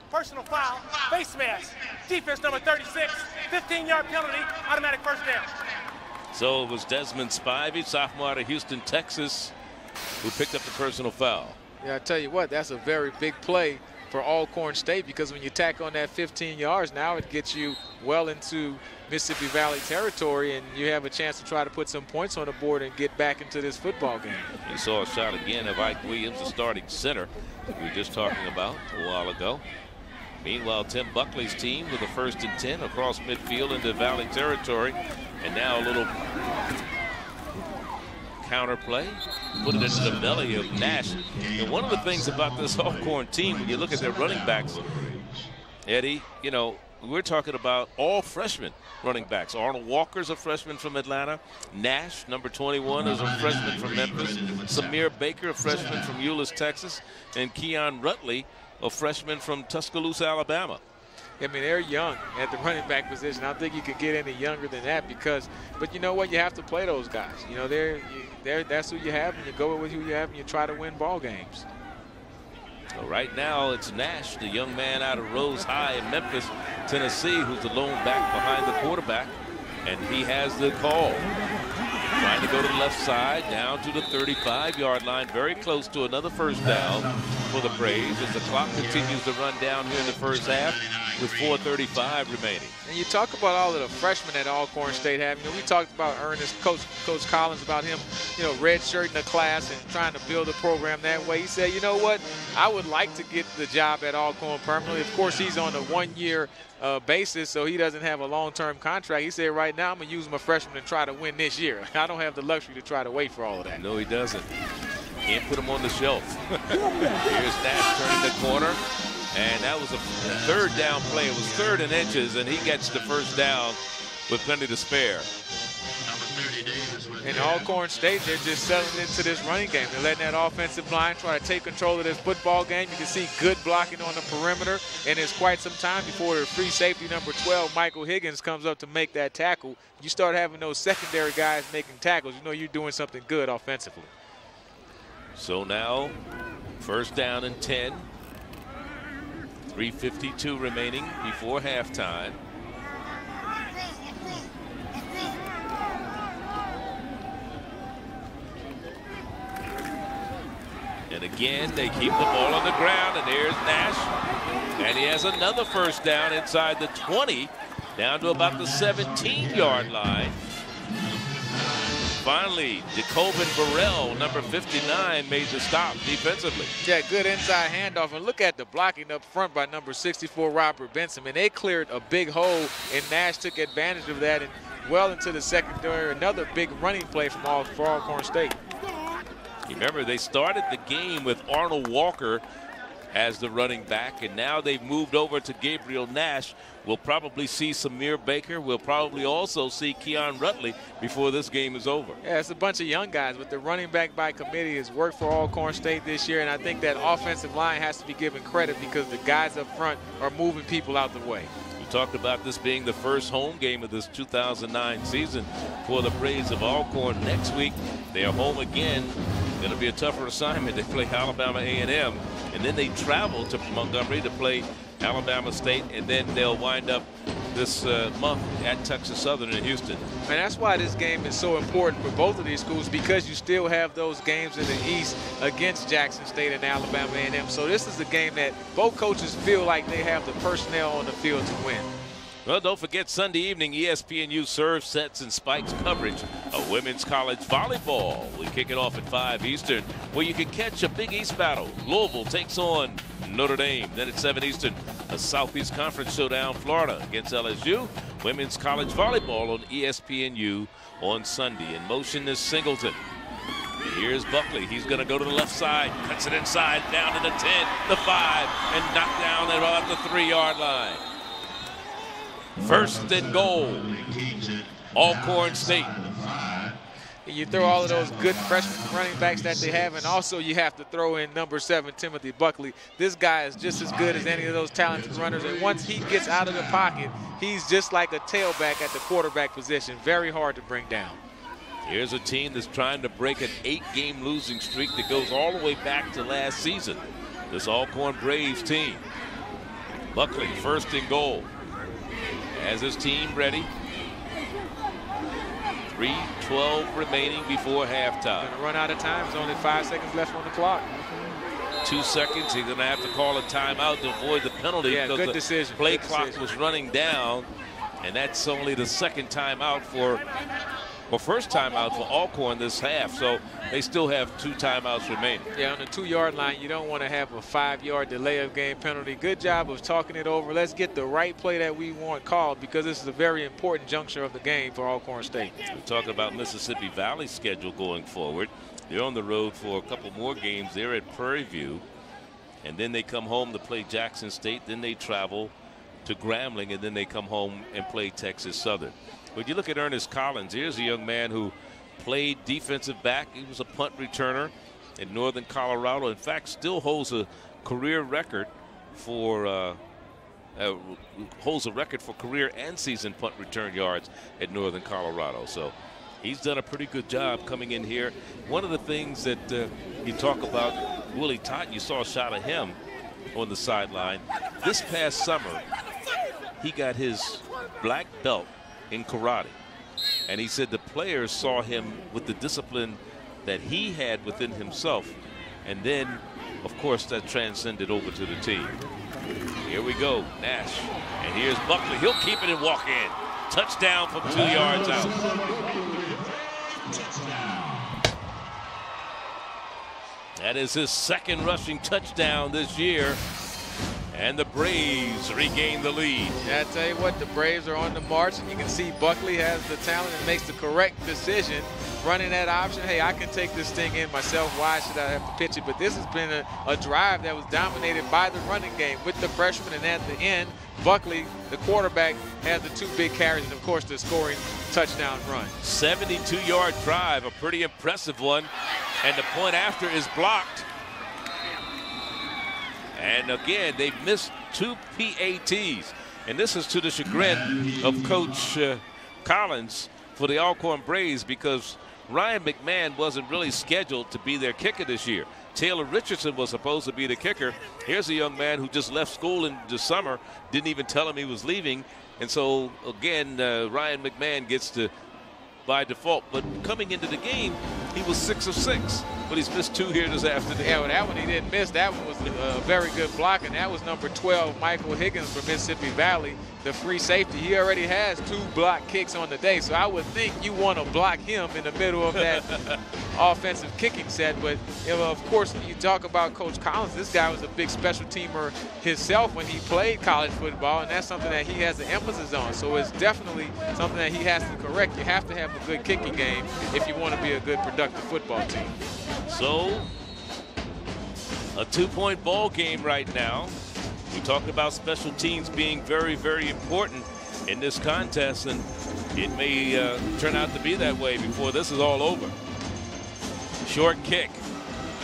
Speaker 6: Personal foul, face mask, defense number 36, 15-yard penalty, automatic first down.
Speaker 1: So it was Desmond Spivey, sophomore out of Houston, Texas, who picked up the personal foul.
Speaker 5: Yeah, I tell you what, that's a very big play for Alcorn State, because when you tack on that 15 yards, now it gets you well into Mississippi Valley territory, and you have a chance to try to put some points on the board and get back into this football game.
Speaker 1: You saw a shot again of Ike Williams, the starting center we were just talking about a while ago. Meanwhile, Tim Buckley's team with a 1st and 10 across midfield into Valley territory, and now a little counter play, put it into the belly of Nash. And one of the things about this Alcorn team, when you look at their running backs, Eddie, you know, we're talking about all freshmen running backs. Arnold Walker's a freshman from Atlanta. Nash, number 21, is a freshman from Memphis. Samir Baker, a freshman from Euless, Texas. And Keon Rutley, a freshman from Tuscaloosa, Alabama.
Speaker 5: I mean, they're young at the running back position. I don't think you could get any younger than that but you know what? You have to play those guys. You know, that's who you have, and you go with who you have, and you try to win ball games.
Speaker 1: So right now, it's Nash, the young man out of Rose High in Memphis, Tennessee, who's the lone back behind the quarterback, and he has the call. Trying to go to the left side, down to the 35-yard line, very close to another first down for the Braves as the clock continues to run down here in the first half with 4:35 remaining.
Speaker 5: And you talk about all of the freshmen that Alcorn State have. You know, we talked about Ernest, Coach Collins, about him, you know, redshirting the class and trying to build a program that way. He said, you know what, I would like to get the job at Alcorn permanently. Of course, he's on a one-year basis, so he doesn't have a long-term contract. He said, right now, I'm going to use my freshman to try to win this year. I don't have the luxury to try to wait for all of that.
Speaker 1: No, he doesn't. Can't put him on the shelf. Here's Nash turning the corner. And that was a third down play. It was 3rd and inches, and he gets the first down with plenty to spare.
Speaker 5: In Alcorn State, they're just settling into this running game. They're letting that offensive line try to take control of this football game. You can see good blocking on the perimeter, and it's quite some time before the free safety number 12, Michael Higgins, comes up to make that tackle. You start having those secondary guys making tackles, you know you're doing something good offensively.
Speaker 1: So now, first down and 10. 3:52 remaining before halftime. And again, they keep the ball on the ground, and there's Nash. And he has another first down inside the 20, down to about the 17-yard line. Finally, Jacobin Burrell, number 59, made the stop defensively.
Speaker 5: Yeah, good inside handoff. And look at the blocking up front by number 64, Robert Benson. And they cleared a big hole, and Nash took advantage of that and well into the secondary. Another big running play for Alcorn State.
Speaker 1: Remember, they started the game with Arnold Walker as the running back, and now they've moved over to Gabriel Nash. We'll probably see Samir Baker. We'll probably also see Keon Rutley before this game is over.
Speaker 5: Yeah, it's a bunch of young guys, but the running back by committee has worked for Alcorn State this year, and I think that offensive line has to be given credit because the guys up front are moving people out the way.
Speaker 1: We talked about this being the first home game of this 2009 season for the Braves of Alcorn. Next week, they are home again. Going to be a tougher assignment. They play Alabama A&M, and then they travel to Montgomery to play Alabama State, and then they'll wind up this month at Texas Southern in Houston.
Speaker 5: And that's why this game is so important for both of these schools, because you still have those games in the East against Jackson State and Alabama A&M. So this is a game that both coaches feel like they have the personnel on the field to win.
Speaker 1: Well, don't forget Sunday evening, ESPNU serve sets and spikes coverage of women's college volleyball. We kick it off at 5 Eastern, where you can catch a Big East battle. Louisville takes on Notre Dame. Then at 7 Eastern, a Southeast Conference showdown, Florida against LSU. Women's college volleyball on ESPNU on Sunday. In motion is Singleton. And here's Buckley. He's going to go to the left side, cuts it inside, down to the 10, the 5, and knocked down at about the 3-yard line. First and goal, Alcorn State.
Speaker 5: You throw all of those good freshman running backs that they have, and also you have to throw in number 7, Timothy Buckley. This guy is just as good as any of those talented runners, and once he gets out of the pocket, he's just like a tailback at the quarterback position. Very hard to bring down.
Speaker 1: Here's a team that's trying to break an 8-game losing streak that goes all the way back to last season. This Alcorn Braves team. Buckley, first and goal. Has his team ready. 3:12 remaining before halftime.
Speaker 5: Going to run out of time. There's only 5 seconds left on the clock.
Speaker 1: 2 seconds. He's going to have to call a timeout to avoid the penalty.
Speaker 5: Yeah,
Speaker 1: because
Speaker 5: good decision.
Speaker 1: The play
Speaker 5: good
Speaker 1: clock
Speaker 5: decision.
Speaker 1: was running down, and that's only the second timeout first timeout for Alcorn this half. So they still have 2 timeouts remaining.
Speaker 5: Yeah, on the 2-yard line, you don't want to have a 5-yard delay of game penalty. Good job of talking it over. Let's get the right play that we want called, because this is a very important juncture of the game for Alcorn State.
Speaker 1: We're talking about Mississippi Valley's schedule going forward. They're on the road for a couple more games. They're at Prairie View, and then they come home to play Jackson State. Then they travel to Grambling, and then they come home and play Texas Southern. But you look at Ernest Collins, here's a young man who played defensive back. He was a punt returner in Northern Colorado. In fact, still holds a career record for career and season punt return yards at Northern Colorado. So he's done a pretty good job coming in here. One of the things that you talk about, Willie Tott, you saw a shot of him on the sideline. This past summer, he got his black belt in karate. And he said the players saw him with the discipline that he had within himself. And then, of course, that transcended over to the team. Here we go, Nash. And here's Buckley. He'll keep it and walk in. Touchdown from 2 yards out. That is his second rushing touchdown this year. And the Braves regain the lead.
Speaker 5: Yeah, I tell you what, the Braves are on the march, and you can see Buckley has the talent and makes the correct decision running that option. Hey, I can take this thing in myself. Why should I have to pitch it? But this has been a drive that was dominated by the running game with the freshman, and at the end, Buckley, the quarterback, had the 2 big carries and, of course, the scoring touchdown run.
Speaker 1: 72-yard drive, a pretty impressive one, and the point after is blocked. And again, they've missed 2 PATs. And this is to the chagrin of Coach Collins for the Alcorn Braves, because Ryan McMahon wasn't really scheduled to be their kicker this year. Taylor Richardson was supposed to be the kicker. Here's a young man who just left school in the summer, didn't even tell him he was leaving. And so, again, Ryan McMahon gets to by default. But coming into the game, he was 6 of 6. But he's missed 2 here this afternoon.
Speaker 5: Yeah, well, that one he didn't miss. That one was a very good block, and that was number 12, Michael Higgins from Mississippi Valley, the free safety. He already has 2 block kicks on the day, so I would think you want to block him in the middle of that offensive kicking set. But, you know, of course, when you talk about Coach Collins, this guy was a big special teamer himself when he played college football, and that's something that he has an emphasis on. So it's definitely something that he has to correct. You have to have a good kicking game if you want to be a good, productive football team.
Speaker 1: So, a 2-point ball game right now. We talked about special teams being very, very important in this contest, and it may turn out to be that way before this is all over. Short kick.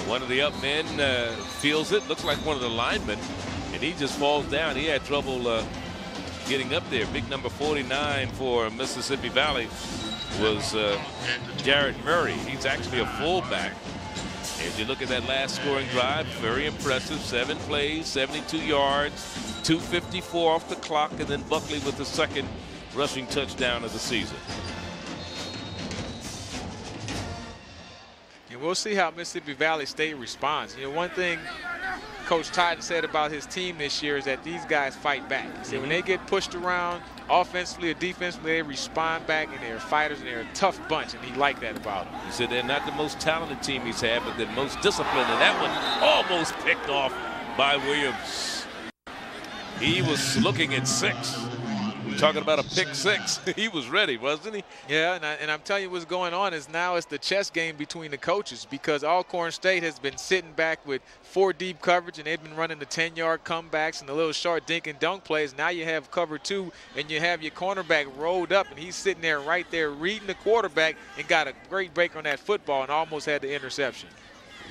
Speaker 1: One of the up men feels it. Looks like one of the linemen, and he just falls down. He had trouble getting up there. Big number 49 for Mississippi Valley was Jared Murray. He's actually a fullback. As you look at that last scoring drive, very impressive. 7 plays, 72 yards, 2:54 off the clock, and then Buckley with the second rushing touchdown of the season.
Speaker 5: And we'll see how Mississippi Valley State responds. You know, one thing Coach Todd said about his team this year is that these guys fight back. He said when they get pushed around offensively or defensively, they respond back, and they're fighters, and they're a tough bunch, and he liked that about them.
Speaker 1: He said they're not the most talented team he's had, but they're most disciplined, and that one almost picked off by Williams. He was looking at 6. We're talking about a pick 6. He was ready, wasn't he?
Speaker 5: Yeah, and I'm telling you what's going on is now it's the chess game between the coaches, because Alcorn State has been sitting back with 4 deep coverage, and they've been running the 10-yard comebacks and the little short dink and dunk plays. Now you have cover 2, and you have your cornerback rolled up, and he's sitting there right there reading the quarterback and got a great break on that football and almost had the interception.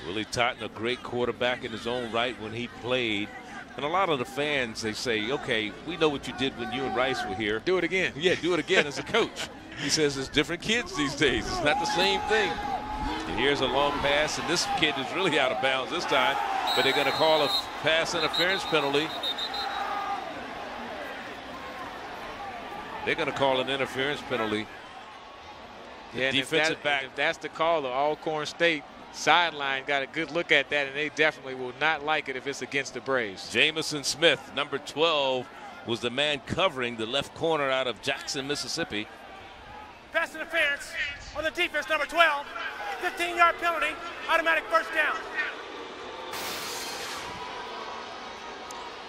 Speaker 1: Willie Totten, a great quarterback in his own right when he played. And a lot of the fans, they say, okay, we know what you did when you and Rice were here.
Speaker 5: Do it again.
Speaker 1: Yeah, do it again as a coach. He says it's different kids these days. It's not the same thing. And here's a long pass, and this kid is really out of bounds this time, but they're going to call a pass interference penalty. They're going to call an interference penalty.
Speaker 5: Yeah,
Speaker 1: defensive back.
Speaker 5: If that's the call, the Alcorn State sideline got a good look at that, and they definitely will not like it if it's against the Braves.
Speaker 1: Jamison Smith, number 12, was the man covering the left corner out of Jackson, Mississippi.
Speaker 6: Pass interference on the defense, number 12. 15-yard penalty, automatic first down.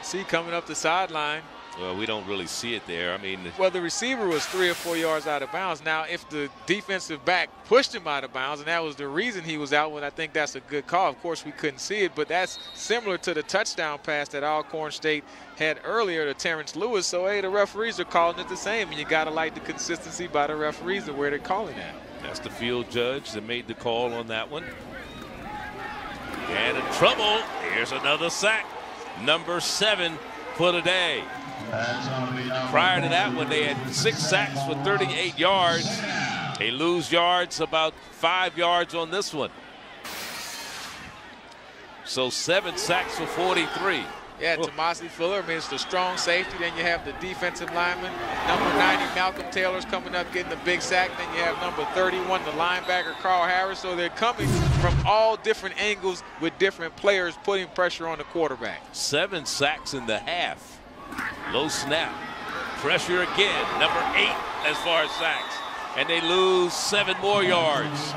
Speaker 5: See, coming up the sideline,
Speaker 1: Well, we don't really see it there. I mean,
Speaker 5: well, the receiver was 3 or 4 yards out of bounds. Now, if the defensive back pushed him out of bounds, and that was the reason he was out, well, I think that's a good call. Of course, we couldn't see it, but that's similar to the touchdown pass that Alcorn State had earlier to Terrence Lewis. So, hey, the referees are calling it the same, and you got to like the consistency by the referees of where they're calling that.
Speaker 1: That's the field judge that made the call on that one. And in trouble. Here's another sack. Number 7 for the day. Prior to that one, they had 6 sacks for 38 yards. They lose yards, about 5 yards on this one. So 7 sacks for 43.
Speaker 5: Yeah, Tomasi Fuller, I mean, it's the strong safety. Then you have the defensive lineman. Number 90, Malcolm Taylor's coming up getting a big sack. Then you have number 31, the linebacker, Carl Harris. So they're coming from all different angles with different players putting pressure on the quarterback.
Speaker 1: 7 sacks in the half. Low snap. Pressure again. Number 8 as far as sacks. And they lose 7 more yards.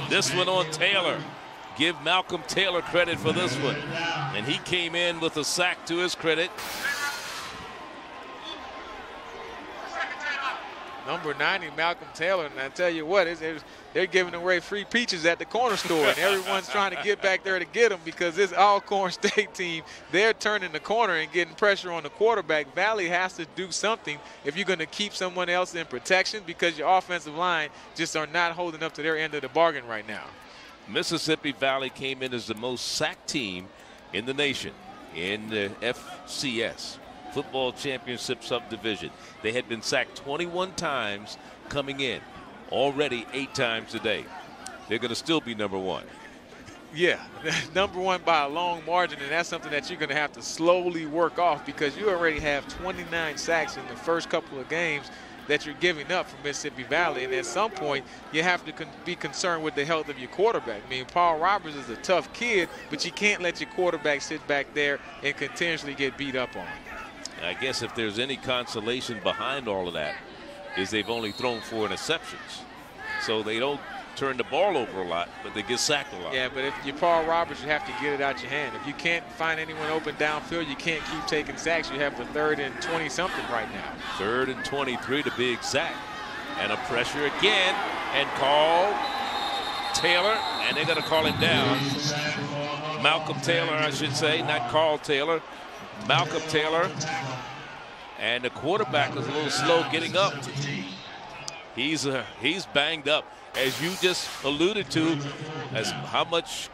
Speaker 1: This one on Taylor. Give Malcolm Taylor credit for this one. And he came in with a sack to his credit.
Speaker 5: Number 90, Malcolm Taylor, and I tell you what, they're giving away free peaches at the corner store, and everyone's trying to get back there to get them because this Alcorn State team, they're turning the corner and getting pressure on the quarterback. Valley has to do something if you're going to keep someone else in protection because your offensive line just are not holding up to their end of the bargain right now.
Speaker 1: Mississippi Valley came in as the most sacked team in the nation in the FCS. Football Championship Subdivision. They had been sacked 21 times coming in, already 8 times today. They're going to still be number 1.
Speaker 5: Yeah, number 1 by a long margin, and that's something that you're going to have to slowly work off because you already have 29 sacks in the first couple of games that you're giving up from Mississippi Valley, and at some point you have to be concerned with the health of your quarterback. I mean, Paul Roberts is a tough kid, but you can't let your quarterback sit back there and continuously get beat up on.
Speaker 1: I guess if there's any consolation behind all of that is they've only thrown 4 interceptions. So they don't turn the ball over a lot, but they get sacked a lot.
Speaker 5: Yeah, but if you're Paul Roberts, you have to get it out your hand. If you can't find anyone open downfield, you can't keep taking sacks. You have the 3rd and 20-something right now.
Speaker 1: 3rd and 23, the big sack. And a pressure again, and call Taylor, and they're going to call him down. Malcolm Taylor, I should say, not Carl Taylor. Malcolm Taylor, and the quarterback was a little slow getting up. He's banged up, as you just alluded to. As how much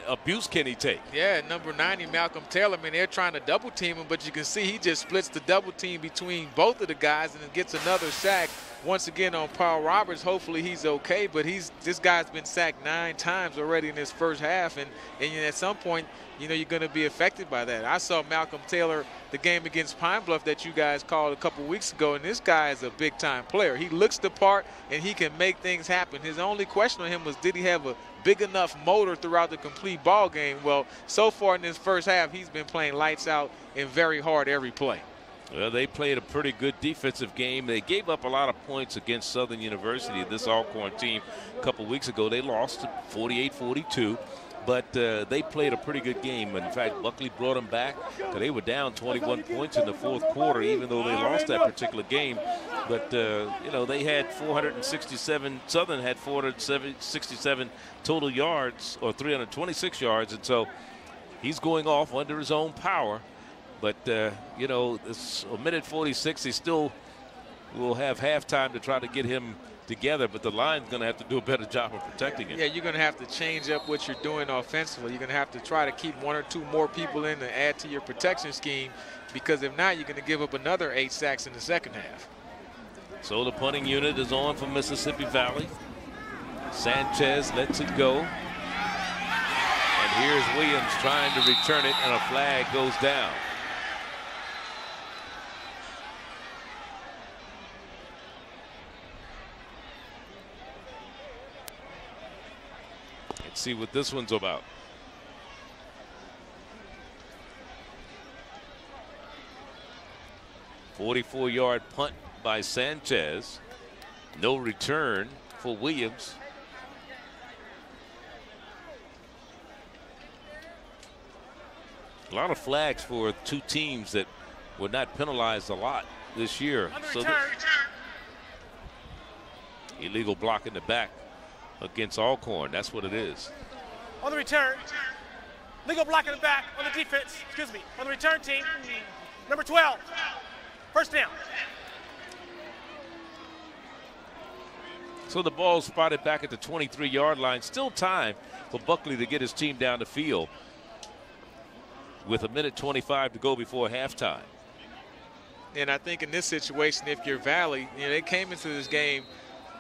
Speaker 1: abuse can he take?
Speaker 5: Yeah, number 90, Malcolm Taylor. I mean, they're trying to double team him, but you can see he just splits the double team between both of the guys and then gets another sack once again on Paul Roberts. Hopefully he's okay, but this guy's been sacked 9 times already in his first half, and at some point, you know, you're going to be affected by that. I saw Malcolm Taylor, the game against Pine Bluff that you guys called a couple weeks ago, and this guy is a big-time player. He looks the part, and he can make things happen. His only question on him was, did he have a big enough motor throughout the complete ball game? Well, so far in this first half, he's been playing lights out and very hard every play.
Speaker 1: Well, they played a pretty good defensive game. They gave up a lot of points against Southern University, this Alcorn team, a couple weeks ago. They lost 48-42. But they played a pretty good game. In fact, Buckley brought them back because they were down 21 points in the 4th quarter, even though they lost that particular game. But, you know, they had 467. Southern had 467 total yards, or 326 yards. And so he's going off under his own power. But, you know, it's a minute 46. They still will have halftime to try to get him together, but the line's going to have to do a better job of protecting it.
Speaker 5: Yeah, you're going to have to change up what you're doing offensively. You're going to have to try to keep 1 or 2 more people in to add to your protection scheme, because if not, you're going to give up another 8 sacks in the second half.
Speaker 1: So the punting unit is on for Mississippi Valley. Sanchez lets it go. And here's Williams trying to return it, and a flag goes down. See what this one's about. "44-yard punt by Sanchez. No return for Williams. A lot of flags for two teams that were not penalized a lot this year. So illegal block in the back against Alcorn. That's what it is.
Speaker 6: On the return, legal block in the back on the defense. Excuse me. On the return team, number 12. First down.
Speaker 1: So the ball spotted back at the 23-yard line. Still time for Buckley to get his team down the field with 1:25 to go before halftime.
Speaker 5: And I think in this situation, if you're Valley, they came into this game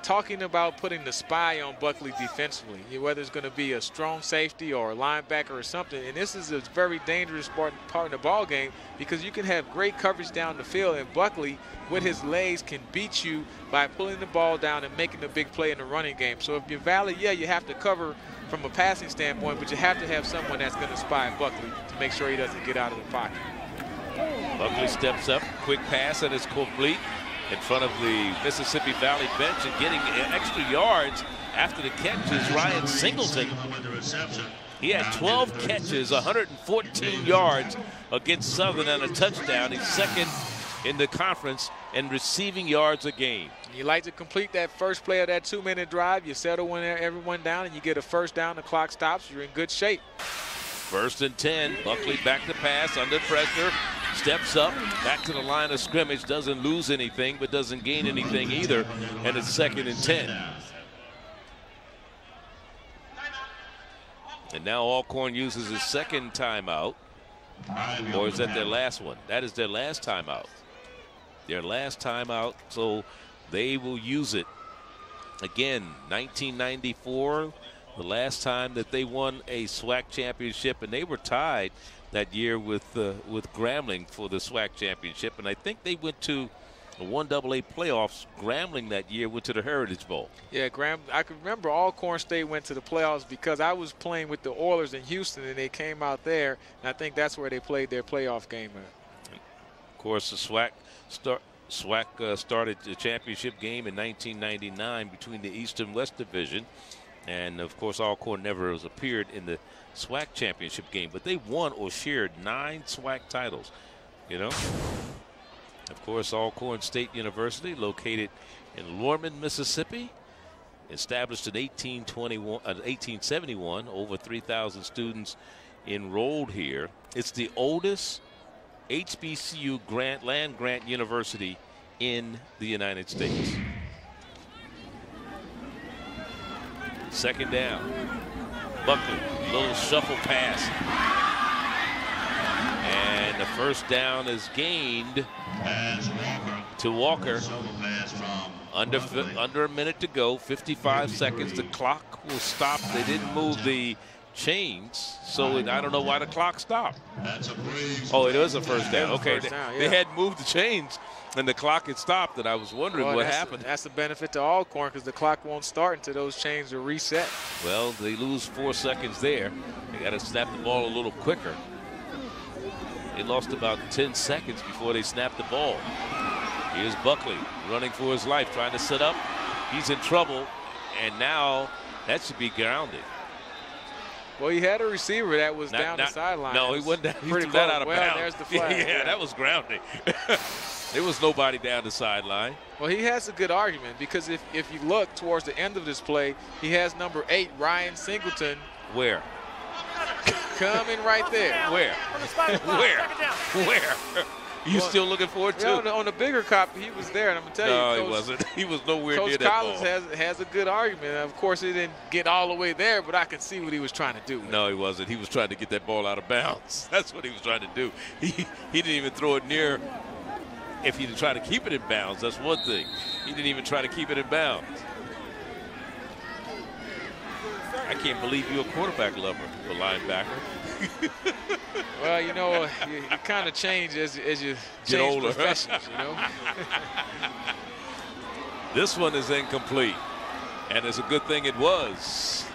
Speaker 5: talking about putting the spy on Buckley defensively, whether it's going to be a strong safety or a linebacker or something. And this is a very dangerous part of the ball game because you can have great coverage down the field, and Buckley, with his legs, can beat you by pulling the ball down and making a big play in the running game. So if you're Valley, yeah, you have to cover from a passing standpoint, but you have to have someone that's going to spy Buckley to make sure he doesn't get out of the pocket.
Speaker 1: Buckley steps up, quick pass, and it's complete in front of the Mississippi Valley bench, and getting extra yards after the catch is Ryan Singleton. He had 12 catches, 114 yards against Southern and a touchdown. He's second in the conference in receiving yards a game.
Speaker 5: You like to complete that first play of that 2-minute drive. You settle everyone down and you get a first down. The clock stops. You're in good shape.
Speaker 1: 1st and 10. Buckley back to pass under pressure. Steps up, back to the line of scrimmage. Doesn't lose anything, but doesn't gain anything either. And it's 2nd and 10. And now Alcorn uses his second timeout. Or is that their last one? That is their last timeout. Their last timeout, so they will use it. Again, 1994, the last time that they won a SWAC championship, and they were tied that year with Grambling for the SWAC championship, and I think they went to the 1AA playoffs. Grambling that year went to the Heritage Bowl.
Speaker 5: Yeah, I can remember Alcorn State went to the playoffs because I was playing with the Oilers in Houston, and they came out there, and I think that's where they played their playoff game at.
Speaker 1: Of course, the SWAC started the championship game in 1999 between the East and West Division. And, of course, Alcorn never has appeared in the SWAC championship game. But they won or shared 9 SWAC titles, Of course, Alcorn State University, located in Lorman, Mississippi, established in 1871, over 3,000 students enrolled here. It's the oldest HBCU land grant university in the United States. 2nd down. Buckley, little shuffle pass. And the first down is gained to Walker. Under a minute to go, 55 seconds. The clock will stop. They didn't move the chains, so I don't know why the clock stopped. Oh, it was a first down. Okay, they had moved the chains, and the clock had stopped, and I was wondering what happened.
Speaker 5: That's the benefit to Alcorn because the clock won't start until those chains are reset.
Speaker 1: Well, they lose 4 seconds there. They got to snap the ball a little quicker. They lost about 10 seconds before they snapped the ball. Here's Buckley running for his life, trying to set up. He's in trouble, and now that should be grounded.
Speaker 5: Well, he had a receiver that was down the sideline.
Speaker 1: No, he wasn't down. He threw that out of bounds.
Speaker 5: There's the flag.
Speaker 1: Yeah, that was grounding. There was nobody down the sideline.
Speaker 5: Well, he has a good argument because if you look towards the end of this play, he has number 8, Ryan Singleton.
Speaker 1: Where?
Speaker 5: Coming right there.
Speaker 1: Where? Where? You still looking forward to it?
Speaker 5: On the bigger copy, he was there, and I'm going to tell you.
Speaker 1: No, he wasn't. He was nowhere near that ball.
Speaker 5: Coach Collins has a good argument. Of course, he didn't get all the way there, but I can see what he was trying to do.
Speaker 1: No, he wasn't. He was trying to get that ball out of bounds. That's what he was trying to do. He didn't even throw it near. If he'd try to keep it in bounds, that's one thing. He didn't even try to keep it in bounds. I can't believe you're a quarterback lover, a linebacker.
Speaker 5: Well, you kind of change as you
Speaker 1: get older.
Speaker 5: Professions,
Speaker 1: This one is incomplete, and it's a good thing it was.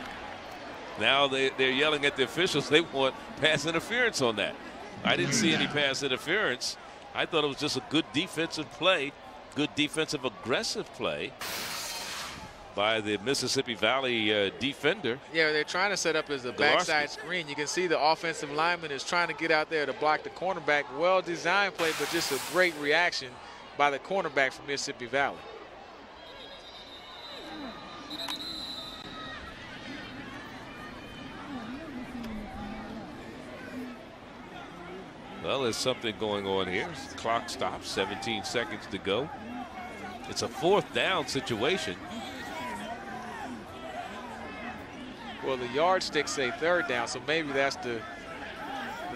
Speaker 1: Now they're yelling at the officials. They want pass interference on that. I didn't see any pass interference. I thought it was just a good defensive play, good defensive aggressive play. by the Mississippi Valley defender.
Speaker 5: Yeah, they're trying to set up as a backside screen. You can see the offensive lineman is trying to get out there to block the cornerback. Well-designed play, but just a great reaction by the cornerback from Mississippi Valley.
Speaker 1: Well, there's something going on here. Clock stops, 17 seconds to go. It's a 4th down situation.
Speaker 5: Well, the yardsticks say 3rd down, so maybe that's the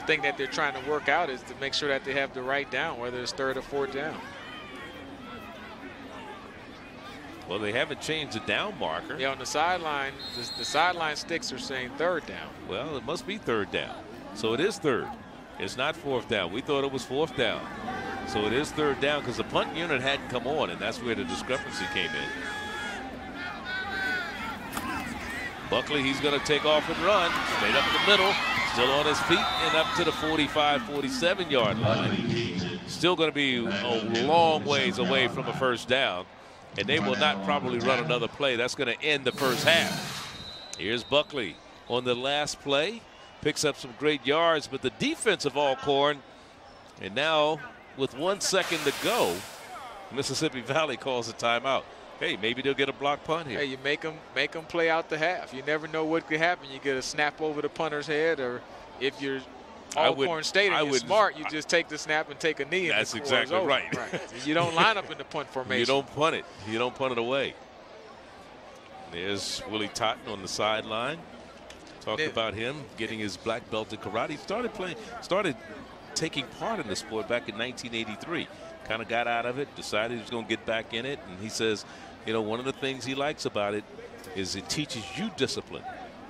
Speaker 5: thing that they're trying to work out, is to make sure that they have the right down, whether it's 3rd or 4th down.
Speaker 1: Well, they haven't changed the down marker.
Speaker 5: Yeah, on the sideline, the sideline sticks are saying 3rd down.
Speaker 1: Well, it must be 3rd down. So it is 3rd. It's not 4th down. We thought it was 4th down. So it is 3rd down because the punt unit hadn't come on, and that's where the discrepancy came in. Buckley, he's going to take off and run. Straight up the middle. Still on his feet and up to the 45, 47-yard line. Still going to be a long ways away from a 1st down. And they will not probably run another play. That's going to end the 1st half. Here's Buckley on the last play. Picks up some great yards, but the defense of Alcorn, and now with 1 second to go, Mississippi Valley calls a timeout. Hey, maybe they'll get a block punt here.
Speaker 5: Hey, you make them play out the half. You never know what could happen. You get a snap over the punter's head, or if you're Alcorn State and you're smart, you just take the snap and take a knee.
Speaker 1: That's exactly right.
Speaker 5: You don't line up in the punt formation.
Speaker 1: You don't punt it. You don't punt it away. There's Willie Totten on the sideline. Talked about him getting his black belt in karate. He started taking part in the sport back in 1983. Kind of got out of it, decided he was going to get back in it. And he says, you know, one of the things he likes about it is it teaches you discipline.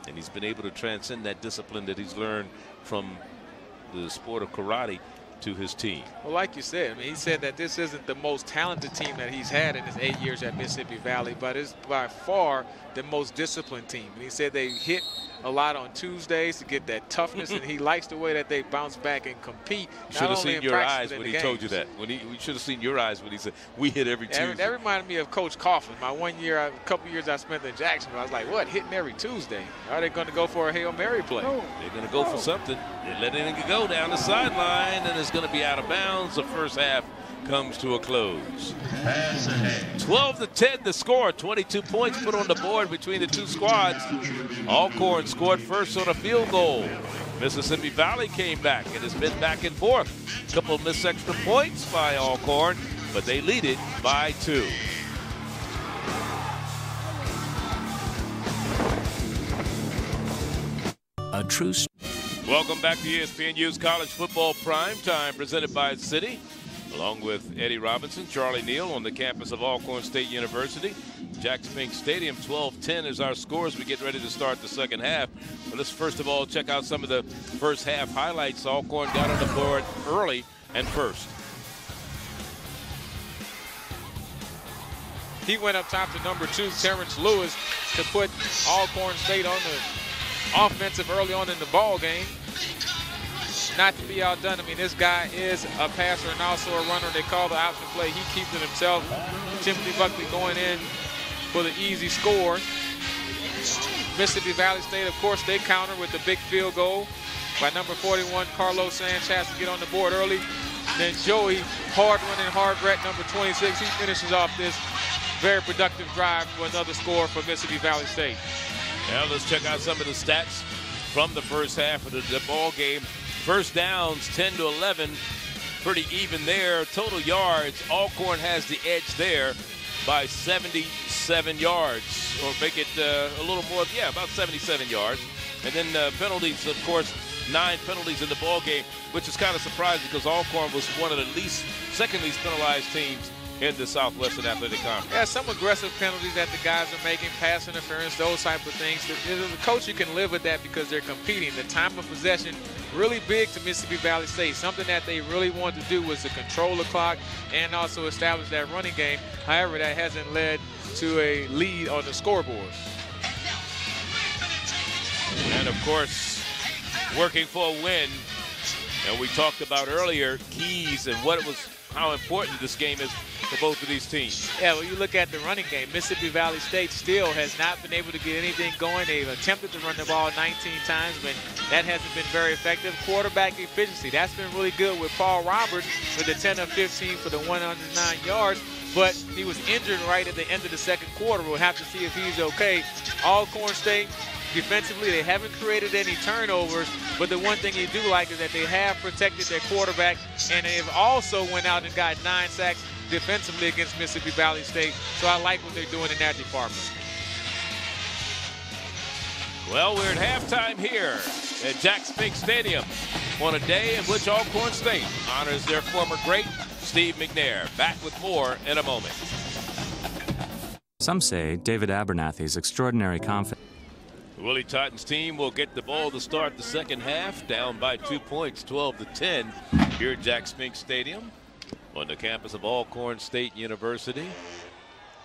Speaker 1: And he's been able to transcend that discipline that he's learned from the sport of karate to his team.
Speaker 5: Well, like you said, I mean, he said that this isn't the most talented team that he's had in his 8 years at Mississippi Valley, but it's by far the most disciplined team. And he said they hit a lot on Tuesdays to get that toughness, and he likes the way that they bounce back and compete.
Speaker 1: You should have seen your eyes when he told you that. We should have seen your eyes when he said, we hit every Tuesday.
Speaker 5: That reminded me of Coach Coughlin. My a couple years I spent in Jacksonville, I was like, what, hitting every Tuesday? Are they going to go for a Hail Mary play?
Speaker 1: They're going to go for something. They're letting it go down the sideline, and it's going to be out of bounds. The 1st half comes to a close. 12-10 the score. 22 points put on the board between the two squads. Alcorn scored first on a field goal. Mississippi Valley came back, and it's been back and forth. A couple of missed extra points by Alcorn, but they lead it by 2.
Speaker 11: A true.
Speaker 1: Welcome back to ESPNU's College Football Prime Time, presented by Citi, along with Eddie Robinson, Charlie Neal on the campus of Alcorn State University. Jack Spink Stadium, 12-10 is our score as we get ready to start the 2nd half. But let's first of all check out some of the 1st half highlights. Alcorn got on the board early and first.
Speaker 5: He went up top to number 2, Terrence Lewis, to put Alcorn State on the offensive early on in the ball game. Not to be outdone, I mean, this guy is a passer and also a runner. They call the option play. He keeps it himself. Timothy Buckley going in for the easy score. Mississippi Valley State, of course, they counter with the big field goal by number 41, Carlos Sanchez, to get on the board early. Then Joey, hard running, hard rat, number 26, he finishes off this very productive drive for another score for Mississippi Valley State.
Speaker 1: Now let's check out some of the stats from the 1st half of the ball game. 1st downs, 10-11, pretty even there. Total yards, Alcorn has the edge there by 77 yards, or make it a little more, about 77 yards. And then penalties, of course, 9 penalties in the ball game, which is kind of surprising because Alcorn was one of the second least penalized teams in the Southwestern Athletic Conference.
Speaker 5: Yeah, some aggressive penalties that the guys are making, pass interference, those type of things. As a coach, you can live with that because they're competing. The time of possession, really big to Mississippi Valley State. Something that they really want to do was to control the clock and also establish that running game. However, that hasn't led to a lead on the scoreboard.
Speaker 1: And, of course, working for a win. And we talked about earlier keys and how important this game is for both of these teams.
Speaker 5: Yeah, when you look at the running game, Mississippi Valley State still has not been able to get anything going. They've attempted to run the ball 19 times, but that hasn't been very effective. Quarterback efficiency, that's been really good with Paul Roberts with the 10 of 15 for the 109 yards, but he was injured right at the end of the second quarter. We'll have to see if he's okay. Alcorn State, defensively, they haven't created any turnovers, but the one thing you do like is that they have protected their quarterback, and they've also went out and got 9 sacks defensively against Mississippi Valley State. So I like what they're doing in that department.
Speaker 1: Well, we're at halftime here at Jack Spink Stadium on a day in which Alcorn State honors their former great, Steve McNair. Back with more in a moment.
Speaker 11: Some say David Abernathy's extraordinary confidence.
Speaker 1: The Willie Titans team will get the ball to start the second half, down by 2 points, 12-10, here at Jack Spink Stadium on the campus of Alcorn State University.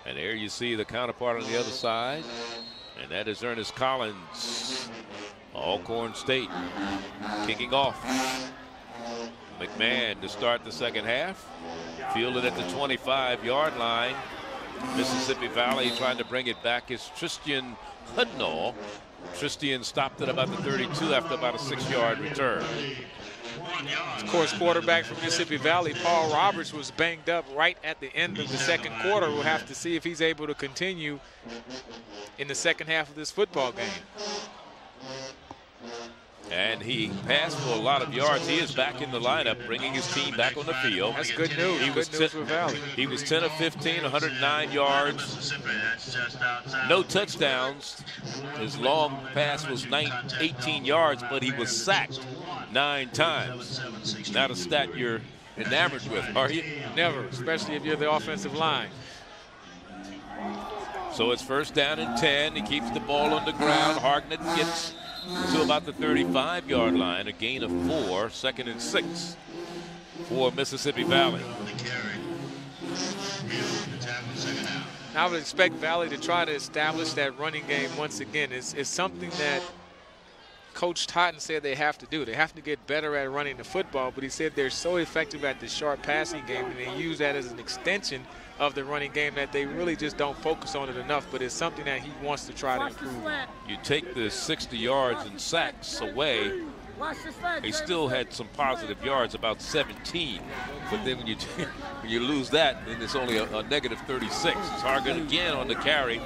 Speaker 1: And there you see the counterpart on the other side, and that is Ernest Collins. Alcorn State kicking off. McMahon to start the second half, fielded at the 25-yard line. Mississippi Valley trying to bring it back is Tristan Hudnall. Tristan stopped at about the 32 after about a 6-yard return.
Speaker 5: Of course, quarterback from Mississippi Valley, Paul Roberts, was banged up right at the end of the second quarter. We'll have to see if he's able to continue in the second half of this football game.
Speaker 1: And he passed for a lot of yards. He is back in the lineup, bringing his team back on the field.
Speaker 5: That's good news. Good news for Valley.
Speaker 1: He was 10 of 15, 109 yards, no touchdowns. His long pass was 18 yards, but he was sacked 9 times. Not a stat you're enamored with, are you?
Speaker 5: Never, especially if you're the offensive line.
Speaker 1: So it's first down and 10. He keeps the ball on the ground. Hargnett gets to about the 35-yard line, a gain of 4, 2nd and 6 for Mississippi Valley.
Speaker 5: I would expect Valley to try to establish that running game once again. It's something that Coach Totten said they have to do. They have to get better at running the football, but he said they're so effective at the short passing game, and they use that as an extension of the running game that they really just don't focus on it enough, but it's something that he wants to try to improve.
Speaker 1: You take the 60 yards and sacks away, they still had some positive yards, about 17. But then when you lose that, then it's only a negative 36. It's Hargan again on the carry.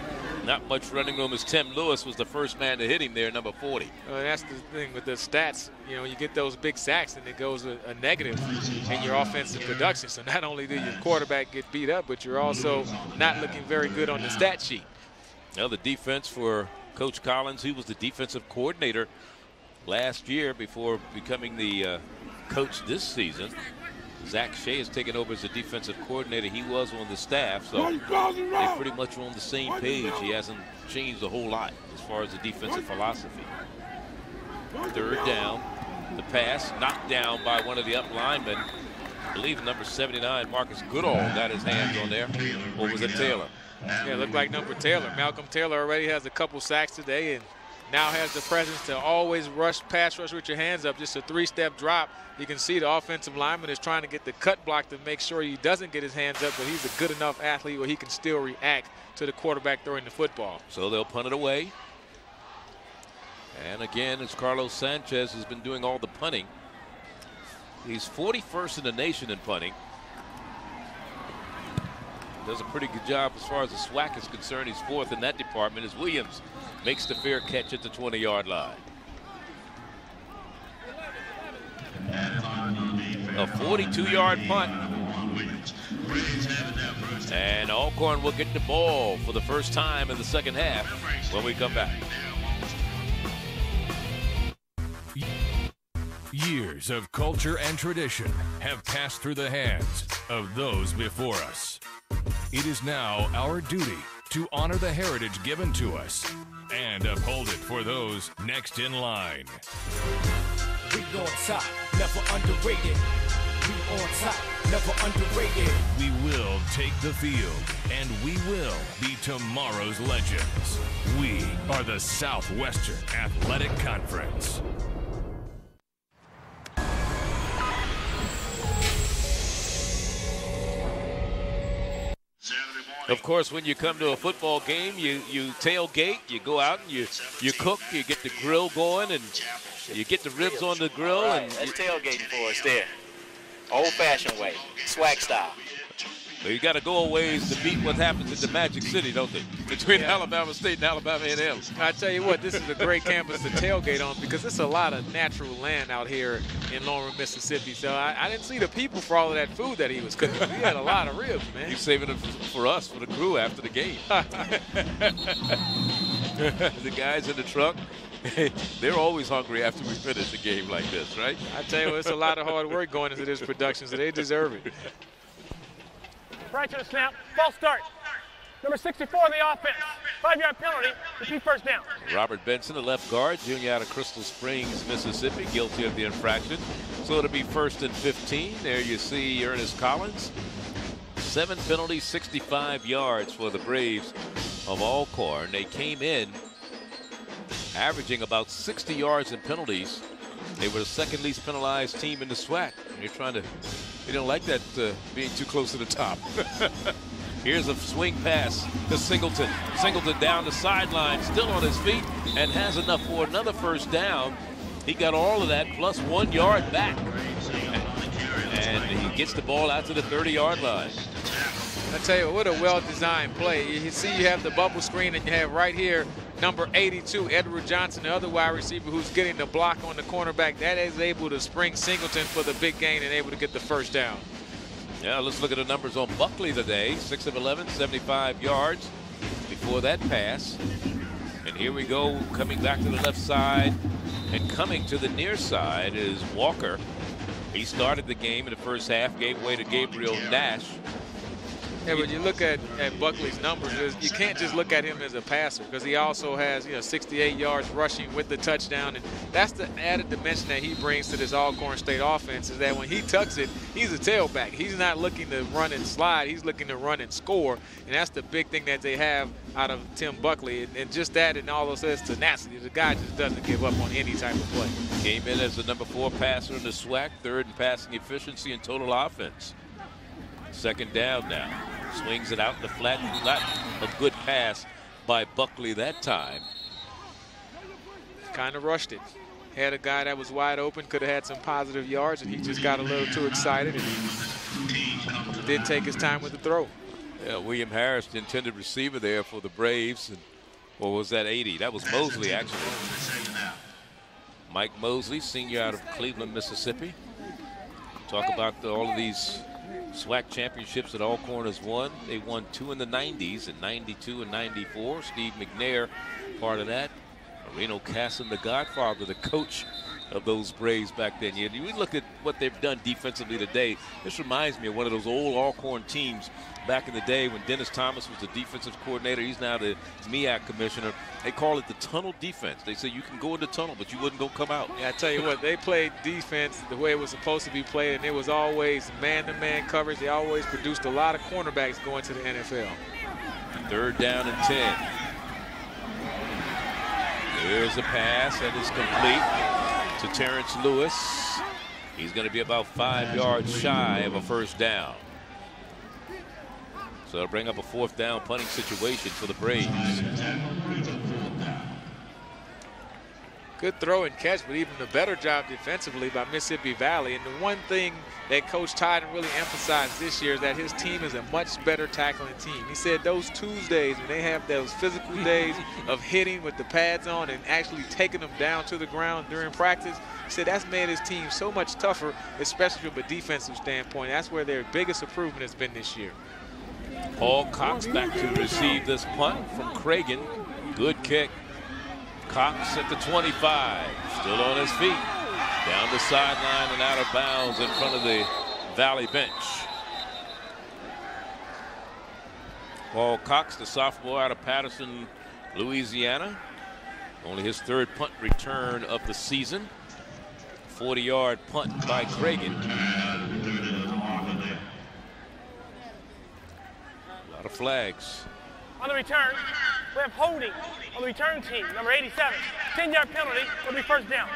Speaker 1: Not much running room as Tim Lewis was the first man to hit him there, number 40.
Speaker 5: That's the thing with the stats. You know, you get those big sacks and it goes a negative in your offensive production. So not only did your quarterback get beat up, but you're also not looking very good on the stat sheet.
Speaker 1: Now the defense for Coach Collins, he was the defensive coordinator last year before becoming the coach this season. Zach Shea has taken over as the defensive coordinator. He was on the staff, so they pretty much are on the same page. He hasn't changed a whole lot as far as the defensive philosophy. Third down, the pass knocked down by one of the up linemen. I believe number 79, Marcus Goodall, got his hands on there. Or was it Taylor?
Speaker 5: Yeah, it looked like number Taylor. Malcolm Taylor already has a couple sacks today and now has the presence to always pass rush with your hands up, just a 3-step drop. You can see the offensive lineman is trying to get the cut block to make sure he doesn't get his hands up, but he's a good enough athlete where he can still react to the quarterback throwing the football.
Speaker 1: So they'll punt it away. And again, it's Carlos Sanchez who's been doing all the punting. He's 41st in the nation in punting. Does a pretty good job as far as the SWAC is concerned. He's 4th in that department as Williams makes the fair catch at the 20-yard line. A 42-yard punt. And Alcorn will get the ball for the first time in the second half when we come back.
Speaker 3: Years of culture and tradition have passed through the hands of those before us. It is now our duty to honor the heritage given to us and uphold it for those next in line.
Speaker 4: We on top, never underrated. We on top, never underrated.
Speaker 3: We will take the field, and we will be tomorrow's legends. We are the Southwestern Athletic Conference.
Speaker 1: Of course, when you come to a football game, you tailgate, you go out and you cook, you get the grill going, and you get the ribs on the grill.
Speaker 2: Right,
Speaker 1: and
Speaker 2: that's tailgating for us there. Old-fashioned way, SWAC style.
Speaker 1: So you got to go a ways to beat what happens at the Magic City, don't they? Between Alabama State and Alabama A&M.
Speaker 5: I tell you what, this is a great campus to tailgate on because it's a lot of natural land out here in Lauren, Mississippi. So I didn't see the people for all of that food that he was cooking. He had a lot of ribs, man.
Speaker 1: He's saving it for us, for the crew after the game. The guys in the truck, they're always hungry after we finish a game like this, right?
Speaker 5: I tell you what, it's a lot of hard work going into this production, so they deserve it.
Speaker 6: Right to the snap, false start. Number 64 on the offense. 5-yard penalty, repeat first down.
Speaker 1: Robert Benson, the left guard, junior out of Crystal Springs, Mississippi, guilty of the infraction. So it'll be 1st and 15. There you see Ernest Collins. 7 penalties, 65 yards for the Braves of Alcorn. They came in averaging about 60 yards in penalties. They were the second least penalized team in the SWAC. And you're trying to, you don't like that being too close to the top. Here's a swing pass to Singleton. Singleton down the sideline, still on his feet, and has enough for another first down. He got all of that plus 1 yard back. And he gets the ball out to the 30-yard line.
Speaker 5: I tell you what a well-designed play. You see you have the bubble screen, and you have right here number 82, Edward Johnson, the other wide receiver who's getting the block on the cornerback. That is able to spring Singleton for the big gain and able to get the first down.
Speaker 1: Yeah, let's look at the numbers on Buckley today. 6 of 11, 75 yards before that pass. And here we go, coming back to the left side and coming to the near side is Walker. He started the game in the first half, gave way to Gabriel Nash.
Speaker 5: Yeah, but you look at Buckley's numbers, you can't just look at him as a passer because he also has 68 yards rushing with the touchdown, and that's the added dimension that he brings to this Alcorn State offense is that when he tucks it, he's a tailback. He's not looking to run and slide. He's looking to run and score, and that's the big thing that they have out of Tim Buckley, and just that and all those says tenacity. The guy just doesn't give up on any type of play.
Speaker 1: Came in as the number 4 passer in the SWAC, 3rd in passing efficiency and total offense. 2nd down now. Swings it out in the flat. Not a good pass by Buckley that time.
Speaker 5: Kind of rushed it. Had a guy that was wide open, could have had some positive yards, and he just got a little too excited and did take his time with the throw.
Speaker 1: Yeah, William Harris, the intended receiver there for the Braves. And what was that, 80? That was Mosley, actually. Mike Mosley, senior out of Cleveland, Mississippi. Talk about all of these SWAC championships that Alcorn has won. They won 2 in the 90s, in 92 and 94. Steve McNair, part of that. Reno Casson, the godfather, the coach of those Braves back then. You look at what they've done defensively today. This reminds me of one of those old Alcorn teams back in the day when Dennis Thomas was the defensive coordinator. He's now the MEAC commissioner. They call it the tunnel defense. They say you can go in the tunnel, but you wouldn't go come out.
Speaker 5: Yeah, I tell you what, they played defense the way it was supposed to be played, and it was always man-to-man coverage. They always produced a lot of cornerbacks going to the NFL.
Speaker 1: 3rd down and 10. Here's a pass that is complete to Terrence Lewis. He's going to be about 5 yards shy of a first down. So it'll bring up a 4th down punting situation for the Braves.
Speaker 5: Good throw and catch, but even a better job defensively by Mississippi Valley. And the one thing that Coach Tyden really emphasized this year is that his team is a much better tackling team. He said those Tuesdays when they have those physical days of hitting with the pads on and actually taking them down to the ground during practice, he said that's made his team so much tougher, especially from a defensive standpoint. That's where their biggest improvement has been this year.
Speaker 1: Paul Cox back to receive this punt from Cragen. Good kick. Cox at the 25, still on his feet. Down the sideline and out of bounds in front of the Valley bench. Paul Cox, the sophomore out of Patterson, Louisiana. Only his 3rd punt return of the season. 40-yard punt by Cragen. A lot of flags.
Speaker 6: On the return, we have holding on the return team, number 87. 10-yard penalty, will be first down.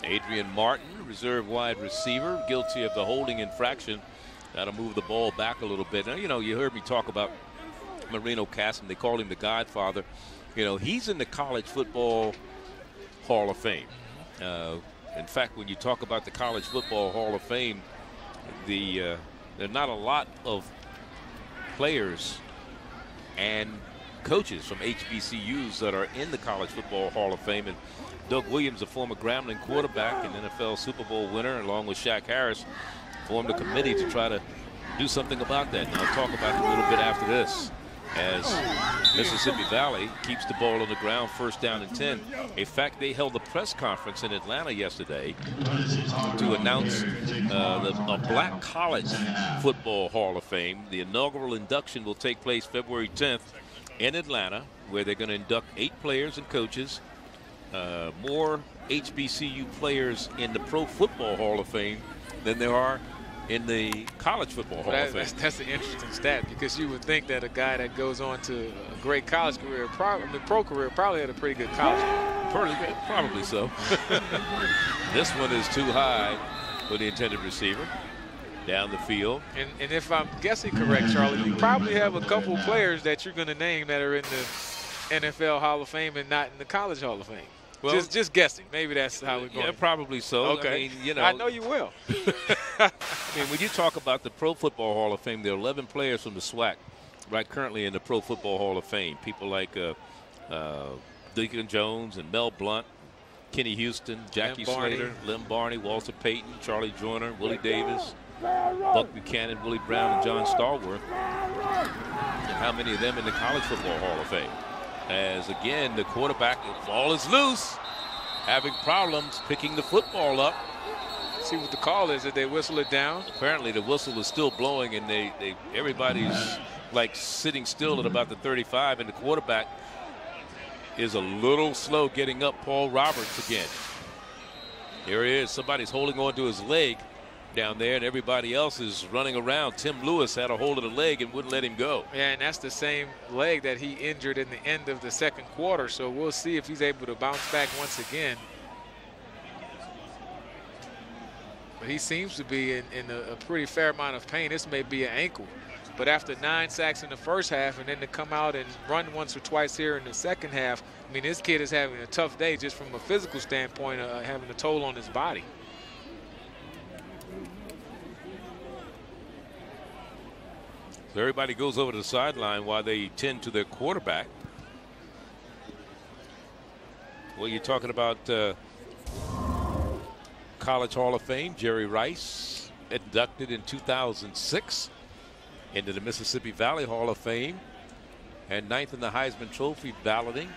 Speaker 1: Adrian Martin, reserve wide receiver, guilty of the holding infraction That'll move the ball back a little bit. Now, you know, you heard me talk about Marino Cassim. They call him the Godfather. You know, he's in the College Football Hall of Fame. In fact, when you talk about the College Football Hall of Fame, there are not a lot of players and coaches from HBCUs that are in the College Football Hall of Fame. And Doug Williams, a former Grambling quarterback and NFL Super Bowl winner, along with Shaq Harris, formed a committee to try to do something about that. And I'll talk about it a little bit after this, as Mississippi Valley keeps the ball on the ground, 1st down and 10. In fact, they held a press conference in Atlanta yesterday to announce a Black College Football Hall of Fame. The inaugural induction will take place February 10th in Atlanta, where they're going to induct 8 players and coaches. More HBCU players in the Pro Football Hall of Fame than there are in the College Football Hall of Fame.
Speaker 5: That's an interesting stat, because you would think that a guy that goes on to a great college career, pro career, probably had a pretty good college career.
Speaker 1: Probably so. This one is too high for the intended receiver. Down the field.
Speaker 5: And if I'm guessing correct, Charlie, you probably have a couple players that you're going to name that are in the NFL Hall of Fame and not in the College Hall of Fame. Well, just guessing. Maybe that's how we're going.
Speaker 1: Yeah, probably so.
Speaker 5: Okay.
Speaker 1: I mean, you know.
Speaker 5: I know you will.
Speaker 1: I mean, when you talk about the Pro Football Hall of Fame, there are 11 players from the SWAC right currently in the Pro Football Hall of Fame. People like Deacon Jones and Mel Blount, Kenny Houston, Jackie Slater, Lem Barney, Walter Payton, Charlie Joyner, Willie Davis, Buck Buchanan, Willie Brown, and John Stallworth. And how many of them in the College Football Hall of Fame? As again, the quarterback, the ball is loose, having problems picking the football up.
Speaker 5: See what the call is. Did they whistle it down?
Speaker 1: Apparently the whistle is still blowing, and everybody's like sitting still at about the 35, and the quarterback is a little slow getting up. Paul Roberts again. Here he is. Somebody's holding on to his leg down there, and everybody else is running around. Tim Lewis had a hold of the leg and wouldn't let him go.
Speaker 5: Yeah, and that's the same leg that he injured in the end of the 2nd quarter, so we'll see if he's able to bounce back once again. But he seems to be in a pretty fair amount of pain. This may be an ankle. But after 9 sacks in the 1st half and then to come out and run once or twice here in the 2nd half, I mean, this kid is having a tough day just from a physical standpoint, having a toll on his body.
Speaker 1: So everybody goes over to the sideline while they tend to their quarterback. Well, you're talking about College Hall of Fame. Jerry Rice, inducted in 2006 into the Mississippi Valley Hall of Fame, and 9th in the Heisman Trophy balloting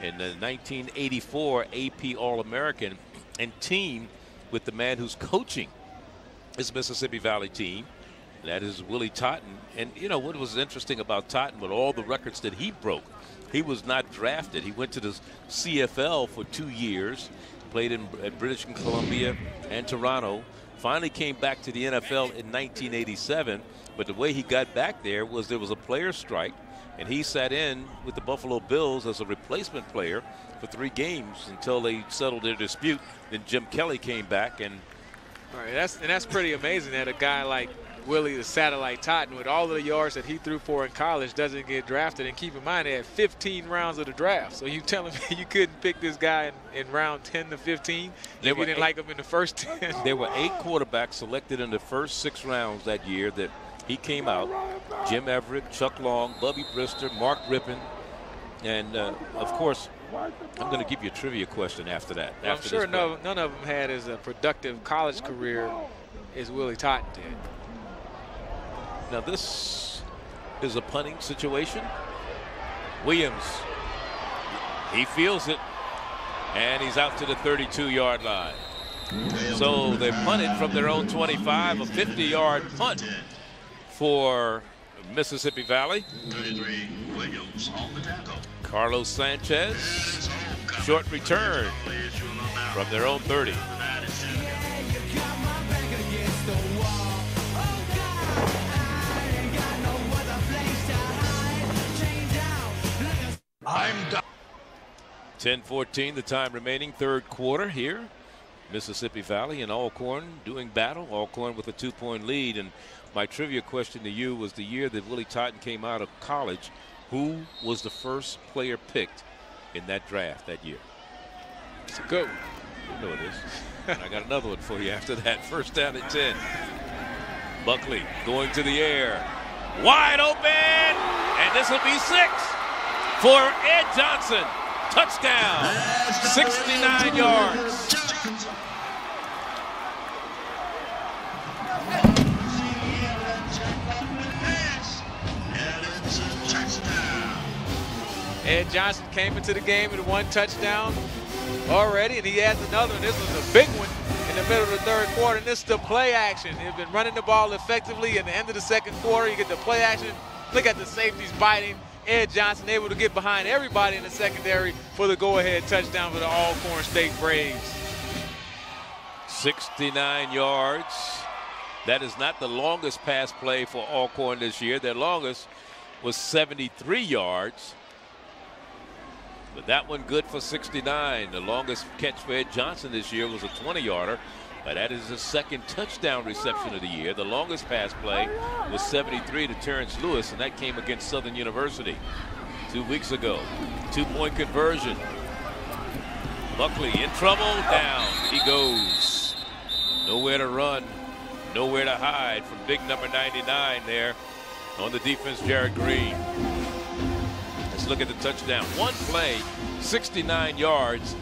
Speaker 1: in the 1984 AP All-American, and team with the man who's coaching this Mississippi Valley team. That is Willie Totten. And, you know, what was interesting about Totten, with all the records that he broke, he was not drafted. He went to the CFL for 2 years, played at British Columbia and Toronto, finally came back to the NFL in 1987. But the way he got back there was a player strike, and he sat in with the Buffalo Bills as a replacement player for 3 games until they settled their dispute. Then Jim Kelly came back. And
Speaker 5: all right, that's pretty amazing that a guy like Willie the Satellite Totten, with all of the yards that he threw for in college, doesn't get drafted. And keep in mind, they had 15 rounds of the draft. So you telling me you couldn't pick this guy in round 10 to 15 if you didn't like him in the first 10?
Speaker 1: There were 8 quarterbacks selected in the first 6 rounds that year that he came out. Jim Everett, Chuck Long, Bubby Brister, Mark Rippon, and of course, I'm going to give you a trivia question after that.
Speaker 5: Well, I'm sure none of them had as a productive college career as Willie Totten did.
Speaker 1: Now this is a punting situation. Williams, he feels it, and he's out to the 32-yard line. So they punted from their own 25, a 50-yard punt for Mississippi Valley.
Speaker 8: 33, Williams on the tackle.
Speaker 1: Carlos Sanchez, short return from their own 30.
Speaker 8: I'm done.
Speaker 1: 10-14, the time remaining, 3rd quarter here. Mississippi Valley and Alcorn doing battle. Alcorn with a 2-point lead. And My trivia question to you was the year that Willie Totten came out of college. Who was the first player picked in that draft that year?
Speaker 5: It's a good one.
Speaker 1: You know it is. And I got another one for you after that. First down at 10. Buckley going to the air. Wide open. And this will be 6 for Ed Johnson. Touchdown. 69 yards.
Speaker 5: Ed Johnson came into the game with 1 touchdown already, and he adds another. And this was a big one in the middle of the third quarter. And this is the play action. They've been running the ball effectively. At the end of the second quarter, you get the play action. Look at the safeties biting. Ed Johnson able to get behind everybody in the secondary for the go-ahead touchdown for the Alcorn State Braves.
Speaker 1: 69 yards. That is not the longest pass play for Alcorn this year. Their longest was 73 yards. But that one good for 69. The longest catch for Ed Johnson this year was a 20-yarder. But that is his second touchdown reception of the year. The longest pass play was 73 to Terrence Lewis, and that came against Southern University 2 weeks ago. 2-point conversion. Buckley in trouble, down he goes. Nowhere to run, nowhere to hide from big number 99 there on the defense, Jared Green. Let's look at the touchdown. One play, 69 yards.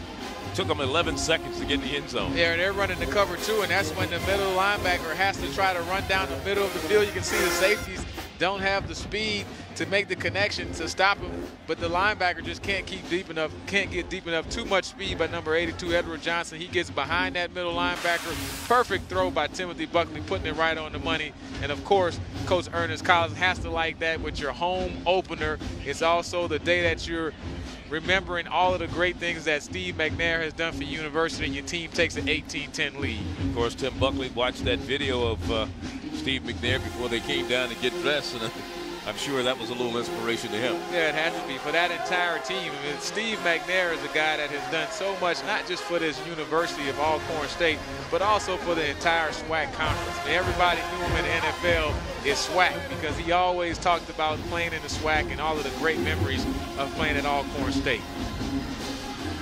Speaker 1: Took them 11 seconds to get in the end zone.
Speaker 5: Yeah, they're running the cover 2, and that's when the middle linebacker has to try to run down the middle of the field. You can see the safeties don't have the speed to make the connection to stop him, but the linebacker just can't get deep enough. Too much speed by number 82, Edward Johnson. He gets behind that middle linebacker. Perfect throw by Timothy Buckley, putting it right on the money. And of course, Coach Ernest Collins has to like that with your home opener. It's also the day that you're remembering all of the great things that Steve McNair has done for University, and your team takes an 18-10 lead.
Speaker 1: Of course, Tim Buckley watched that video of Steve McNair before they came down to get dressed, and I'm sure that was a little inspiration to him.
Speaker 5: Yeah, it had to be for that entire team. I mean, Steve McNair is a guy that has done so much, not just for this University of Alcorn State, but also for the entire SWAC conference. I mean, everybody knew him in the NFL is SWAC because he always talked about playing in the SWAC and all of the great memories of playing at Alcorn State.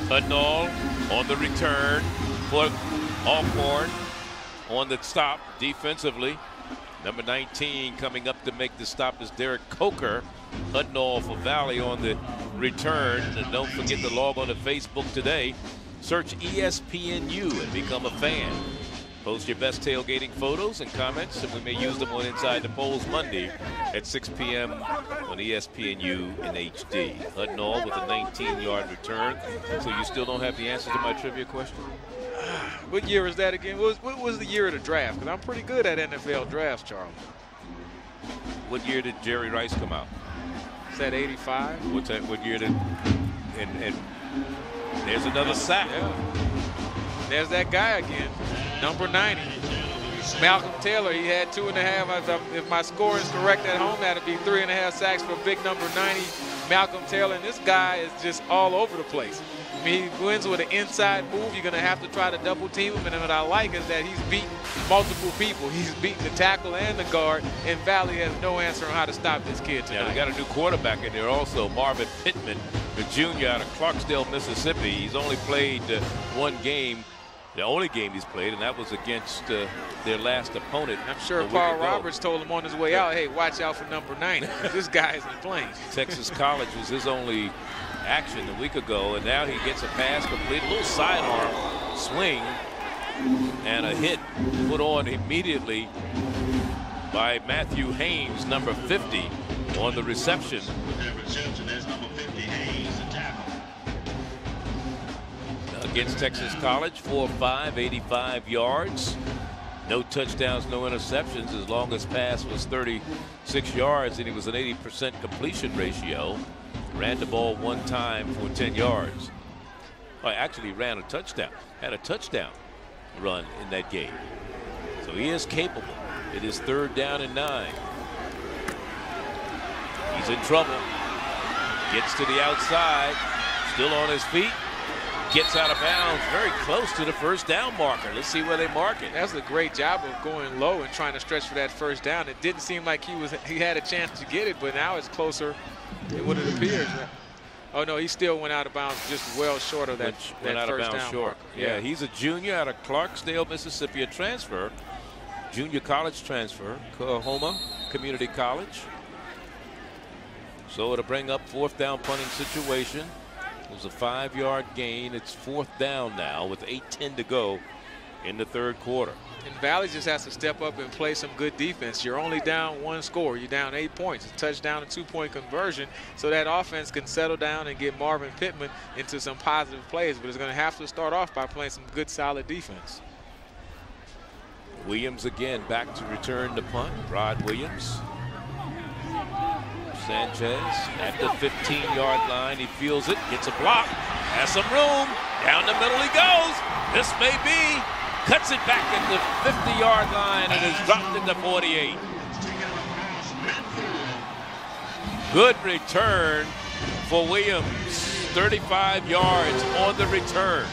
Speaker 1: Hudnall on the return for Alcorn on the stop defensively. Number 19 coming up to make the stop is Derek Coker. Hudnall for Valley on the return. And don't forget to log on to Facebook today. Search ESPNU and become a fan. Post your best tailgating photos and comments, and we may use them on Inside the Polls Monday at 6 p.m. on ESPNU in HD. Hudnall with a 19-yard return. So you still don't have the answer to my trivia question?
Speaker 5: What year is that again? What was the year of the draft? Because I'm pretty good at NFL drafts, Charles.
Speaker 1: What year did Jerry Rice come out?
Speaker 5: Is that 85?
Speaker 1: What year did? And there's another sack.
Speaker 5: Yeah. There's that guy again, number 90. Malcolm Taylor, he had 2.5. If my score is correct at home, that'd be 3.5 sacks for big number 90, Malcolm Taylor. And this guy is just all over the place. I mean, he wins with an inside move. You're going to have to try to double team him. And what I like is that he's beaten multiple people. He's beaten the tackle and the guard, and Valley has no answer on how to stop this kid tonight.
Speaker 1: Yeah, they got a new quarterback in there also, Marvin Pittman, the junior out of Clarksdale, Mississippi. He's only played one game. The only game he's played, and that was against their last opponent.
Speaker 5: I'm sure Paul Roberts told him on his way out, hey, watch out for number 90. This guy isn't playing.
Speaker 1: Texas College was his only action a week ago, and now he gets a pass complete, a little sidearm swing, and a hit put on immediately by Matthew Haynes, number 50, on the reception. Against Texas College, 4-5, 85 yards. No touchdowns, no interceptions. His longest pass was 36 yards, and he was an 80% completion ratio. Ran the ball one time for 10 yards. Well, actually ran a touchdown, had a touchdown run in that game. So he is capable. It is 3rd down and 9. He's in trouble. Gets to the outside, still on his feet. gets out of bounds very close to the first down marker. Let's see where they mark it.
Speaker 5: That's a great job of going low and trying to stretch for that first down. It didn't seem like he had a chance to get it, but now it's closer than what it appears. Oh, no, he still went out of bounds just well short of that first down marker.
Speaker 1: Yeah, he's a junior out of Clarksdale, Mississippi, a transfer. Junior college transfer, Oklahoma Community College. So it'll bring up fourth down punting situation. It was a 5-yard gain. It's fourth down now with 8:10 to go in the third quarter.
Speaker 5: And Valley just has to step up and play some good defense. You're only down 1 score. You're down 8 points. A touchdown and 2-point conversion, so that offense can settle down and get Marvin Pittman into some positive plays. But it's going to have to start off by playing some good, solid defense.
Speaker 1: Williams again back to return the punt. Rod Williams. Sanchez at the 15-yard line. He feels it, gets a block, has some room. Down the middle he goes. This may be. Cuts it back at the 50-yard line and is dropped at the 48. Good return for Williams. 35 yards on the return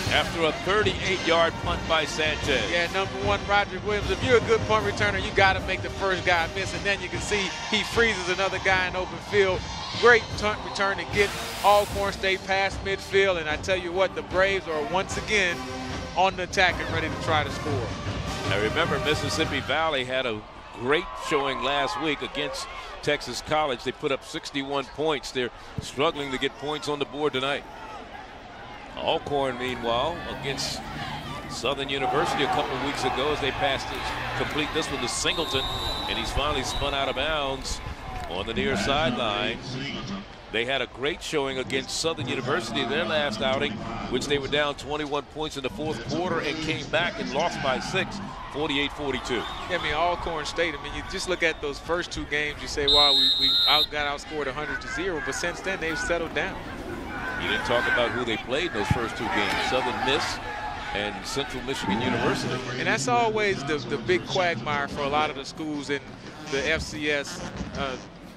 Speaker 1: after a 38-yard punt by Sanchez.
Speaker 5: Yeah, number 1, Roderick Williams. If you're a good punt returner, you got to make the first guy miss, and then you can see he freezes another guy in open field. Great punt return to get Alcorn State past midfield, and I tell you what, the Braves are once again on the attack and ready to try to score.
Speaker 1: Now remember, Mississippi Valley had a great showing last week against Texas College. They put up 61 points. They're struggling to get points on the board tonight. Alcorn, meanwhile, against Southern University a couple of weeks ago as they passed it, complete this one to Singleton, and he's finally spun out of bounds on the near sideline. They had a great showing against Southern University their last outing, which they were down 21 points in the fourth quarter and came back and lost by 6, 48-42.
Speaker 5: Yeah, I mean, Alcorn State, I mean, you just look at those first 2 games, you say, wow, we got outscored 100-0, but since then they've settled down.
Speaker 1: You didn't talk about who they played in those first 2 games, Southern Miss and Central Michigan University.
Speaker 5: And that's always the big quagmire for a lot of the schools in the FCS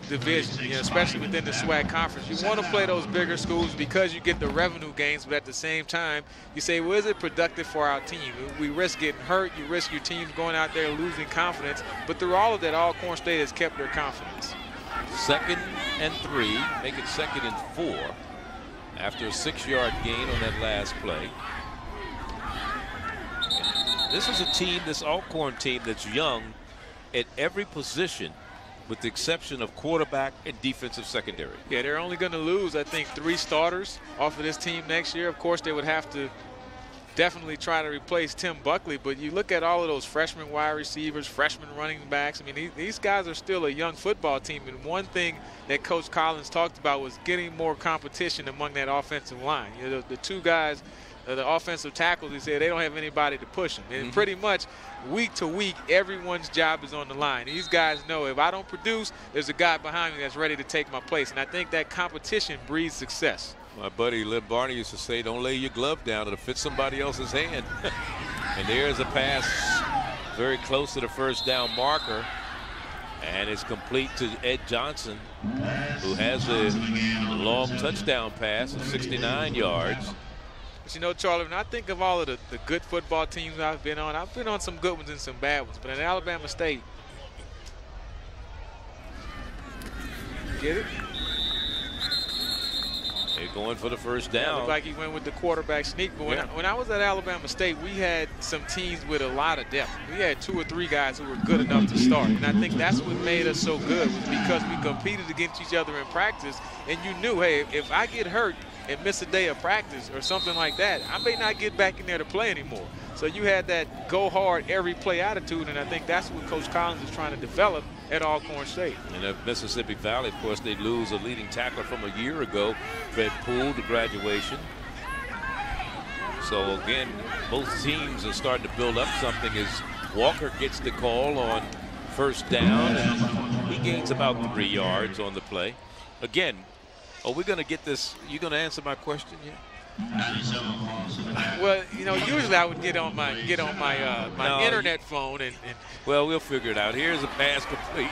Speaker 5: division, you know, especially within the SWAC conference. You want to play those bigger schools because you get the revenue gains, but at the same time, you say, well, is it productive for our team? We risk getting hurt. You risk your team going out there losing confidence. But through all of that, Alcorn State has kept their confidence.
Speaker 1: 2nd and 3, make it 2nd and 4 after a 6-yard gain on that last play. This is a team, this Alcorn team, that's young at every position, with the exception of quarterback and defensive secondary.
Speaker 5: Yeah, they're only going to lose, I think, 3 starters off of this team next year. Of course, they would have to definitely try to replace Tim Buckley, but you look at all of those freshman wide receivers, freshman running backs. I mean, these guys are still a young football team, and one thing that Coach Collins talked about was getting more competition among that offensive line. You know, the 2 guys, the offensive tackles, he said they don't have anybody to push them. And pretty much week to week, everyone's job is on the line. These guys know if I don't produce, there's a guy behind me that's ready to take my place. And I think that competition breeds success.
Speaker 1: My buddy Lynn Barney used to say, don't lay your glove down, it'll fit somebody else's hand. And there's a pass very close to the first down marker. And it's complete to Ed Johnson, who has a long touchdown pass of 69 yards.
Speaker 5: But you know, Charlie, when I think of all of the good football teams I've been on some good ones and some bad ones. But in Alabama State, get it?
Speaker 1: They're going for the first down.
Speaker 5: Looked like he went with the quarterback sneak. But when I was at Alabama State, we had some teams with a lot of depth. We had 2 or 3 guys who were good enough to start. And I think that's what made us so good, was because we competed against each other in practice. And you knew, hey, if I get hurt and miss a day of practice or something like that, I may not get back in there to play anymore. So you had that go hard every play attitude, and I think that's what Coach Collins is trying to develop at Alcorn State.
Speaker 1: And at Mississippi Valley, of course, they lose a leading tackler from a year ago, Fred Poole, to graduation. So again, both teams are starting to build up something as Walker gets the call on first down, and he gains about 3 yards on the play. Again, are we going to get this? You going to answer my question yet?
Speaker 5: Well, you know, usually I would get on my internet phone and
Speaker 1: well, we'll figure it out. Here's a pass complete.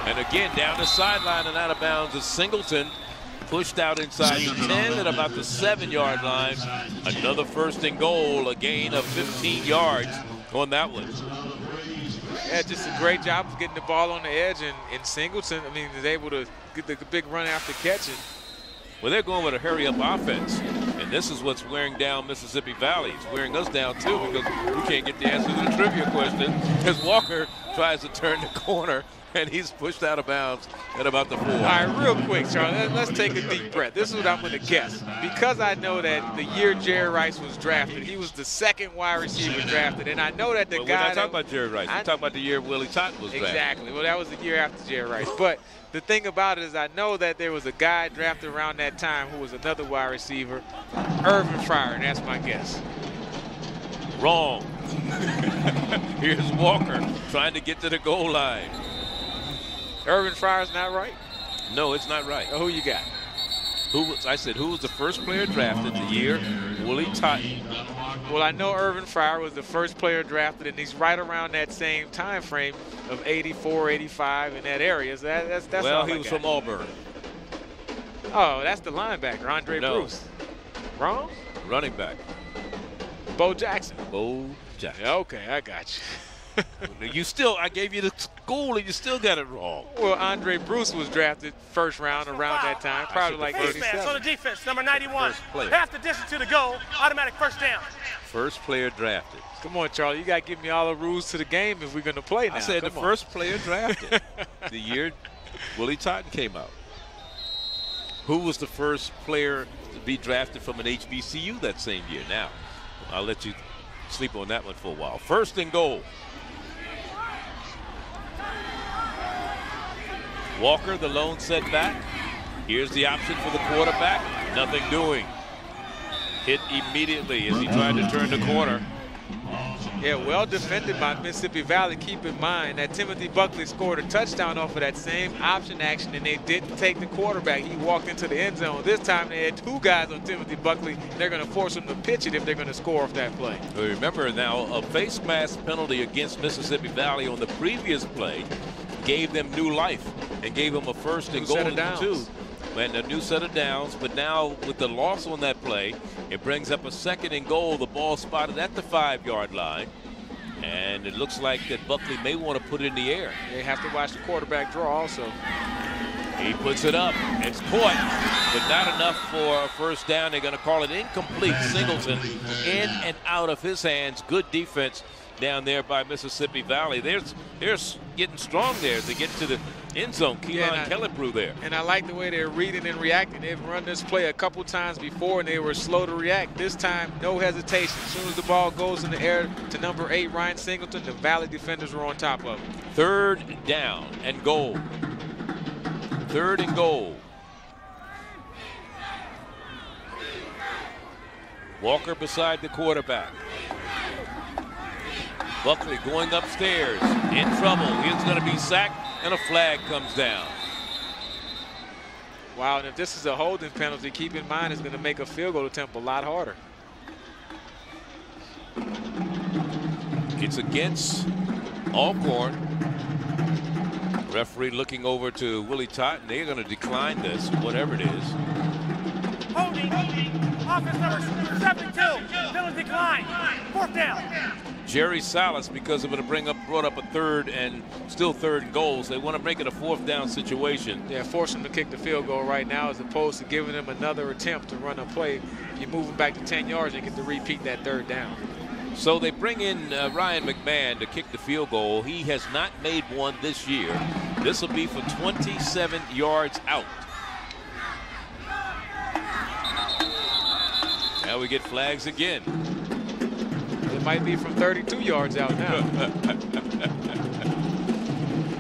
Speaker 1: And again, down the sideline and out of bounds is Singleton pushed out inside the 10 at about the 7-yard line. Another first and goal, a gain of 15 yards on that one.
Speaker 5: Yeah, just a great job of getting the ball on the edge, and Singleton, I mean, is able to get the big run after catching.
Speaker 1: Well, they're going with a hurry-up offense, and this is what's wearing down Mississippi Valley. It's wearing us down, too, because we can't get the answer to the trivia question as Walker tries to turn the corner, and he's pushed out of bounds at about the 4.
Speaker 5: All right, real quick, Charlie, let's take a deep breath. This is what I'm going to guess. Because I know that the year Jerry Rice was drafted, he was the second wide receiver drafted, and I know that the guy—
Speaker 1: We're not talking about Jerry Rice. We're talking about the year Willie Totten was drafted.
Speaker 5: Exactly. Well, that was the year after Jerry Rice. But the thing about it is I know that there was a guy drafted around that time who was another wide receiver, Irvin Fryer, and that's my guess.
Speaker 1: Wrong. Here's Walker trying to get to the goal line.
Speaker 5: Irvin Fryer's not right?
Speaker 1: No, it's not right.
Speaker 5: Who you got?
Speaker 1: Who was the first player drafted the year Willie Totten?
Speaker 5: Well, I know Irvin Fryer was the first player drafted, and he's right around that same time frame of 84, 85 in that area. So that's
Speaker 1: well, he was from Auburn.
Speaker 5: Oh, that's the linebacker, Andre Bruce. Wrong?
Speaker 1: Running back.
Speaker 5: Bo Jackson.
Speaker 1: Bo Jackson.
Speaker 5: Okay, I got you.
Speaker 1: I gave you the school and you still got it wrong.
Speaker 5: Well, Andre Bruce was drafted first round around that time, probably like 87.
Speaker 6: On the defense, number 91. Half the distance to the goal, automatic first down.
Speaker 1: First player drafted.
Speaker 5: Come on, Charlie, you got to give me all the rules to the game if we're going to play now.
Speaker 1: I said first player drafted the year Willie Totten came out. Who was the first player to be drafted from an HBCU that same year? Now, I'll let you sleep on that one for a while. First and goal. Walker, the lone setback. Here's the option for the quarterback. Nothing doing. Hit immediately as he tried to turn the corner.
Speaker 5: Yeah, well defended by Mississippi Valley. Keep in mind that Timothy Buckley scored a touchdown off of that same option action, and they didn't take the quarterback. He walked into the end zone. This time they had 2 guys on Timothy Buckley. They're going to force him to pitch it if they're going to score off that play.
Speaker 1: Remember now, a face mask penalty against Mississippi Valley on the previous play gave them new life and gave them a first and goal in 2. And a new set of downs, but now with the loss on that play, it brings up a second and goal. The ball spotted at the 5-yard line, and it looks like that Buckley may want to put it in the air.
Speaker 5: They have to watch the quarterback draw also.
Speaker 1: He puts it up. It's caught, but not enough for a first down. They're going to call it incomplete. Singleton in and out of his hands. Good defense down there by Mississippi Valley. They're getting strong there to get to the end zone. Keelan Kellebrew there.
Speaker 5: And I like the way they're reading and reacting. They've run this play a couple times before, and they were slow to react. This time, no hesitation. As soon as the ball goes in the air to number 8, Ryan Singleton, the Valley defenders were on top of him.
Speaker 1: Third down and goal. Third and goal. Walker beside the quarterback. Buckley going upstairs, in trouble. He's going to be sacked, and a flag comes down.
Speaker 5: Wow, and if this is a holding penalty, keep in mind it's going to make a field goal attempt a lot harder.
Speaker 1: It's against Alcorn. Referee looking over to Willie Totten. They're going to decline this, whatever it is.
Speaker 6: Holding. Offense number 72. Penalty decline. Fourth down.
Speaker 1: Jerry Salas, because of it, brought up a third and goals. They want to make it a 4th down situation.
Speaker 5: Yeah, force them to kick the field goal right now as opposed to giving them another attempt to run a play. If you move them back to 10 yards, they get to repeat that 3rd down.
Speaker 1: So they bring in Ryan McMahon to kick the field goal. He has not made one this year. This will be for 27 yards out. Now we get flags again.
Speaker 5: It might be from 32 yards out now.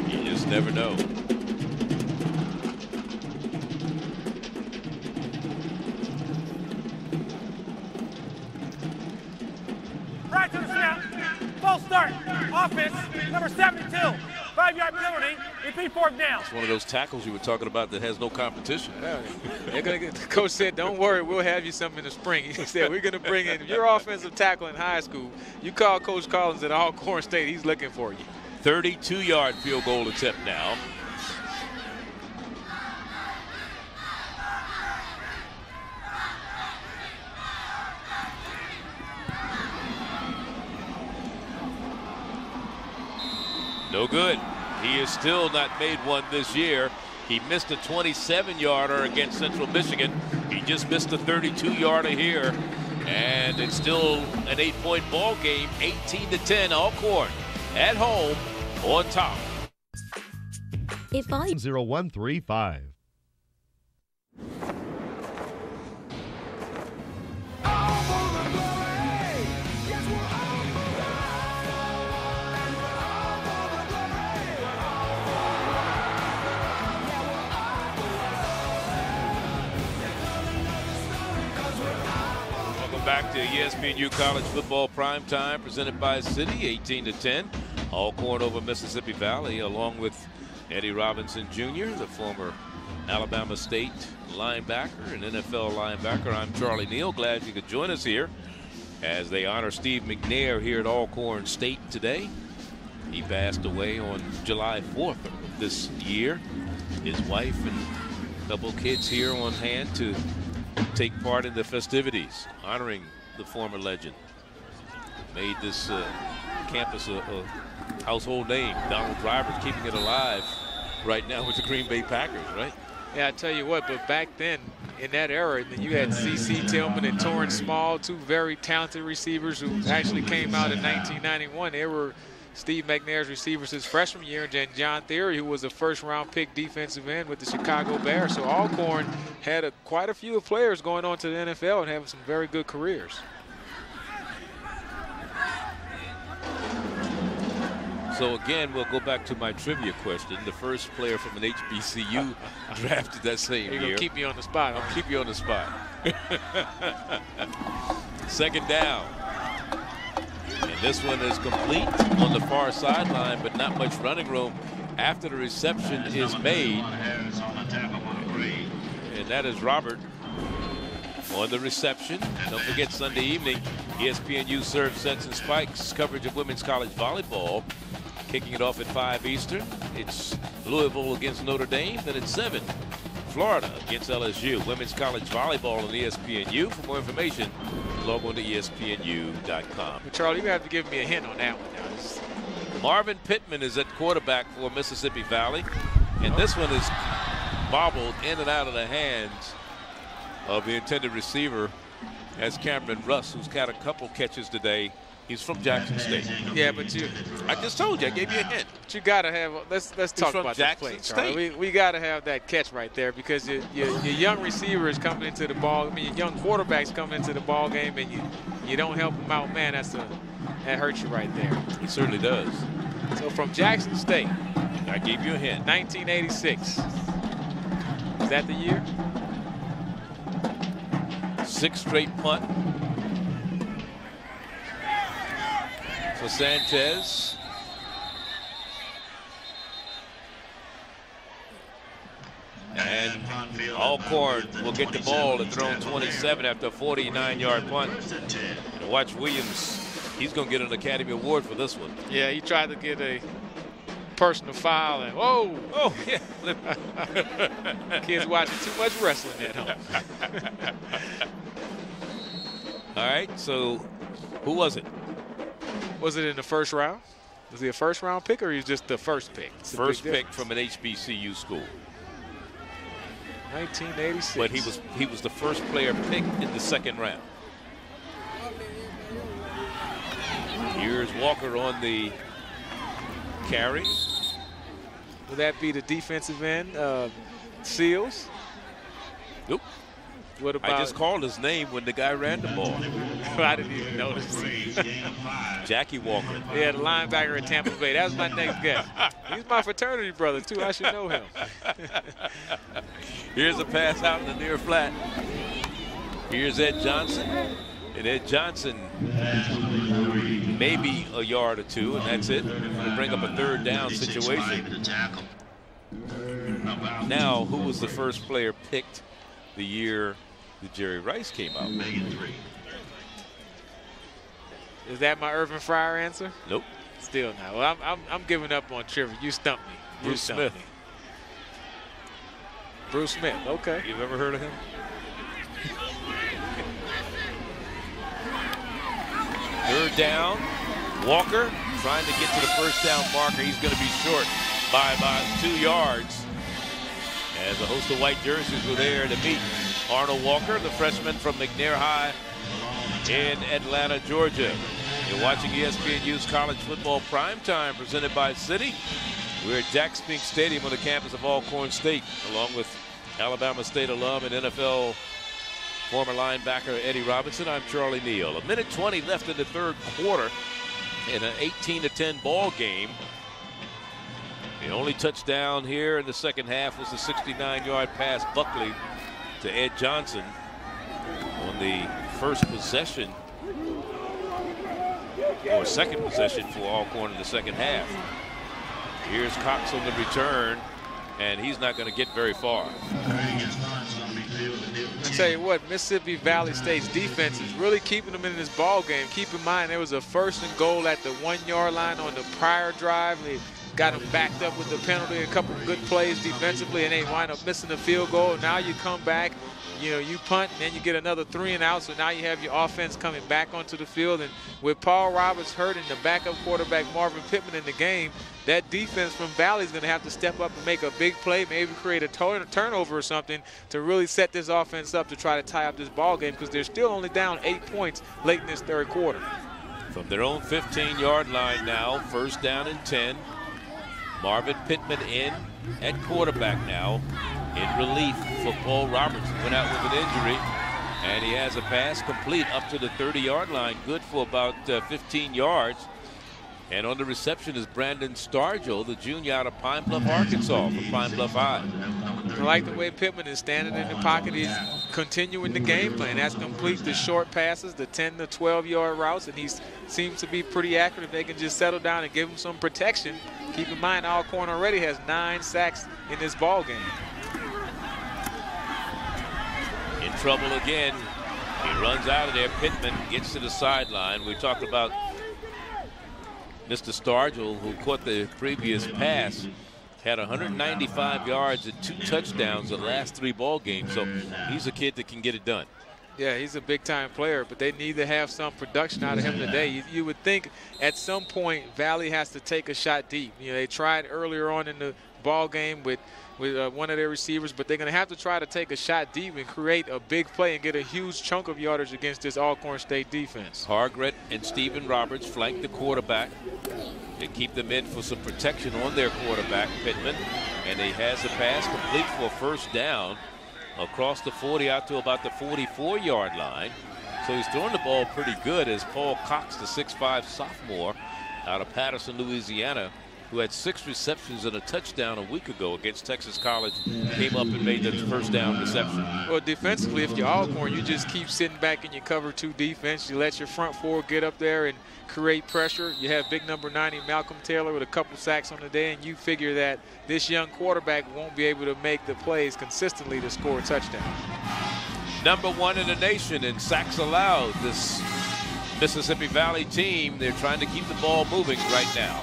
Speaker 1: You just never know.
Speaker 6: Right to the snap. False start. Offense number 72. 5-yard penalty. Repeat 4th down.
Speaker 1: It's one of those tackles you were talking about that has no competition.
Speaker 5: The coach said, don't worry, we'll have you something in the spring. He said, we're going to bring in your offensive tackle in high school. You call Coach Collins at Alcorn State, he's looking for you.
Speaker 1: 32-yard field goal attempt now. No good. He has still not made one this year. He missed a 27-yarder against Central Michigan. He just missed a 32-yarder here. And it's still an 8-point ball game, 18-10, Alcorn at home on top.
Speaker 13: 0135.
Speaker 1: Back to ESPNU College Football Primetime, presented by City, 18-10. Alcorn over Mississippi Valley, along with Eddie Robinson Jr., the former Alabama State linebacker and NFL linebacker. I'm Charlie Neal. Glad you could join us here as they honor Steve McNair here at Alcorn State today. He passed away on July 4th of this year. His wife and a couple kids here on hand to take part in the festivities honoring the former legend. Made this campus a household name. Donald Driver's keeping it alive right now with the Green Bay Packers, right?
Speaker 5: Yeah, I tell you what, but back then, in that era, you had C.C. Tillman and Torrance Small, two very talented receivers who actually came out in 1991. They were Steve McNair's receivers his freshman year, and then John Theory, who was a first-round pick defensive end with the Chicago Bears. So Alcorn had quite a few players going on to the NFL and having some very good careers.
Speaker 1: So again, we'll go back to my trivia question. The first player from an HBCU drafted that same year.
Speaker 5: You're going to keep me on the spot.
Speaker 1: I'll keep you on the spot. Second down. And this one is complete on the far sideline, but not much running room after the reception is made. And that is Robert on the reception. Don't forget, Sunday evening, ESPNU serves Sets and Spikes coverage of women's college volleyball. Kicking it off at 5 Eastern. It's Louisville against Notre Dame. Then at 7, Florida against LSU. Women's college volleyball on ESPNU. For more information, log on to ESPNU.com.
Speaker 5: Charlie, you have to give me a hint on that one now.
Speaker 1: Marvin Pittman is at quarterback for Mississippi Valley. And this one is bobbled in and out of the hands of the intended receiver. That's Cameron Russ, who's got a couple catches today. He's from Jackson State.
Speaker 5: Yeah, but
Speaker 1: I just told you, I gave you a hint.
Speaker 5: But you got to have, let's talk about that play, Charlie. We got to have that catch right there, because your young receivers coming into the ball, your young quarterbacks coming into the ball game, and you don't help them out, man, that hurts you right there.
Speaker 1: It certainly does.
Speaker 5: So from Jackson State.
Speaker 1: I gave you a hint.
Speaker 5: 1986. Is that the year?
Speaker 1: 6th straight punt for Sanchez. And Alcorn will get the ball at their own 27 after a 49-yard punt. And watch Williams. He's going to get an Academy Award for this one.
Speaker 5: Yeah, he tried to get a personal foul, and whoa.
Speaker 1: Oh, yeah.
Speaker 5: Kids watching too much wrestling at home.
Speaker 1: All right, so who was it?
Speaker 5: Was it in the first round? Was he a first-round pick, or he was just the first pick?
Speaker 1: First pick from an HBCU school.
Speaker 5: 1986.
Speaker 1: But he was the first player picked in the second round. Here's Walker on the carry.
Speaker 5: Would that be the defensive end, Seals?
Speaker 1: Nope.
Speaker 5: What about?
Speaker 1: I just called his name when the guy ran the ball.
Speaker 5: I didn't even notice.
Speaker 1: Jackie Walker.
Speaker 5: Yeah, the linebacker at Tampa Bay. That was my next guess. He's my fraternity brother, too. I should know him.
Speaker 1: Here's a pass out in the near flat. Here's Ed Johnson. And Ed Johnson, maybe a yard or two, and that's it. We'll bring up a third down situation. Now, who was the first player picked the year that Jerry Rice came out?
Speaker 5: Is that my Irvin Fryer answer?
Speaker 1: Nope.
Speaker 5: Still not. Well, I'm giving up on trivia. You stumped me.
Speaker 1: Bruce Smith.
Speaker 5: Bruce Smith. Okay.
Speaker 1: You've ever heard of him? Third down. Walker trying to get to the first down marker. He's going to be short by about 2 yards. As a host of white jerseys were there to meet Arnold Walker, the freshman from McNair High in Atlanta, Georgia. You're watching ESPNU's College Football Primetime presented by Citi. We're at Jack Spink Stadium on the campus of Alcorn State, along with Alabama State alum and NFL former linebacker Eddie Robinson. I'm Charlie Neal. 1:20 left in the third quarter in an 18-10 ball game. The only touchdown here in the second half was the 69-yard pass Buckley to Ed Johnson on the first possession, or second possession for Alcorn in the second half. Here's Cox on the return, and he's not going to get very far.
Speaker 5: I'll tell you what, Mississippi Valley State's defense is really keeping them in this ball game. Keep in mind, there was a 1st and goal at the 1-yard line on the prior drive. They got them backed up with the penalty, a couple of good plays defensively, and they wind up missing the field goal. Now you come back, you punt, and then you get another 3 and out, so now you have your offense coming back onto the field. And with Paul Roberts hurt and the backup quarterback Marvin Pittman in the game, that defense from Valley is going to have to step up and make a big play, maybe create a turnover or something to really set this offense up to try to tie up this ball game, because they're still only down 8 points late in this third quarter.
Speaker 1: From their own 15-yard line now, 1st down and 10. Marvin Pittman in at quarterback now, in relief for Paul Roberts. Went out with an injury, and he has a pass complete up to the 30-yard line, good for about 15 yards. And on the reception is Brandon Stargell, the junior out of Pine Bluff, Arkansas, from Pine Bluff High.
Speaker 5: I like the way Pittman is standing in the pocket. He's continuing the game plan. That's complete the short passes, the 10 to 12-yard routes, and he seems to be pretty accurate. If they can just settle down and give him some protection. Keep in mind, Alcorn already has 9 sacks in this ball game.
Speaker 1: In trouble again. He runs out of there. Pittman gets to the sideline. We talked about Mr. Stargell, who caught the previous pass, had 195 yards and 2 touchdowns the last 3 ball games. So he's a kid that can get it done.
Speaker 5: Yeah, he's a big-time player, but they need to have some production out of him today. You would think at some point Valley has to take a shot deep. They tried earlier on in the ball game with one of their receivers, but they're going to have to try to take a shot deep and create a big play and get a huge chunk of yardage against this Alcorn State defense.
Speaker 1: Hargret and Stephen Roberts flank the quarterback. They keep them in for some protection on their quarterback, Pittman, and he has a pass complete for a 1st down across the 40 out to about the 44-yard line. So he's throwing the ball pretty good as Paul Cox, the 6'5 sophomore out of Patterson, Louisiana, who had 6 receptions and a touchdown a week ago against Texas College, came up and made the 1st down reception.
Speaker 5: Well, defensively, if you're Alcorn, you just keep sitting back in your cover 2 defense. You let your front 4 get up there and create pressure. You have big number 90 Malcolm Taylor with a couple sacks on the day, and you figure that this young quarterback won't be able to make the plays consistently to score a touchdown.
Speaker 1: Number 1 in the nation in sacks allowed. This Mississippi Valley team, they're trying to keep the ball moving right now.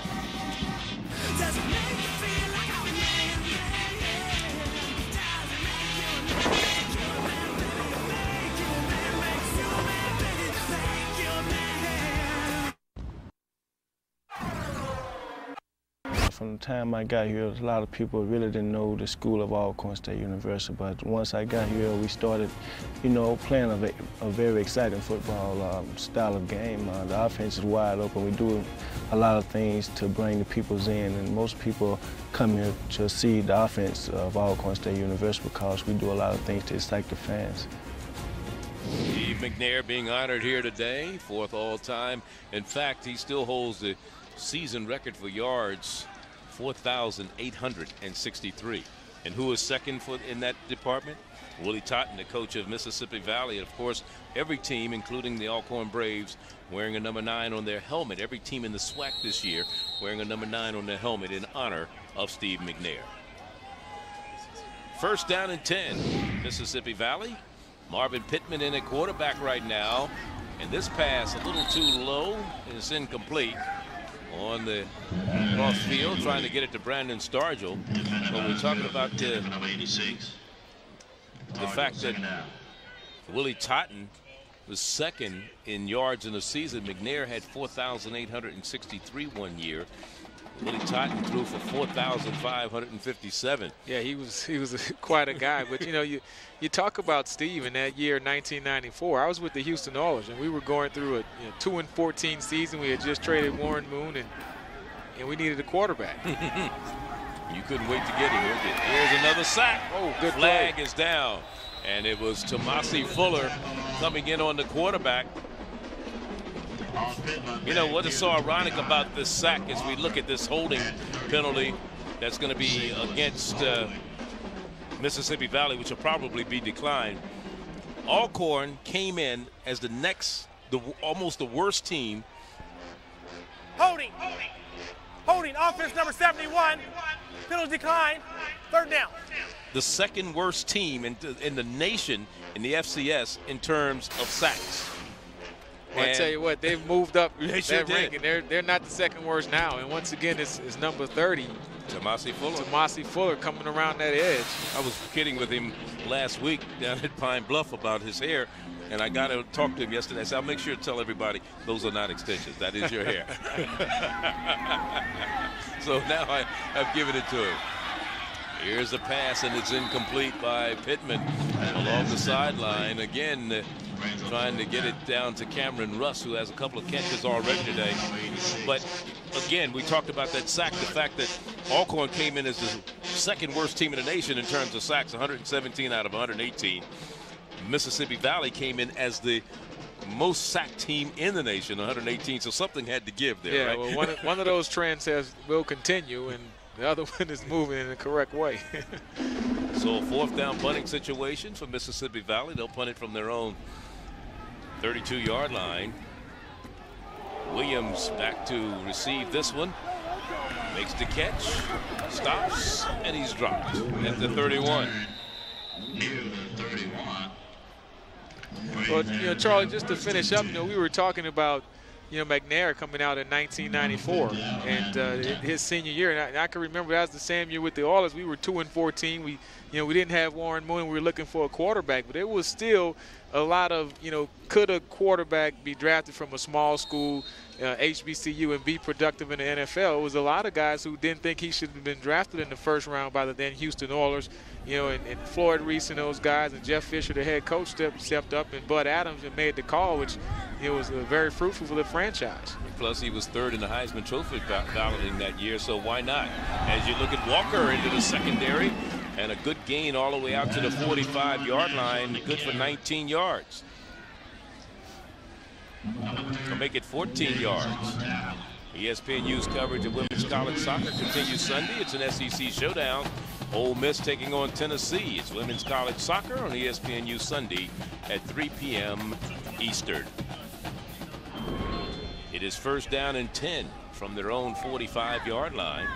Speaker 7: From the time I got here, a lot of people really didn't know the school of Alcorn State University, but once I got here, we started, playing a very exciting football style of game. The offense is wide open. We do a lot of things to bring the peoples in, and most people come here to see the offense of Alcorn State University because we do a lot of things to excite the fans.
Speaker 1: Steve McNair being honored here today, 4th all-time. In fact, he still holds the season record for yards, 4,863. And who is second in that department? Willie Totten, the coach of Mississippi Valley. And of course, every team, including the Alcorn Braves, wearing a number 9 on their helmet. Every team in the SWAC this year wearing a number 9 on their helmet in honor of Steve McNair. 1st down and 10, Mississippi Valley. Marvin Pittman in at quarterback right now. And this pass a little too low, and it's incomplete. On the cross field, trying to get it to Brandon Stargell. When we're talking about the fact that Willie Totten was second in yards in the season. McNair had 4,863 one year. Willie Totten threw for 4,557.
Speaker 5: Yeah, he was quite a guy. But you know, you talk about Steve in that year, 1994. I was with the Houston Oilers, and we were going through a 2-14 season. We had just traded Warren Moon, and we needed a quarterback.
Speaker 1: You couldn't wait to get him, would you? Here's another sack.
Speaker 5: Oh, good
Speaker 1: flag
Speaker 5: play.
Speaker 1: is down, and it was Tomasi Fuller coming in on the quarterback. You know what is so ironic about this sack as we look at this holding penalty that's going to be against Mississippi Valley, which will probably be declined. Alcorn came in as almost the worst team.
Speaker 6: Holding, offense number 71, penalty decline, 3rd down.
Speaker 1: The second worst team in the nation in the FCS in terms of sacks.
Speaker 5: Well, I tell you what, they've moved up that ranking. They're not the second worst now. And once again, it's number 30.
Speaker 1: Tomasi Fuller.
Speaker 5: Tomasi Fuller coming around that edge.
Speaker 1: I was kidding with him last week down at Pine Bluff about his hair, and I got to talk to him yesterday. I said, I'll make sure to tell everybody those are not extensions. That is your hair. So now I've given it to him. Here's the pass, and it's incomplete by Pittman along the sideline. Again, trying to get it down to Cameron Russ, who has a couple of catches already today. But again, we talked about that sack, the fact that Alcorn came in as the second worst team in the nation in terms of sacks, 117 out of 118. Mississippi Valley came in as the most sacked team in the nation, 118. So something had to give there.
Speaker 5: Yeah,
Speaker 1: right?
Speaker 5: well, one of those trends will continue, and the other one is moving in the correct way.
Speaker 1: So a 4th down punting situation for Mississippi Valley. They'll punt it from their own 32-yard line. Williams back to receive this one. Makes the catch, stops, and he's dropped at the 31.
Speaker 5: Well, Charlie, just to finish up, we were talking about, McNair coming out in 1994 and his senior year. And I can remember that was the same year with the Oilers. We were 2-14. We didn't have Warren Moon. We were looking for a quarterback, but it was still a lot of, could a quarterback be drafted from a small school, HBCU, and be productive in the NFL? It was a lot of guys who didn't think he should have been drafted in the 1st round by the then Houston Oilers. And Floyd Reese and those guys, and Jeff Fisher, the head coach, stepped up, and Bud Adams and made the call, which was very fruitful for the franchise.
Speaker 1: Plus, he was 3rd in the Heisman Trophy balloting that year, so why not? As you look at Walker into the secondary, and a good gain all the way out to the 45-yard line, good for 19 yards. To make it 14 yards. ESPNU's coverage of women's college soccer continues Sunday. It's an SEC showdown. Ole Miss taking on Tennessee. It's women's college soccer on ESPNU Sunday at 3 p.m. Eastern. It is 1st down and 10 from their own 45-yard line.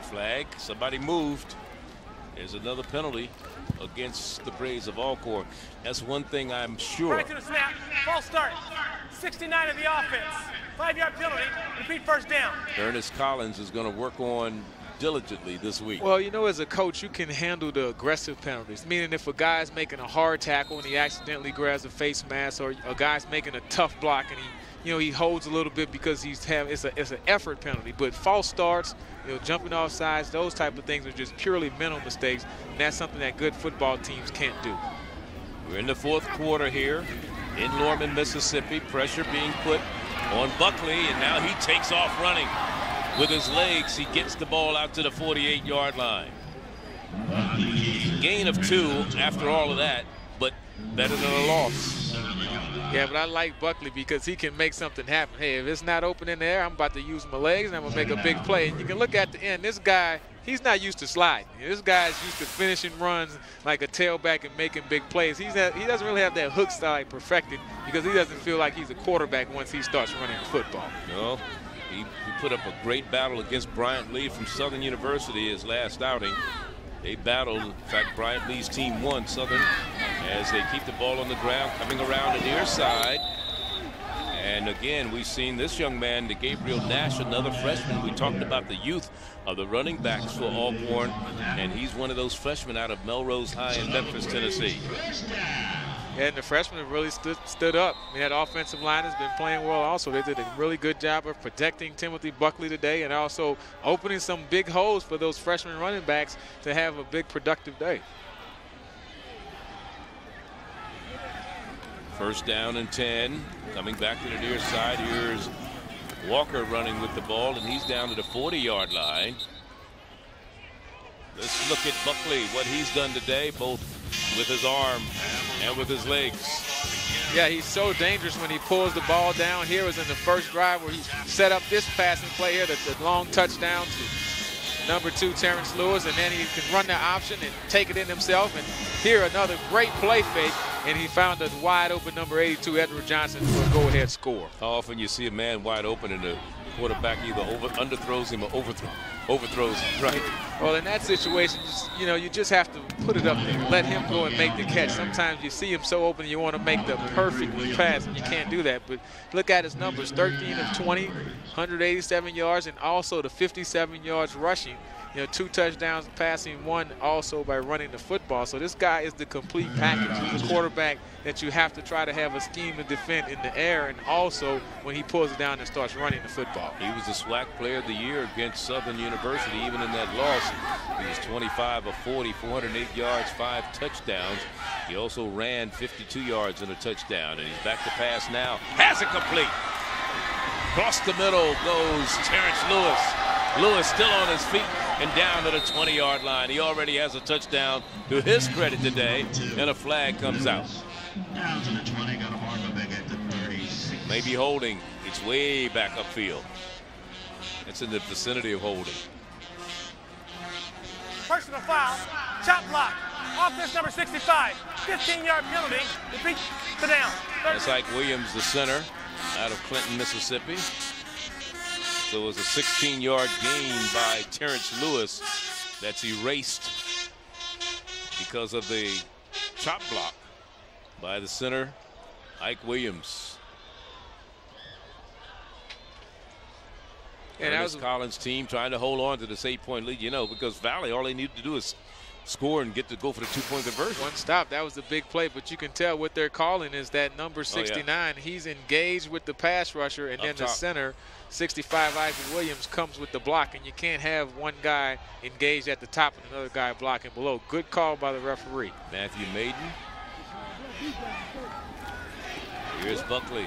Speaker 1: Flag. Somebody moved. There's another penalty against the Braves of Alcorn. That's one thing I'm sure.
Speaker 6: Right to the snap. False start. 69 of the offense. 5-yard penalty. Repeat 1st down.
Speaker 1: Ernest Collins is going to work on diligently this week.
Speaker 5: Well, as a coach, you can handle the aggressive penalties, meaning if a guy's making a hard tackle and he accidentally grabs a face mask, or a guy's making a tough block and he holds a little bit because it's an effort penalty. But false starts, jumping off sides, those type of things are just purely mental mistakes, and that's something that good football teams can't do.
Speaker 1: We're in the 4th quarter here in Norman, Mississippi. Pressure being put on Buckley, and now he takes off running with his legs. He gets the ball out to the 48-yard line. Gain of 2 after all of that, but better than a loss.
Speaker 5: Yeah, but I like Buckley because he can make something happen. Hey, if it's not open in the air, I'm about to use my legs and I'm going to make a big play. And you can look at the end. This guy, he's not used to sliding. This guy's used to finishing runs like a tailback and making big plays. He doesn't really have that hook style perfected because he doesn't feel like he's a quarterback once he starts running the football.
Speaker 1: No, he put up a great battle against Bryant Lee from Southern University his last outing. They battled. In fact, Bryant Lee's team won Southern as they keep the ball on the ground, coming around the near side. And again, we've seen this young man, Gabriel Nash, another freshman. We talked about the youth of the running backs for Alcorn, and he's one of those freshmen out of Melrose High in Memphis, Tennessee.
Speaker 5: Yeah, and the freshmen have really stood up. I mean, that offensive line has been playing well also. They did a really good job of protecting Timothy Buckley today and also opening some big holes for those freshman running backs to have a big productive day.
Speaker 1: First down and 10. Coming back to the near side. Here's Walker running with the ball, and he's down to the 40-yard line. Let's look at Buckley, what he's done today, both with his arm and with his legs.
Speaker 5: Yeah, he's so dangerous when he pulls the ball down. Here was in the first drive where he set up this passing play here, the long touchdown to number 2, Terrence Lewis, and then he can run the option and take it in himself. And here another great play fake, and he found a wide open number 82, Edward Johnson, for a go-ahead score.
Speaker 1: How often you see a man wide open and the quarterback either underthrows him or overthrows him, right?
Speaker 5: Well, in that situation, you just have to put it up there. Let him go and make the catch. Sometimes you see him so open you want to make the perfect pass, and you can't do that. But look at his numbers, 13 of 20, 187 yards, and also the 57 yards rushing. 2 touchdowns passing, 1 also by running the football. So this guy is the complete package. He's a quarterback that you have to try to have a scheme to defend in the air, and also when he pulls it down and starts running the football.
Speaker 1: He was the SWAC Player of the Year against Southern University. Even in that loss, he was 25 of 40, 408 yards, 5 touchdowns. He also ran 52 yards in a touchdown, and he's back to pass now. Has it complete. Across the middle goes Terrence Lewis. Lewis still on his feet and down to the 20-yard line. He already has a touchdown to his credit today, and a flag comes out.
Speaker 8: Down to the 20, got a mark of big at the 36.
Speaker 1: Maybe holding. It's way back upfield. It's in the vicinity of holding.
Speaker 6: Personal foul, chop block, offense number 65, 15-yard penalty, defeat the down.
Speaker 1: That's Ike Williams, the center, out of Clinton, Mississippi. So it was a 16-yard gain by Terrence Lewis that's erased because of the chop block by the center, Ike Williams. And that was Collins' team trying to hold on to this 8-point lead, because Valley, all they needed to do is score and get to go for the 2-point conversion.
Speaker 5: One stop, that was the big play, but you can tell what they're calling is that number 69, he's engaged with the pass rusher, and then the center, 65, Ike Williams, comes with the block, and you can't have one guy engaged at the top and another guy blocking below. Good call by the referee.
Speaker 1: Matthew Maiden. Here's Buckley.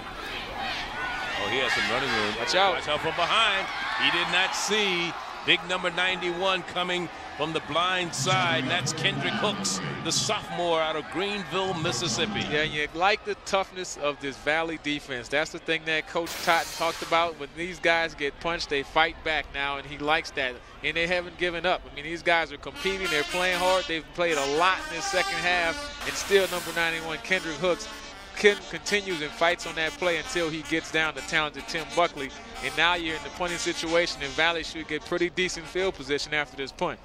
Speaker 1: Oh, he has some running room.
Speaker 5: Watch out.
Speaker 1: Watch out from behind. He did not see big number 91 coming from the blind side, and that's Kendrick Hooks, the sophomore out of Greenville, Mississippi.
Speaker 5: Yeah, you like the toughness of this Valley defense. That's the thing that Coach Totten talked about. When these guys get punched, they fight back now, and he likes that. And they haven't given up. I mean, these guys are competing. They're playing hard. They've played a lot in this second half, and still number 91, Kendrick Hooks, continues and fights on that play until he gets down to talented Tim Buckley. And now you're in the punting situation, and Valley should get pretty decent field position after this punt.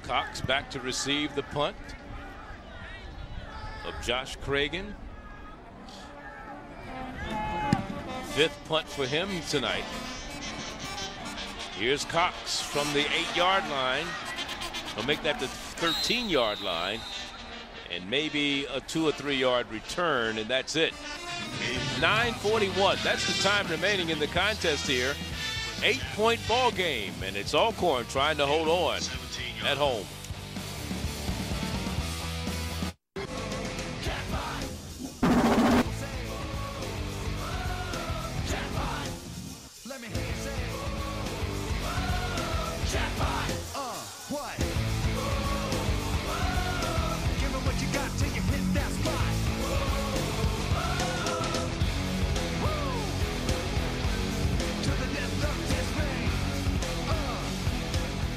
Speaker 1: Cox back to receive the punt of Josh Cragen. 5th punt for him tonight. Here's Cox from the 8-yard line. He'll make that the 13-yard line, and maybe a 2 or 3 yard return, and that's it. 9:41. That's the time remaining in the contest here. 8-point ball game, and it's Alcorn trying to hold on at home.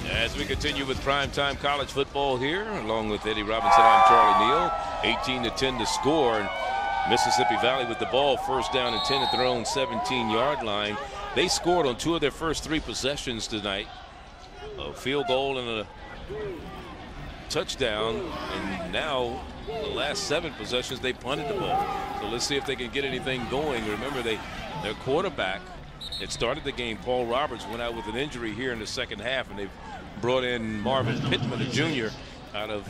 Speaker 1: As we continue with primetime college football here, along with Eddie Robinson, I'm Charlie Neal. 18-10 to score. And Mississippi Valley with the ball, first down and 10 at their own 17-yard line. They scored on 2 of their first 3 possessions tonight. A field goal and a touchdown. And now The last 7 possessions, they punted the ball. So let's see if they can get anything going. Remember, their quarterback, it started the game, Paul Roberts, went out with an injury here in the second half, and they've brought in Marvin Pittman, a junior, out of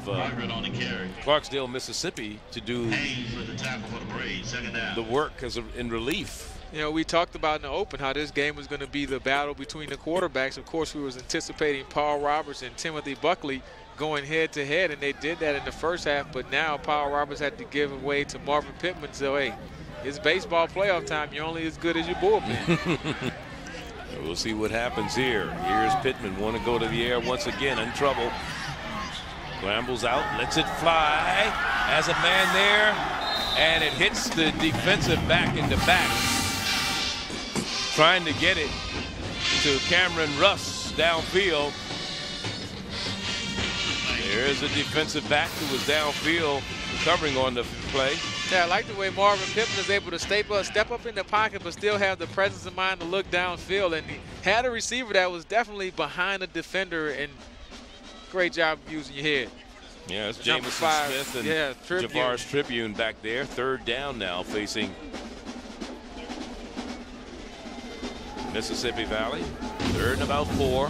Speaker 1: Clarksdale, Mississippi, to do the work in relief.
Speaker 5: You know, we talked about in the open how this game was going to be the battle between the quarterbacks. Of course, we was anticipating Paul Roberts and Timothy Buckley going head-to-head, and they did that in the first half. But now Paul Roberts had to give away to Marvin Pittman. So, hey, it's baseball playoff time. You're only as good as your bullpen.
Speaker 1: We'll see what happens here. Here's Pittman, want to go to the air once again, in trouble. Scrambles out, lets it fly, has a man there, and it hits the defensive back in the back. Trying to get it to Cameron Russ downfield. There's a defensive back who was downfield covering on the play.
Speaker 5: Yeah, I like the way Marvin Pittman is able to step up in the pocket but still have the presence of mind to look downfield. And he had a receiver that was definitely behind a defender, and great job using your head.
Speaker 1: Yeah, it's Jameson Smith and Javaris Tribune back there. 3rd down now facing Mississippi Valley. 3rd and about 4.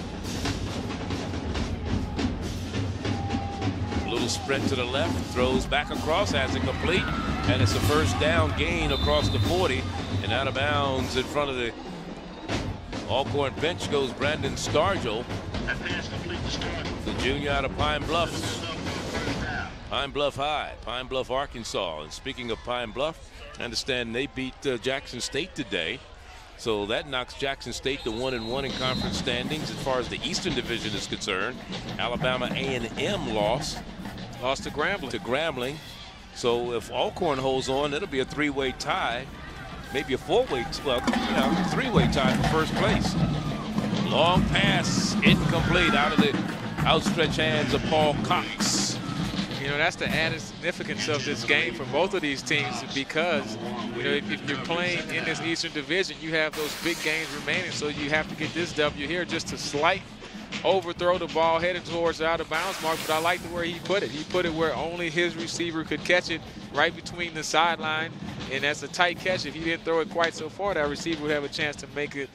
Speaker 1: Little sprint to the left, throws back across, has it complete, and it's a 1st down gain across the 40, and out of bounds in front of the Alcorn bench goes Brandon Stargell, the junior out of Pine Bluff High, Pine Bluff, Arkansas. And speaking of Pine Bluff, I understand they beat Jackson State today. So that knocks Jackson State to 1-1 in conference standings as far as the Eastern Division is concerned. Alabama A&M lost to Grambling. So if Alcorn holds on, it'll be a 3-way tie, maybe a 4-way, well, 3-way tie for first place. Long pass, incomplete, out of the outstretched hands of Paul Cox.
Speaker 5: You know, that's the added significance of this game for both of these teams, because, you know, if you're playing in this Eastern Division, you have those big games remaining, so you have to get this W here. Just a slight overthrow the ball headed towards the out of bounds mark, but I like the way he put it. He put it where only his receiver could catch it, right between the sideline, and that's a tight catch. If he didn't throw it quite so far, that receiver would have a chance to make the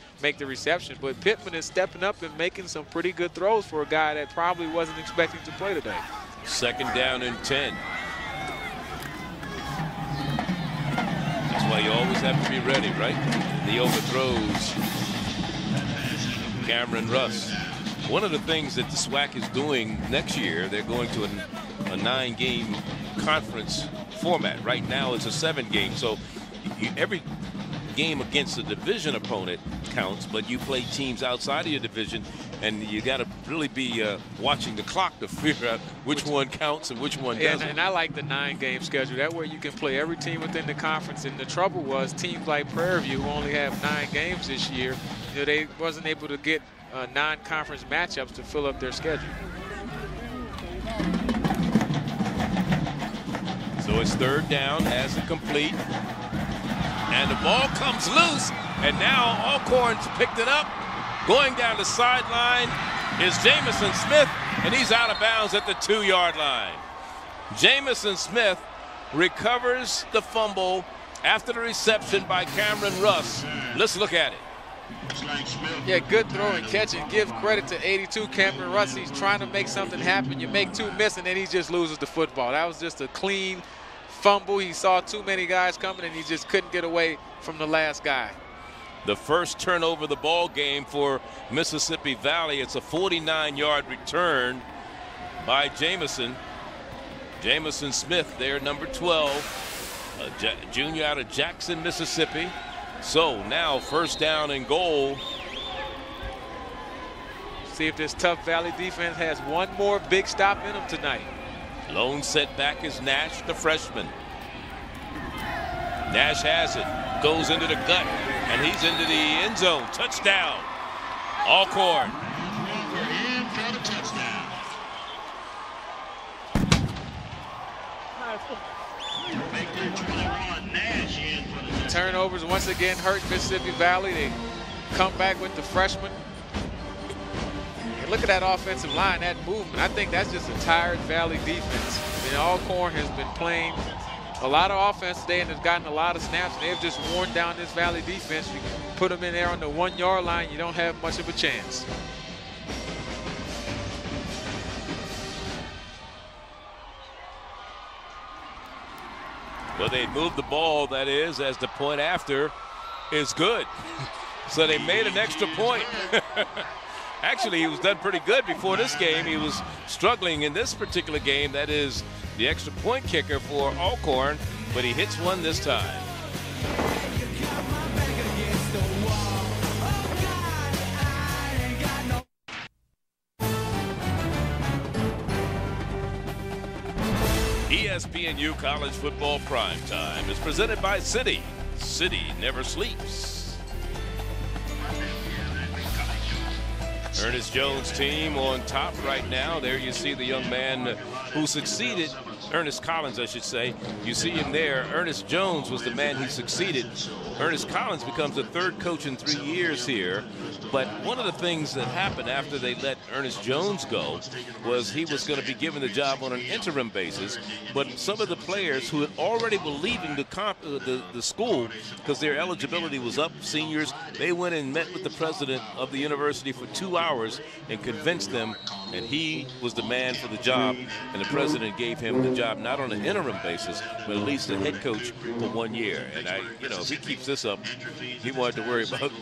Speaker 5: reception. But Pittman is stepping up and making some pretty good throws for a guy that probably wasn't expecting to play today.
Speaker 1: 2nd down and 10. That's why you always have to be ready, right? The overthrows. Cameron Russ. One of the things that the SWAC is doing next year, they're going to a 9-game conference format. Right now it's a 7-game. So every game against a division opponent counts, but you play teams outside of your division, and you got to really be watching the clock to figure out which one counts and which one doesn't.
Speaker 5: And I like the 9-game schedule. That way you can play every team within the conference. And the trouble was teams like Prairie View, who only have 9 games this year, you know, they wasn't able to get non-conference matchups to fill up their schedule.
Speaker 1: So it's 3rd down, has it complete, and the ball comes loose, and now Alcorn's picked it up. Going down the sideline is Jamison Smith, and he's out of bounds at the 2-yard line. Jamison Smith recovers the fumble after the reception by Cameron Russ. Let's look at it.
Speaker 5: Yeah, good throw and catch, and give credit to 82 Cameron Russ. He's trying to make something happen. You make 2 miss, and then he just loses the football. That was just a clean fumble. He saw too many guys coming, and he just couldn't get away from the last guy.
Speaker 1: The first turnover of the ball game for Mississippi Valley. It's a 49-yard return by Jamison. Jamison Smith there, number 12, a junior out of Jackson, Mississippi. So now 1st down and goal.
Speaker 5: See if this tough Valley defense has one more big stop in them tonight.
Speaker 1: Lone setback is Nash, the freshman. Nash has it, goes into the gut, and he's into the end zone. Touchdown, Alcorn.
Speaker 5: Turnovers once again hurt Mississippi Valley. They come back with the freshman. And look at that offensive line, that movement. I think that's just a tired Valley defense. And Alcorn has been playing a lot of offense today and has gotten a lot of snaps. And they've just worn down this Valley defense. You put them in there on the 1 yard line, you don't have much of a chance.
Speaker 1: Well, they moved the ball, that is, as the point after is good. So they made an extra point. Actually, he was done pretty good before this game. He was struggling in this particular game. That is the extra point kicker for Alcorn, but he hits one this time. ESPNU College Football Prime Time is presented by Citi. Citi never sleeps. Ernest Jones' team on top right now. There you see the young man who succeeded, Ernest Collins, I should say. You see him there. Ernest Jones was the man who succeeded. Ernest Collins becomes the third coach in 3 years here. But one of the things that happened after they let Ernest Jones go was he was going to be given the job on an interim basis. But some of the players who had already were leaving the school because their eligibility was up, seniors, they went and met with the president of the university for 2 hours and convinced them that he was the man for the job. And the president gave him the job not on an interim basis, but at least a head coach for 1 year. And if he keeps this up, he wanted to worry about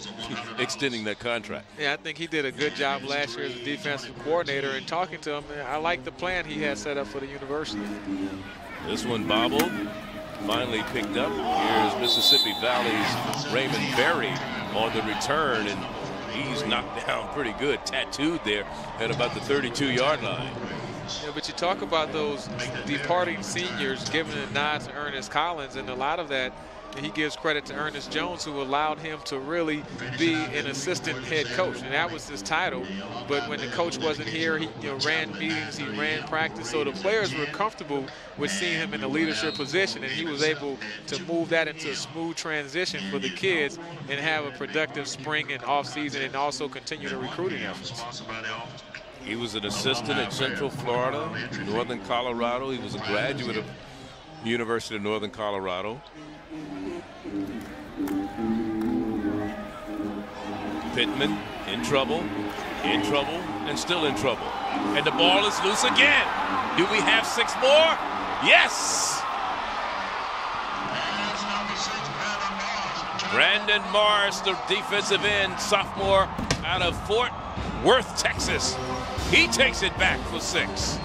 Speaker 1: extending that contract.
Speaker 5: Yeah, I think he did a good job last year as a defensive coordinator, and talking to him, I like the plan he had set up for the university.
Speaker 1: This one bobbled, finally picked up. Here's Mississippi Valley's Raymond Berry on the return, and he's knocked down pretty good, tattooed there at about the 32-yard line.
Speaker 5: Yeah, but you talk about those departing seniors giving a nod to Ernest Collins, and a lot of that he gives credit to Ernest Jones, who allowed him to really be an assistant head coach, and that was his title. But when the coach wasn't here, he ran meetings, he ran practice, so the players were comfortable with seeing him in a leadership position, and he was able to move that into a smooth transition for the kids and have a productive spring and off season, and also continue the recruiting efforts.
Speaker 1: He was an assistant at Central Florida, Northern Colorado. He was a graduate of the University of Northern Colorado. Pittman in trouble, and still in trouble. And the ball is loose again. Do we have 6 more? Yes! Brandon Morris, the defensive end, sophomore out of Fort Worth, Texas. He takes it back for 6.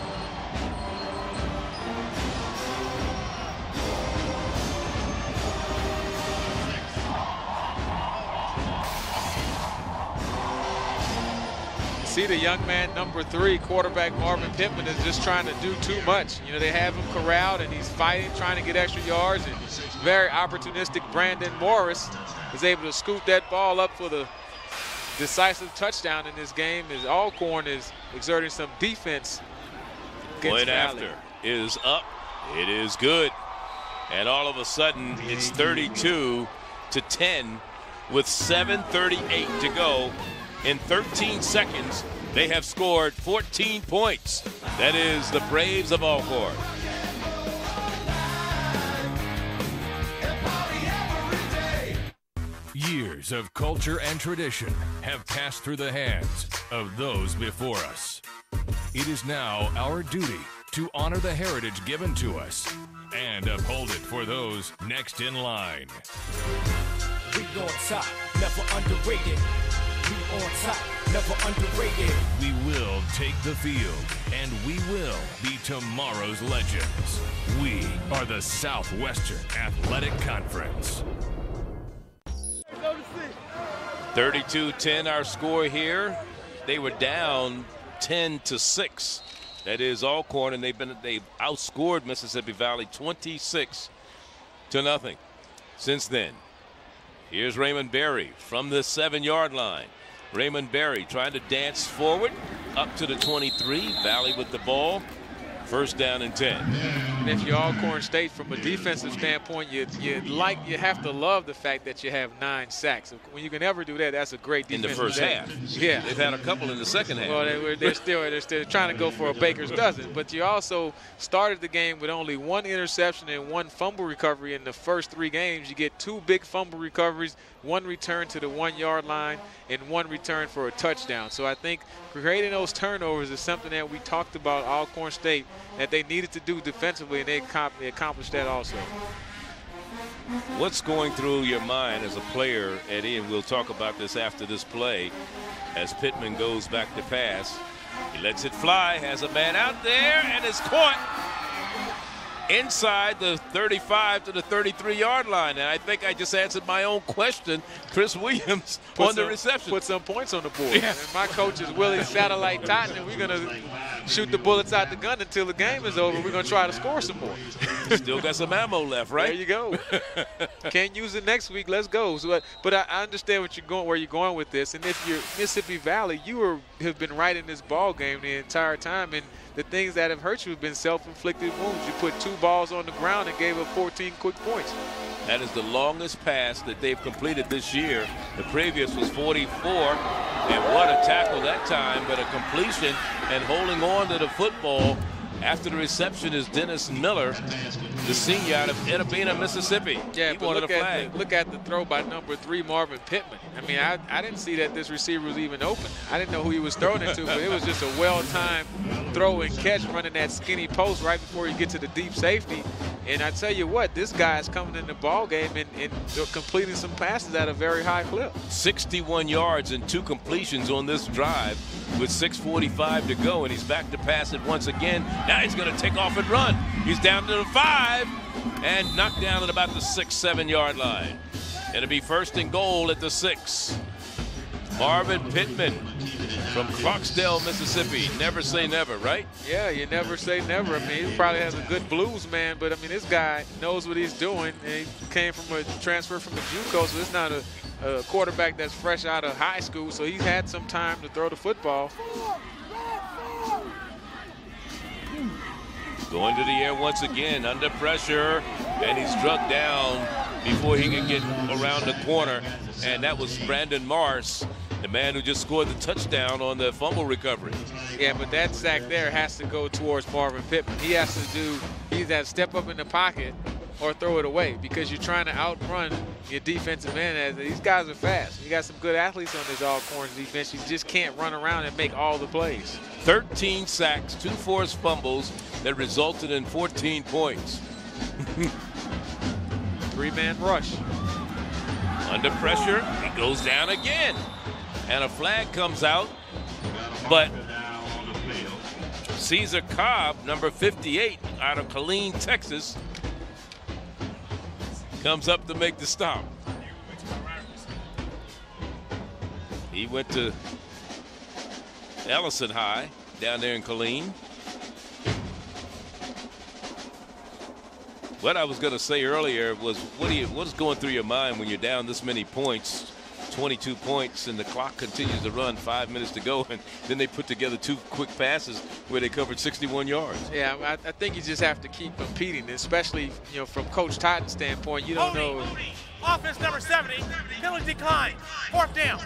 Speaker 5: See the young man, number 3, quarterback Marvin Pittman, is just trying to do too much. They have him corralled, and he's fighting, trying to get extra yards, and very opportunistic Brandon Morris is able to scoop that ball up for the decisive touchdown in this game, as Alcorn is exerting some defense against
Speaker 1: Point
Speaker 5: Valley.
Speaker 1: after is up. It is good. And all of a sudden, it's 32-10 with 7:38 to go. In 13 seconds, they have scored 14 points. That is the Braves of Alcorn.
Speaker 3: Years of culture and tradition have passed through the hands of those before us. It is now our duty to honor the heritage given to us and uphold it for those next in line.
Speaker 4: We on top, never underrated. We on top, never underrated.
Speaker 3: We will take the field, and we will be tomorrow's legends. We are the Southwestern Athletic Conference.
Speaker 1: 32-10 our score here. They were down 10-6. That is Alcorn, and they've outscored Mississippi Valley 26-0 since then. Here's Raymond Berry from the 7-yard line. Raymond Berry trying to dance forward up to the 23. Valley with the ball. First down and 10.
Speaker 5: And if you're Alcorn State, from a defensive standpoint, you have to love the fact that you have 9 sacks. When you can ever do that, that's a great defense.
Speaker 1: In the first half.
Speaker 5: Yeah.
Speaker 1: They've had a couple in the second half.
Speaker 5: Well, they're still trying to go for a baker's dozen. But you also started the game with only 1 interception and 1 fumble recovery in the first 3 games. You get 2 big fumble recoveries, 1 return to the 1-yard line, and 1 return for a touchdown. So I think creating those turnovers is something that we talked about Alcorn State that they needed to do defensively, and they accomplished that also.
Speaker 1: What's going through your mind as a player, Eddie, and we'll talk about this after this play, as Pittman goes back to pass. He lets it fly, has a man out there, and is caught inside the 35 to the 33-yard line. And I think I just answered my own question. Chris Williams on the reception.
Speaker 5: Put some points on the board.
Speaker 1: Yeah.
Speaker 5: And my coach is Willie Satellite Totten, and we're going to shoot the bullets out the gun until the game is over. We're going to try to score some more.
Speaker 1: Still got some ammo left, right?
Speaker 5: There you go. Can't use it next week. Let's go. So, but I understand where you're going with this. And if you're Mississippi Valley, you have been right in this ball game the entire time. And the things that have hurt you have been self-inflicted wounds. You put 2 balls on the ground and gave up 14 quick points.
Speaker 1: That is the longest pass that they've completed this year. The previous was 44, and what a tackle that time, but a completion and holding on to the football after the reception is Dennis Miller, the senior out of Edabina, Mississippi.
Speaker 5: Yeah,
Speaker 1: he
Speaker 5: but look at the throw by number 3, Marvin Pittman. I mean, I didn't see that this receiver was even open. I didn't know who he was throwing it to, but it was just a well-timed throw and catch, running that skinny post right before you get to the deep safety. And I tell you what, this guy is coming in the ball game and completing some passes at a very high clip. 61 yards and 2 completions on this drive with 6:45 to go, and he's back to pass it once again. Now he's going to take off and run. He's down to the 5 and knocked down at about the 6-7 yard line. It'll be 1st and goal at the 6. Marvin Pittman from Clarksdale, Mississippi. Never say never, right? Yeah, you never say never. I mean, he probably has a good blues man, but I mean, this guy knows what he's doing. And he came from a transfer from the JUCO, so it's not a quarterback that's fresh out of high school, so he's had some time to throw the football.
Speaker 1: Going to the air once again, under pressure, and he's struck down before he could get around the corner. And that was Brandon Mars, the man who just scored the touchdown on the fumble recovery.
Speaker 5: Yeah, but that sack there has to go towards Marvin Pittman. He has to either step up in the pocket or throw it away, because you're trying to outrun your defensive end. These guys are fast. You got some good athletes on this Alcorn defense. You just can't run around and make all the plays.
Speaker 1: 13 sacks, 2 forced fumbles that resulted in 14 points.
Speaker 5: 3-man rush.
Speaker 1: Under pressure, he goes down again. And a flag comes out, but Caesar Cobb, number 58, out of Killeen, Texas, comes up to make the stop. He went to Ellison High down there in Killeen. What I was going to say earlier was, what's going through your mind when you're down this many points, 22 points, and the clock continues to run, 5 minutes to go, and then they put together 2 quick passes where they covered 61 yards.
Speaker 5: Yeah, I think you just have to keep competing, especially from Coach Totten's standpoint. You don't know.
Speaker 6: Offense number 70, penalty decline, 4th down.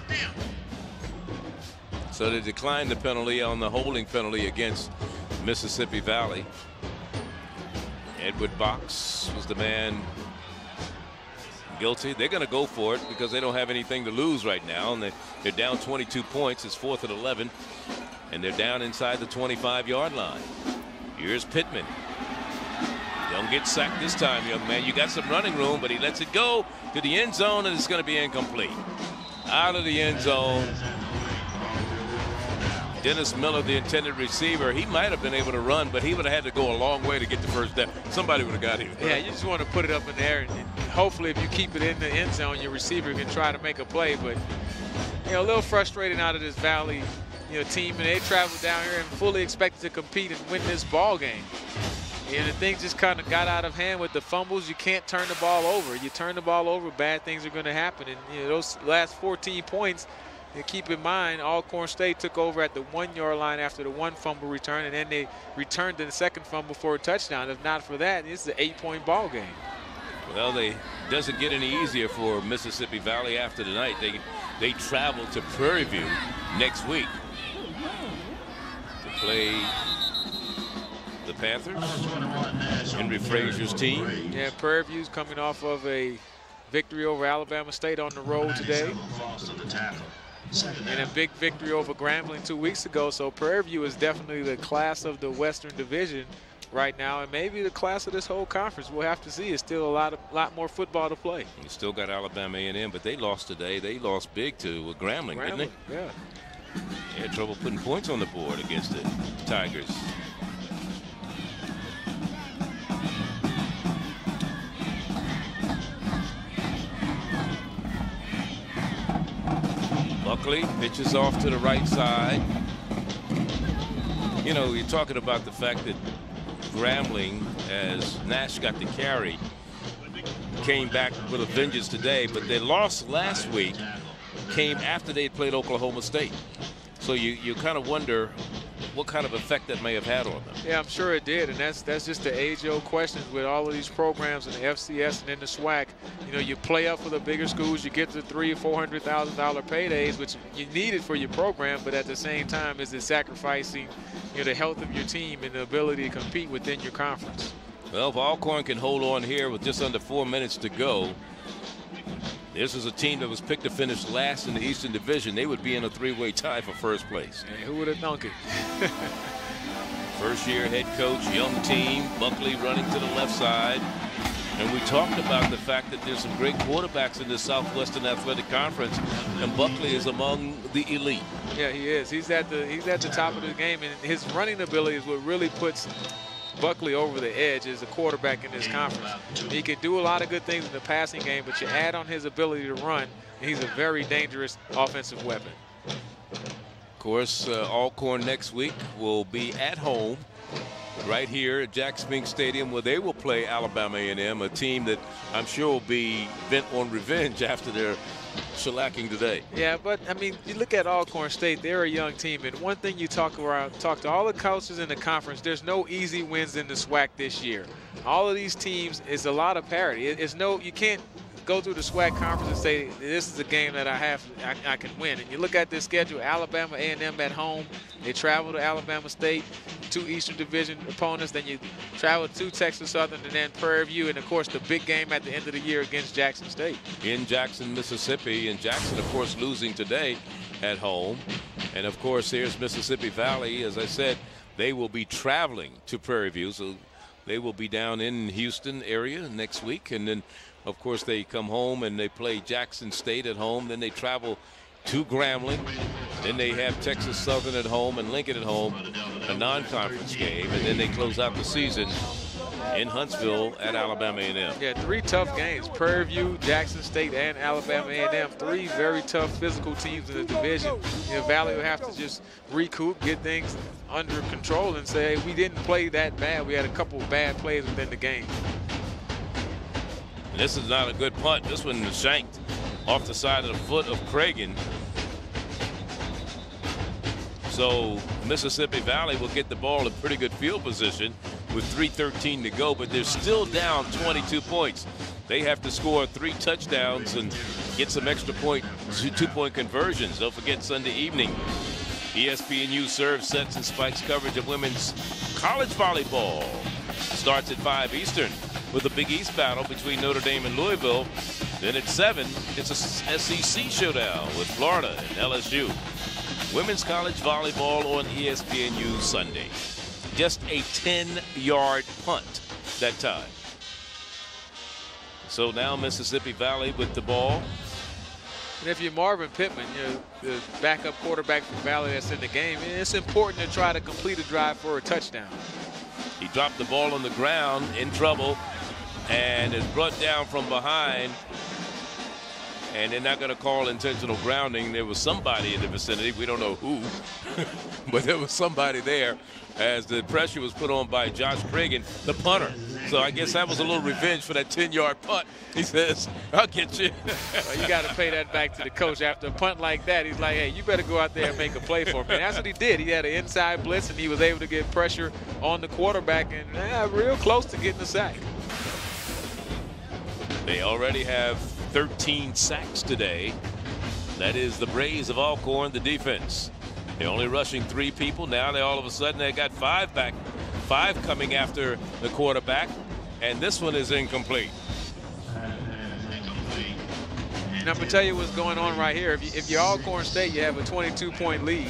Speaker 1: So they declined the penalty on the holding penalty against Mississippi Valley. Edward Box was the man guilty. They're going to go for it because they don't have anything to lose right now, and they're down 22 points. It's 4th and 11, and they're down inside the 25-yard line. Here's Pittman. Don't get sacked this time, young man. You got some running room, but he lets it go to the end zone, and it's going to be incomplete. Out of the end zone. Dennis Miller, the intended receiver, he might have been able to run, but he would have had to go a long way to get the first down. Somebody would have got him.
Speaker 5: Yeah, you just want to put it up in the air, and hopefully if you keep it in the end zone, your receiver can try to make a play. But a little frustrating out of this Valley team, and they traveled down here and fully expected to compete and win this ball game. And the things just kind of got out of hand with the fumbles. You can't turn the ball over. You turn the ball over, bad things are going to happen. And those last 14 points, And keep in mind, Alcorn State took over at the 1-yard line after the 1 fumble return, and then they returned the second fumble for a touchdown. If not for that, it's an 8-point ball game.
Speaker 1: Well, it doesn't get any easier for Mississippi Valley after tonight. They travel to Prairie View next week to play the Panthers, Henry Frazier's team.
Speaker 5: Yeah, Prairie View's coming off of a victory over Alabama State on the road today, and a big victory over Grambling 2 weeks ago. So Prairie View is definitely the class of the Western Division right now, and maybe the class of this whole conference. We'll have to see. It's still a lot more football to play.
Speaker 1: You still got Alabama A&M, but they lost today. They lost big to Grambling, didn't they?
Speaker 5: Yeah.
Speaker 1: They had trouble putting points on the board against the Tigers. Buckley pitches off to the right side. You know, you're talking about the fact that Grambling, as Nash got the carry, came back with a vengeance today, but their loss last week came after they played Oklahoma State. So you kind of wonder what kind of effect that may have had on them.
Speaker 5: Yeah, I'm sure it did, and that's just the age-old questions with all of these programs in the FCS and in the SWAC. You know, you play up for the bigger schools, you get the $300,000 or $400,000 paydays, which you need it for your program, but at the same time, is it sacrificing, you know, the health of your team and the ability to compete within your conference?
Speaker 1: Well, if Alcorn can hold on here with just under 4 minutes to go, this is a team that was picked to finish last in the Eastern Division. They would be in a 3-way tie for first place.
Speaker 5: Hey, who would have thunk it?
Speaker 1: First-year head coach, young team, Buckley running to the left side. And we talked about the fact that there's some great quarterbacks in the Southwestern Athletic Conference, and Buckley is among the elite.
Speaker 5: Yeah, he is. He's at the top of the game, and his running ability is what really puts Buckley over the edge as a quarterback in this conference. He can do a lot of good things in the passing game, but you add on his ability to run, and he's a very dangerous offensive weapon.
Speaker 1: Of course, Alcorn next week will be at home right here at Jack Spink Stadium, where they will play Alabama A&M, a team that I'm sure will be bent on revenge after their shellacking today.
Speaker 5: Yeah, but I mean, you look at Alcorn State, they're a young team, and one thing you talk to all the coaches in the conference, there's no easy wins in the SWAC this year. All of these teams is a lot of parity. You can't go through the SWAC conference and say this is a game that I can win. And you look at this schedule: Alabama A&M at home, they travel to Alabama State, 2 Eastern Division opponents, then you travel to Texas Southern and then Prairie View, and of course the big game at the end of the year against Jackson State.
Speaker 1: In Jackson, Mississippi, and Jackson of course losing today at home. And of course here's Mississippi Valley. As I said, they will be traveling to Prairie View, so they will be down in Houston area next week, and then of course they come home and they play Jackson State at home, then they travel to Grambling, then they have Texas Southern at home and Lincoln at home, a non-conference game, and then they close out the season in Huntsville at Alabama A&M.
Speaker 5: Yeah, 3 tough games: Prairie View, Jackson State, and Alabama A&M. 3 very tough physical teams in the division. You know, Valley will have to just recoup, get things under control, and say, hey, we didn't play that bad. We had a couple of bad plays within the game.
Speaker 1: This is not a good punt. This one was shanked off the side of the foot of Cragen. So Mississippi Valley will get the ball in pretty good field position with 3:13 to go, but they're still down 22 points. They have to score 3 touchdowns and get some extra 2-point conversions. Don't forget Sunday evening, ESPNU serves, sets, and spikes coverage of women's college volleyball. Starts at 5 Eastern with a Big East battle between Notre Dame and Louisville. Then at 7, it's a SEC showdown with Florida and LSU. Women's college volleyball on ESPNU Sunday. Just a 10-yard punt that time. So now Mississippi Valley with the ball.
Speaker 5: And if you're Marvin Pittman, you're the backup quarterback for Valley that's in the game, it's important to try to complete a drive for a touchdown.
Speaker 1: He dropped the ball on the ground, in trouble, and is brought down from behind. And they're not going to call intentional grounding. There was somebody in the vicinity. We don't know who, but there was somebody there as the pressure was put on by Josh Cragen, the punter. So I guess that was a little revenge for that 10-yard punt. He says, I'll get you.
Speaker 5: Well, you got to pay that back to the coach. After a punt like that, he's like, hey, you better go out there and make a play for me. And that's what he did. He had an inside blitz, and he was able to get pressure on the quarterback and real close to getting a sack.
Speaker 1: They already have 13 sacks today. That is the Braves of Alcorn, the defense. They're only rushing 3 people. Now they all of a sudden they got 5 back. 5 coming after the quarterback. And this one is incomplete.
Speaker 5: And I'm going to tell you what's going on right here. If you're Alcorn State, you have a 22-point lead.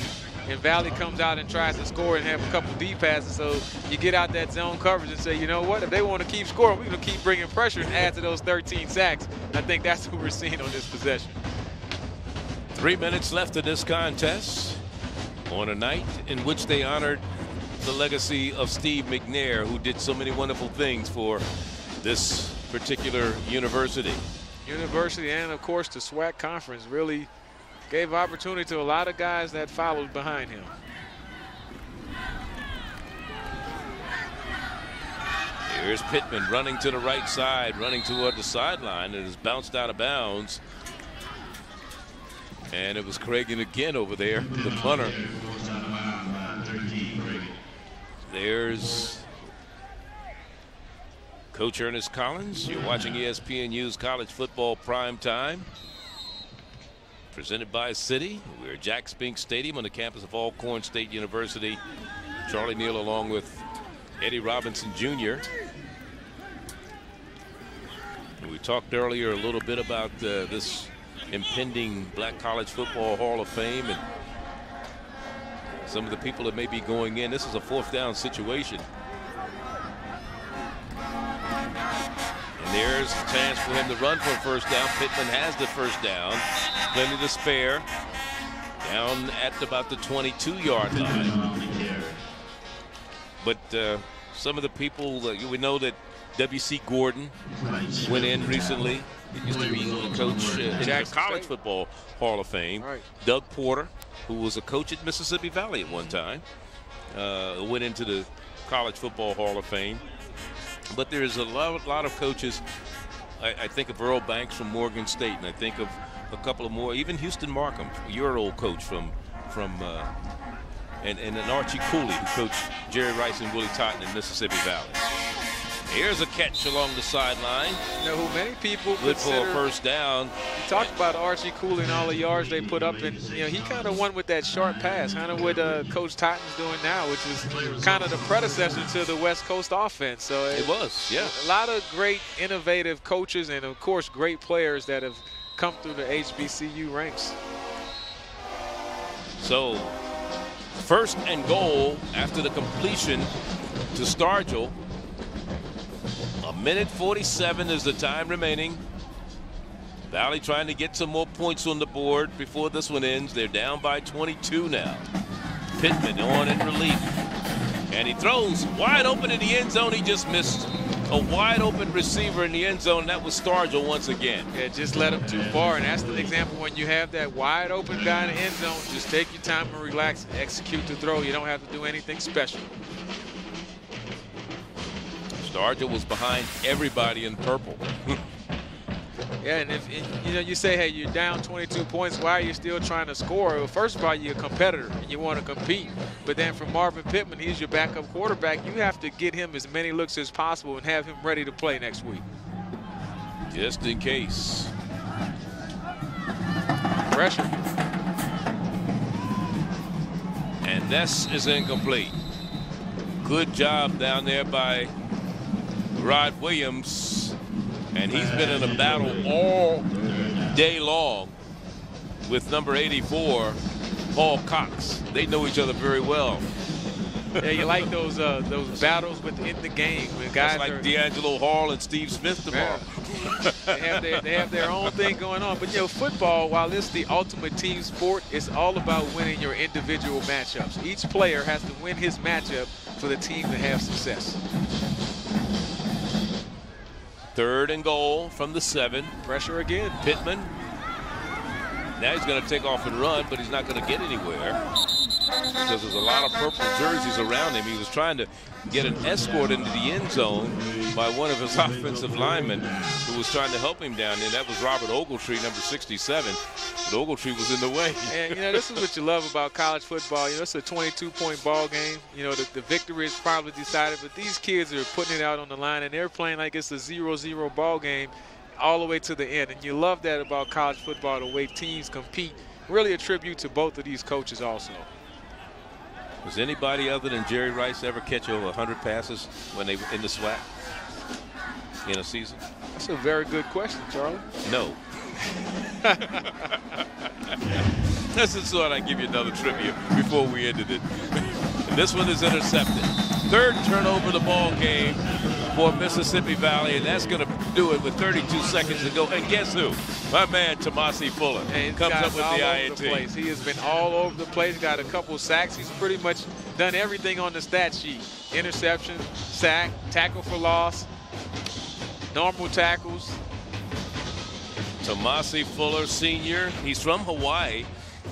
Speaker 5: And Valley comes out and tries to score and have a couple deep passes. So you get out that zone coverage and say, you know what, if they want to keep scoring, we're going to keep bringing pressure and add to those 13 sacks. I think that's what we're seeing on this possession.
Speaker 1: 3 minutes left in this contest on a night in which they honored the legacy of Steve McNair, who did so many wonderful things for this particular university.
Speaker 5: University and, of course, the SWAC conference really gave opportunity to a lot of guys that followed behind him.
Speaker 1: Here's Pittman running to the right side, running toward the sideline, and is bounced out of bounds. And it was Cragen again over there, the punter. There's Coach Ernest Collins. You're watching ESPNU's College Football Prime Time, presented by Citi. We're at Jack Spink Stadium on the campus of Alcorn State University. Charlie Neal along with Eddie Robinson Jr. And we talked earlier a little bit about this impending Black College Football Hall of Fame and some of the people that may be going in. This is a 4th down situation. And there's a chance for him to run for a first down. Pittman has the first down. Plenty to spare. Down at about the 22-yard line. But some of the people, we know that W.C. Gordon went in recently. He used to be the coach in the College Football Hall of Fame. Right. Doug Porter, who was a coach at Mississippi Valley at one time, went into the College Football Hall of Fame. But there's a lot of coaches. I think of Earl Banks from Morgan State, and I think of a couple of more. Even Houston Markham, your old coach and an Archie Cooley, who coached Jerry Rice and Willie Totten in Mississippi Valley. Here's a catch along the sideline.
Speaker 5: You know who many people
Speaker 1: good for a first down.
Speaker 5: You talked about Archie Cooley and all the yards they put up, and he kind of won with that short pass, kind of what Coach Totten's doing now, which was kind of the predecessor to the West Coast offense. So
Speaker 1: it was, yeah.
Speaker 5: A lot of great, innovative coaches and, of course, great players that have come through the HBCU ranks.
Speaker 1: So, 1st and goal after the completion to Stargell. 1:47 is the time remaining. Valley trying to get some more points on the board before this one ends. They're down by 22 now. Pittman on in relief. And he throws wide open in the end zone. He just missed a wide open receiver in the end zone. That was Stargell once again.
Speaker 5: Yeah, just let him too far. And that's the example when you have that wide open guy in the end zone. Just take your time and relax and execute the throw. You don't have to do anything special.
Speaker 1: Stargell was behind everybody in purple.
Speaker 5: Yeah, and if you say, hey, you're down 22 points, why are you still trying to score? Well, first of all, you're a competitor and you want to compete. But then for Marvin Pittman, he's your backup quarterback. You have to get him as many looks as possible and have him ready to play next week.
Speaker 1: Just in case.
Speaker 5: Pressure.
Speaker 1: And this is incomplete. Good job down there by Rod Williams, and he's been in a battle all day long with number 84, Paul Cox. They know each other very well.
Speaker 5: Yeah, you like those battles within the game when guys
Speaker 1: like D'Angelo Hall and Steve Smith tomorrow.
Speaker 5: Yeah. they have their own thing going on. But football, while it's the ultimate team sport, it's all about winning your individual matchups. Each player has to win his matchup for the team to have success.
Speaker 1: 3rd and goal from the 7.
Speaker 5: Pressure again.
Speaker 1: Pittman. Now he's going to take off and run, but he's not going to get anywhere. because there's a lot of purple jerseys around him. He was trying to get an escort into the end zone by one of his offensive linemen who was trying to help him down there. That was Robert Ogletree, number 67. But Ogletree was in the way.
Speaker 5: And, this is what you love about college football. It's a 22-point ball game. The victory is probably decided, but these kids are putting it out on the line, and they're playing like it's a 0-0 ball game all the way to the end. And you love that about college football, the way teams compete. Really a tribute to both of these coaches also.
Speaker 1: Was anybody other than Jerry Rice ever catch over 100 passes when they were in the SWAC in a season?
Speaker 5: That's a very good question, Charlie.
Speaker 1: No. This is what I give you another trivia before we ended it. This one is intercepted. Third turnover of the ball game for Mississippi Valley, and that's going to do it with 32 seconds to go. And guess who? My man, Tomasi Fuller, comes up with the INT.
Speaker 5: He has been all over the place, got a couple sacks. He's pretty much done everything on the stat sheet. Interception, sack, tackle for loss, normal tackles.
Speaker 1: Tomasi Fuller, senior. He's from Hawaii.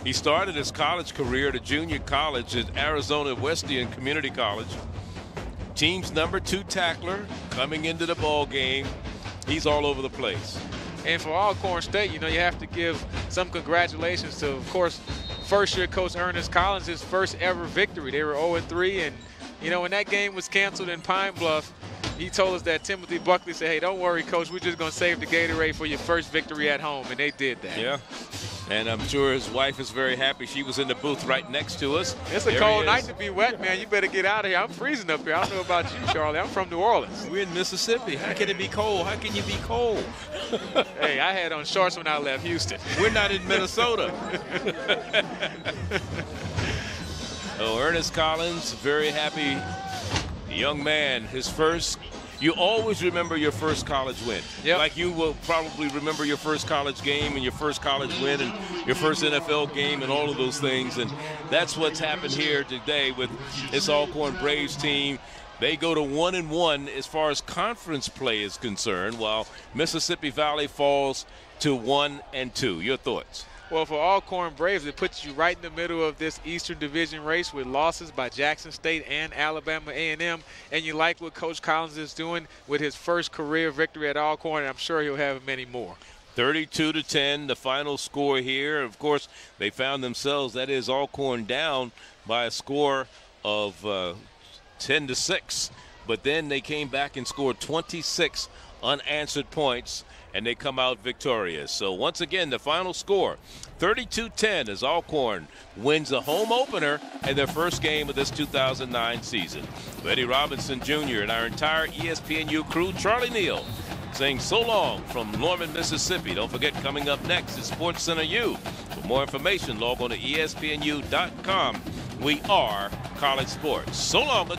Speaker 1: He started his college career at a junior college at Arizona Wesleyan Community College. Team's number 2 tackler coming into the ball game. He's all over the place.
Speaker 5: And for Alcorn State, you have to give some congratulations to, of course, first-year coach Ernest Collins, his first ever victory. They were 0-3, and, when that game was canceled in Pine Bluff, he told us that Timothy Buckley said, hey, don't worry, Coach, we're just going to save the Gatorade for your first victory at home, and they did that.
Speaker 1: Yeah, and I'm sure his wife is very happy. She was in the booth right next to us.
Speaker 5: It's a cold night to be wet, man. You better get out of here. I'm freezing up here. I don't know about you, Charlie. I'm from New Orleans.
Speaker 1: We're in Mississippi. How can it be cold? How can you be cold?
Speaker 5: Hey, I had on shorts when I left Houston.
Speaker 1: We're not in Minnesota. Oh, Ernest Collins, very happy young man. His first. You always remember your first college win.
Speaker 5: Yep.
Speaker 1: Like you will probably remember your first college game and your first college win and your first NFL game and all of those things. And that's what's happened here today with this Alcorn Braves team. They go to 1-1 as far as conference play is concerned, while Mississippi Valley falls to 1-2. Your thoughts?
Speaker 5: Well, for Alcorn Braves, it puts you right in the middle of this Eastern Division race with losses by Jackson State and Alabama A&M. And you like what Coach Collins is doing with his first career victory at Alcorn, and I'm sure he'll have many more.
Speaker 1: 32-10, the final score here. Of course, they found themselves, that is, Alcorn down by a score of 10-6. But then they came back and scored 26 unanswered points, and they come out victorious. So once again, the final score, 32-10, as Alcorn wins the home opener in their first game of this 2009 season. Eddie Robinson Jr. and our entire ESPNU crew, Charlie Neal, saying so long from Norman, Mississippi. Don't forget, coming up next is Sports Center U. For more information, log on to ESPNU.com. We are college sports. So long.